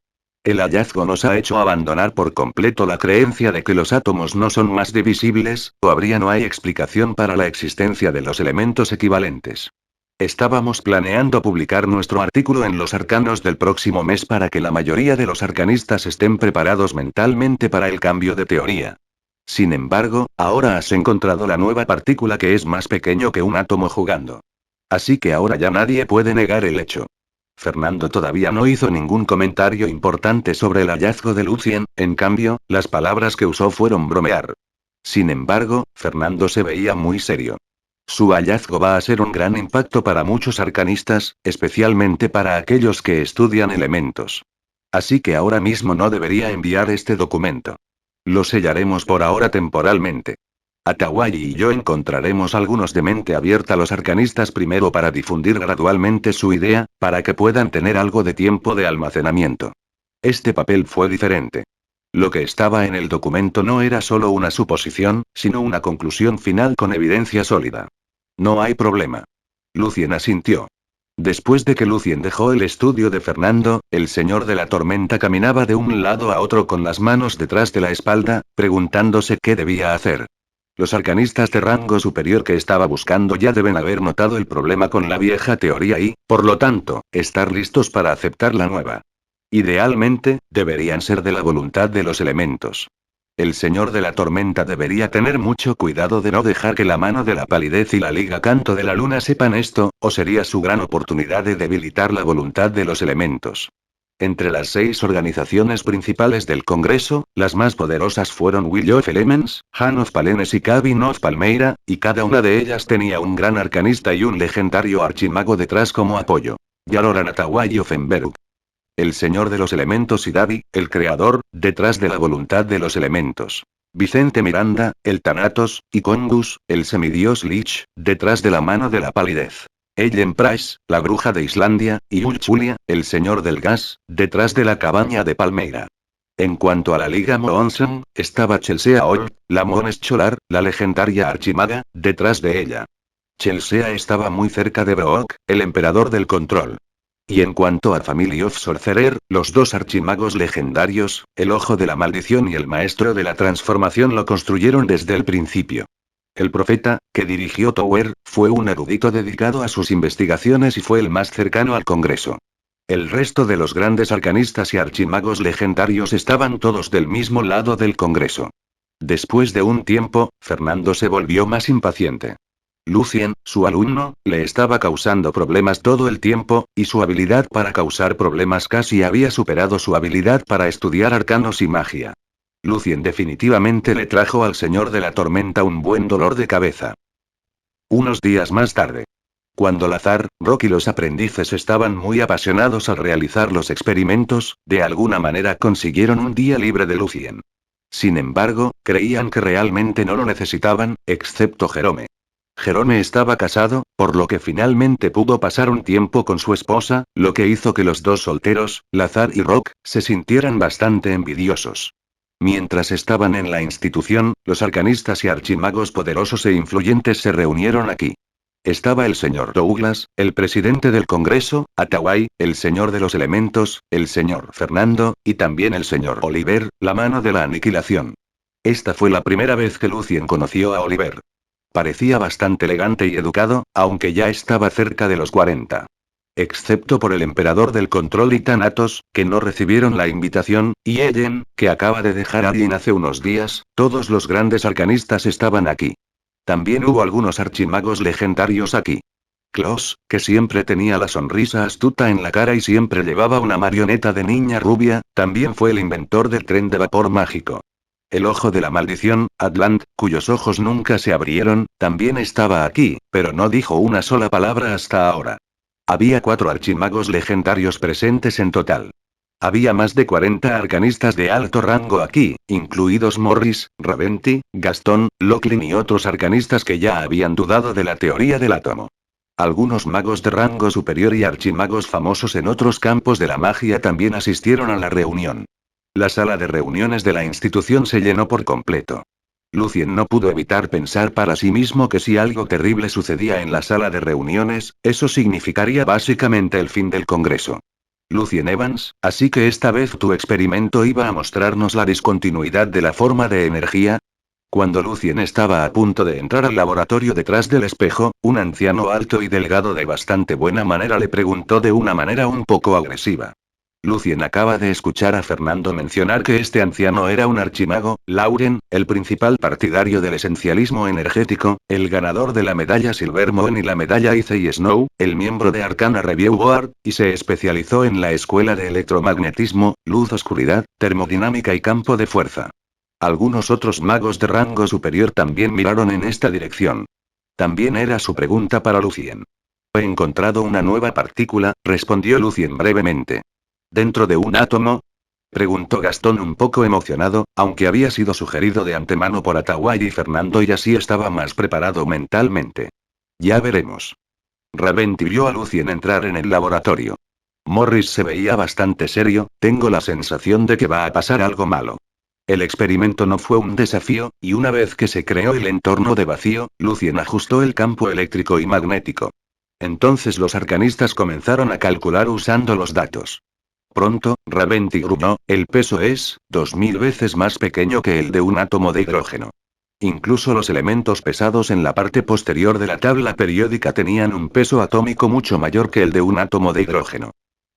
El hallazgo nos ha hecho abandonar por completo la creencia de que los átomos no son más divisibles, o no hay explicación para la existencia de los elementos equivalentes. Estábamos planeando publicar nuestro artículo en los arcanos del próximo mes para que la mayoría de los arcanistas estén preparados mentalmente para el cambio de teoría. Sin embargo, ahora has encontrado la nueva partícula que es más pequeño que un átomo jugando. Así que ahora ya nadie puede negar el hecho. Fernando todavía no hizo ningún comentario importante sobre el hallazgo de Lucien, en cambio, las palabras que usó fueron bromear. Sin embargo, Fernando se veía muy serio. Su hallazgo va a ser un gran impacto para muchos arcanistas, especialmente para aquellos que estudian elementos. Así que ahora mismo no debería enviar este documento. Lo sellaremos por ahora temporalmente. Atawai y yo encontraremos algunos de mente abierta a los arcanistas primero para difundir gradualmente su idea, para que puedan tener algo de tiempo de almacenamiento. Este papel fue diferente. Lo que estaba en el documento no era solo una suposición, sino una conclusión final con evidencia sólida. No hay problema. Lucien asintió. Después de que Lucien dejó el estudio de Fernando, el señor de la tormenta caminaba de un lado a otro con las manos detrás de la espalda, preguntándose qué debía hacer. Los arcanistas de rango superior que estaba buscando ya deben haber notado el problema con la vieja teoría y, por lo tanto, estar listos para aceptar la nueva. Idealmente, deberían ser de la voluntad de los elementos. El señor de la tormenta debería tener mucho cuidado de no dejar que la mano de la palidez y la liga canto de la luna sepan esto, o sería su gran oportunidad de debilitar la voluntad de los elementos. Entre las 6 organizaciones principales del Congreso, las más poderosas fueron Will of Elements, Han of Palenes y Cabin of Palmeira, y cada una de ellas tenía un gran arcanista y un legendario archimago detrás como apoyo. Yaloran Atawai of Enberg. El señor de los elementos y Davi, el creador, detrás de la voluntad de los elementos. Vicente Miranda, el Thanatos, y Congus, el semidios Lich, detrás de la mano de la palidez. Ellen Price, la bruja de Islandia, y Ulchulia, el señor del gas, detrás de la cabaña de Palmeira. En cuanto a la Liga Moonson, estaba Chelsea Old, la Mones Cholar, la legendaria archimaga, detrás de ella. Chelsea estaba muy cerca de Brook, el emperador del control. Y en cuanto a Family of Sorcerer, los 2 archimagos legendarios, el Ojo de la Maldición y el Maestro de la Transformación lo construyeron desde el principio. El profeta, que dirigió Tower, fue un erudito dedicado a sus investigaciones y fue el más cercano al Congreso. El resto de los grandes arcanistas y archimagos legendarios estaban todos del mismo lado del Congreso. Después de un tiempo, Fernando se volvió más impaciente. Lucien, su alumno, le estaba causando problemas todo el tiempo, y su habilidad para causar problemas casi había superado su habilidad para estudiar arcanos y magia. Lucien definitivamente le trajo al señor de la tormenta un buen dolor de cabeza. Unos días más tarde. Cuando Lazar, Rock y los aprendices estaban muy apasionados al realizar los experimentos, de alguna manera consiguieron un día libre de Lucien. Sin embargo, creían que realmente no lo necesitaban, excepto Jerome. Jerome estaba casado, por lo que finalmente pudo pasar un tiempo con su esposa, lo que hizo que los 2 solteros, Lazar y Rock, se sintieran bastante envidiosos. Mientras estaban en la institución, los arcanistas y archimagos poderosos e influyentes se reunieron aquí. Estaba el señor Douglas, el presidente del Congreso, Attaway, el señor de los elementos, el señor Fernando, y también el señor Oliver, la mano de la aniquilación. Esta fue la primera vez que Lucien conoció a Oliver. Parecía bastante elegante y educado, aunque ya estaba cerca de los 40. Excepto por el emperador del control y Thanatos, que no recibieron la invitación, y Ellen, que acaba de dejar a alguien hace unos días, todos los grandes arcanistas estaban aquí. También hubo algunos archimagos legendarios aquí. Klaus, que siempre tenía la sonrisa astuta en la cara y siempre llevaba una marioneta de niña rubia, también fue el inventor del tren de vapor mágico. El ojo de la maldición, Atlant, cuyos ojos nunca se abrieron, también estaba aquí, pero no dijo una sola palabra hasta ahora. Había 4 archimagos legendarios presentes en total. Había más de 40 arcanistas de alto rango aquí, incluidos Morris, Raventi, Gastón, Locklin y otros arcanistas que ya habían dudado de la teoría del átomo. Algunos magos de rango superior y archimagos famosos en otros campos de la magia también asistieron a la reunión. La sala de reuniones de la institución se llenó por completo. Lucien no pudo evitar pensar para sí mismo que si algo terrible sucedía en la sala de reuniones, eso significaría básicamente el fin del Congreso. Lucien Evans, así que esta vez tu experimento iba a mostrarnos la discontinuidad de la forma de energía. Cuando Lucien estaba a punto de entrar al laboratorio detrás del espejo, un anciano alto y delgado de bastante buena manera le preguntó de una manera un poco agresiva. Lucien acaba de escuchar a Fernando mencionar que este anciano era un archimago, Lauren, el principal partidario del esencialismo energético, el ganador de la medalla Silvermoon y la medalla Icey Snow, el miembro de Arcana Review Board, y se especializó en la escuela de electromagnetismo, luz-oscuridad, termodinámica y campo de fuerza. Algunos otros magos de rango superior también miraron en esta dirección. También era su pregunta para Lucien. He encontrado una nueva partícula, respondió Lucien brevemente. ¿Dentro de un átomo? Preguntó Gastón un poco emocionado, aunque había sido sugerido de antemano por Attaway y Fernando y así estaba más preparado mentalmente. Ya veremos. Raventi vio a Lucien entrar en el laboratorio. Morris se veía bastante serio, tengo la sensación de que va a pasar algo malo. El experimento no fue un desafío, y una vez que se creó el entorno de vacío, Lucien ajustó el campo eléctrico y magnético. Entonces los arcanistas comenzaron a calcular usando los datos. Pronto, Raventi gruñó, el peso es 2000 veces más pequeño que el de un átomo de hidrógeno. Incluso los elementos pesados en la parte posterior de la tabla periódica tenían un peso atómico mucho mayor que el de un átomo de hidrógeno.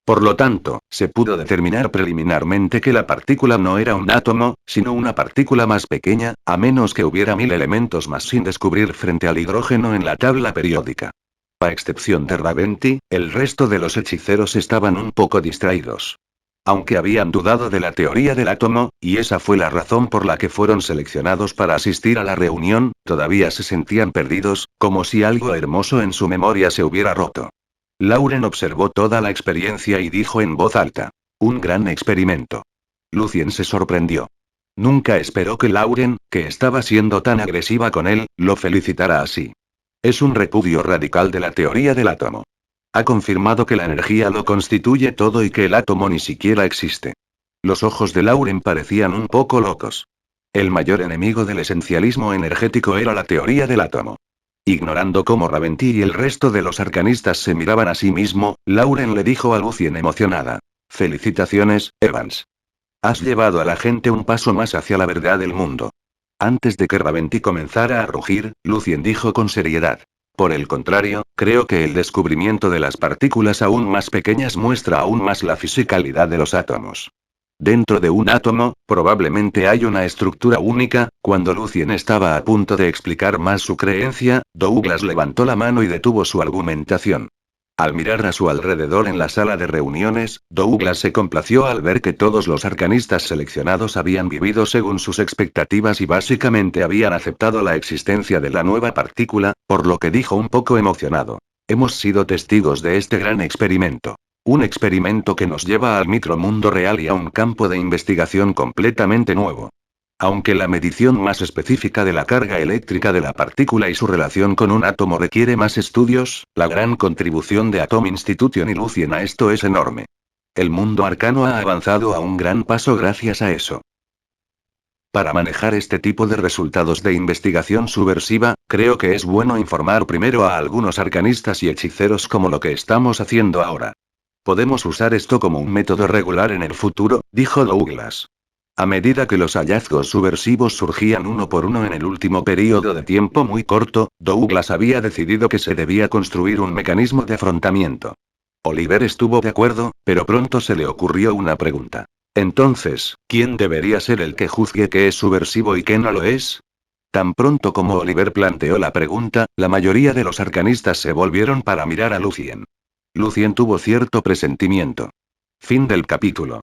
Por lo tanto, se pudo determinar preliminarmente que la partícula no era un átomo, sino una partícula más pequeña, a menos que hubiera 1000 elementos más sin descubrir frente al hidrógeno en la tabla periódica. A excepción de Raventi, el resto de los hechiceros estaban un poco distraídos. Aunque habían dudado de la teoría del átomo, y esa fue la razón por la que fueron seleccionados para asistir a la reunión, todavía se sentían perdidos, como si algo hermoso en su memoria se hubiera roto. Lauren observó toda la experiencia y dijo en voz alta. Un gran experimento. Lucien se sorprendió. Nunca esperó que Lauren, que estaba siendo tan agresiva con él, lo felicitara así. Es un repudio radical de la teoría del átomo. Ha confirmado que la energía lo constituye todo y que el átomo ni siquiera existe. Los ojos de Lauren parecían un poco locos. El mayor enemigo del esencialismo energético era la teoría del átomo. Ignorando cómo Raventi y el resto de los arcanistas se miraban a sí mismo, Lauren le dijo a Lucien emocionada. Felicitaciones, Evans. Has llevado a la gente un paso más hacia la verdad del mundo. Antes de que Raventi comenzara a rugir, Lucien dijo con seriedad. Por el contrario, creo que el descubrimiento de las partículas aún más pequeñas muestra aún más la fisicalidad de los átomos. Dentro de un átomo, probablemente hay una estructura única. Cuando Lucien estaba a punto de explicar más su creencia, Douglas levantó la mano y detuvo su argumentación. Al mirar a su alrededor en la sala de reuniones, Douglas se complació al ver que todos los arcanistas seleccionados habían vivido según sus expectativas y básicamente habían aceptado la existencia de la nueva partícula, por lo que dijo un poco emocionado. Hemos sido testigos de este gran experimento. Un experimento que nos lleva al micromundo real y a un campo de investigación completamente nuevo. Aunque la medición más específica de la carga eléctrica de la partícula y su relación con un átomo requiere más estudios, la gran contribución de Atom Institution y Lucien a esto es enorme. El mundo arcano ha avanzado a un gran paso gracias a eso. Para manejar este tipo de resultados de investigación subversiva, creo que es bueno informar primero a algunos arcanistas y hechiceros como lo que estamos haciendo ahora. Podemos usar esto como un método regular en el futuro, dijo Douglas. A medida que los hallazgos subversivos surgían uno por uno en el último período de tiempo muy corto, Douglas había decidido que se debía construir un mecanismo de afrontamiento. Oliver estuvo de acuerdo, pero pronto se le ocurrió una pregunta. Entonces, ¿quién debería ser el que juzgue qué es subversivo y qué no lo es? Tan pronto como Oliver planteó la pregunta, la mayoría de los arcanistas se volvieron para mirar a Lucien. Lucien tuvo cierto presentimiento. Fin del capítulo.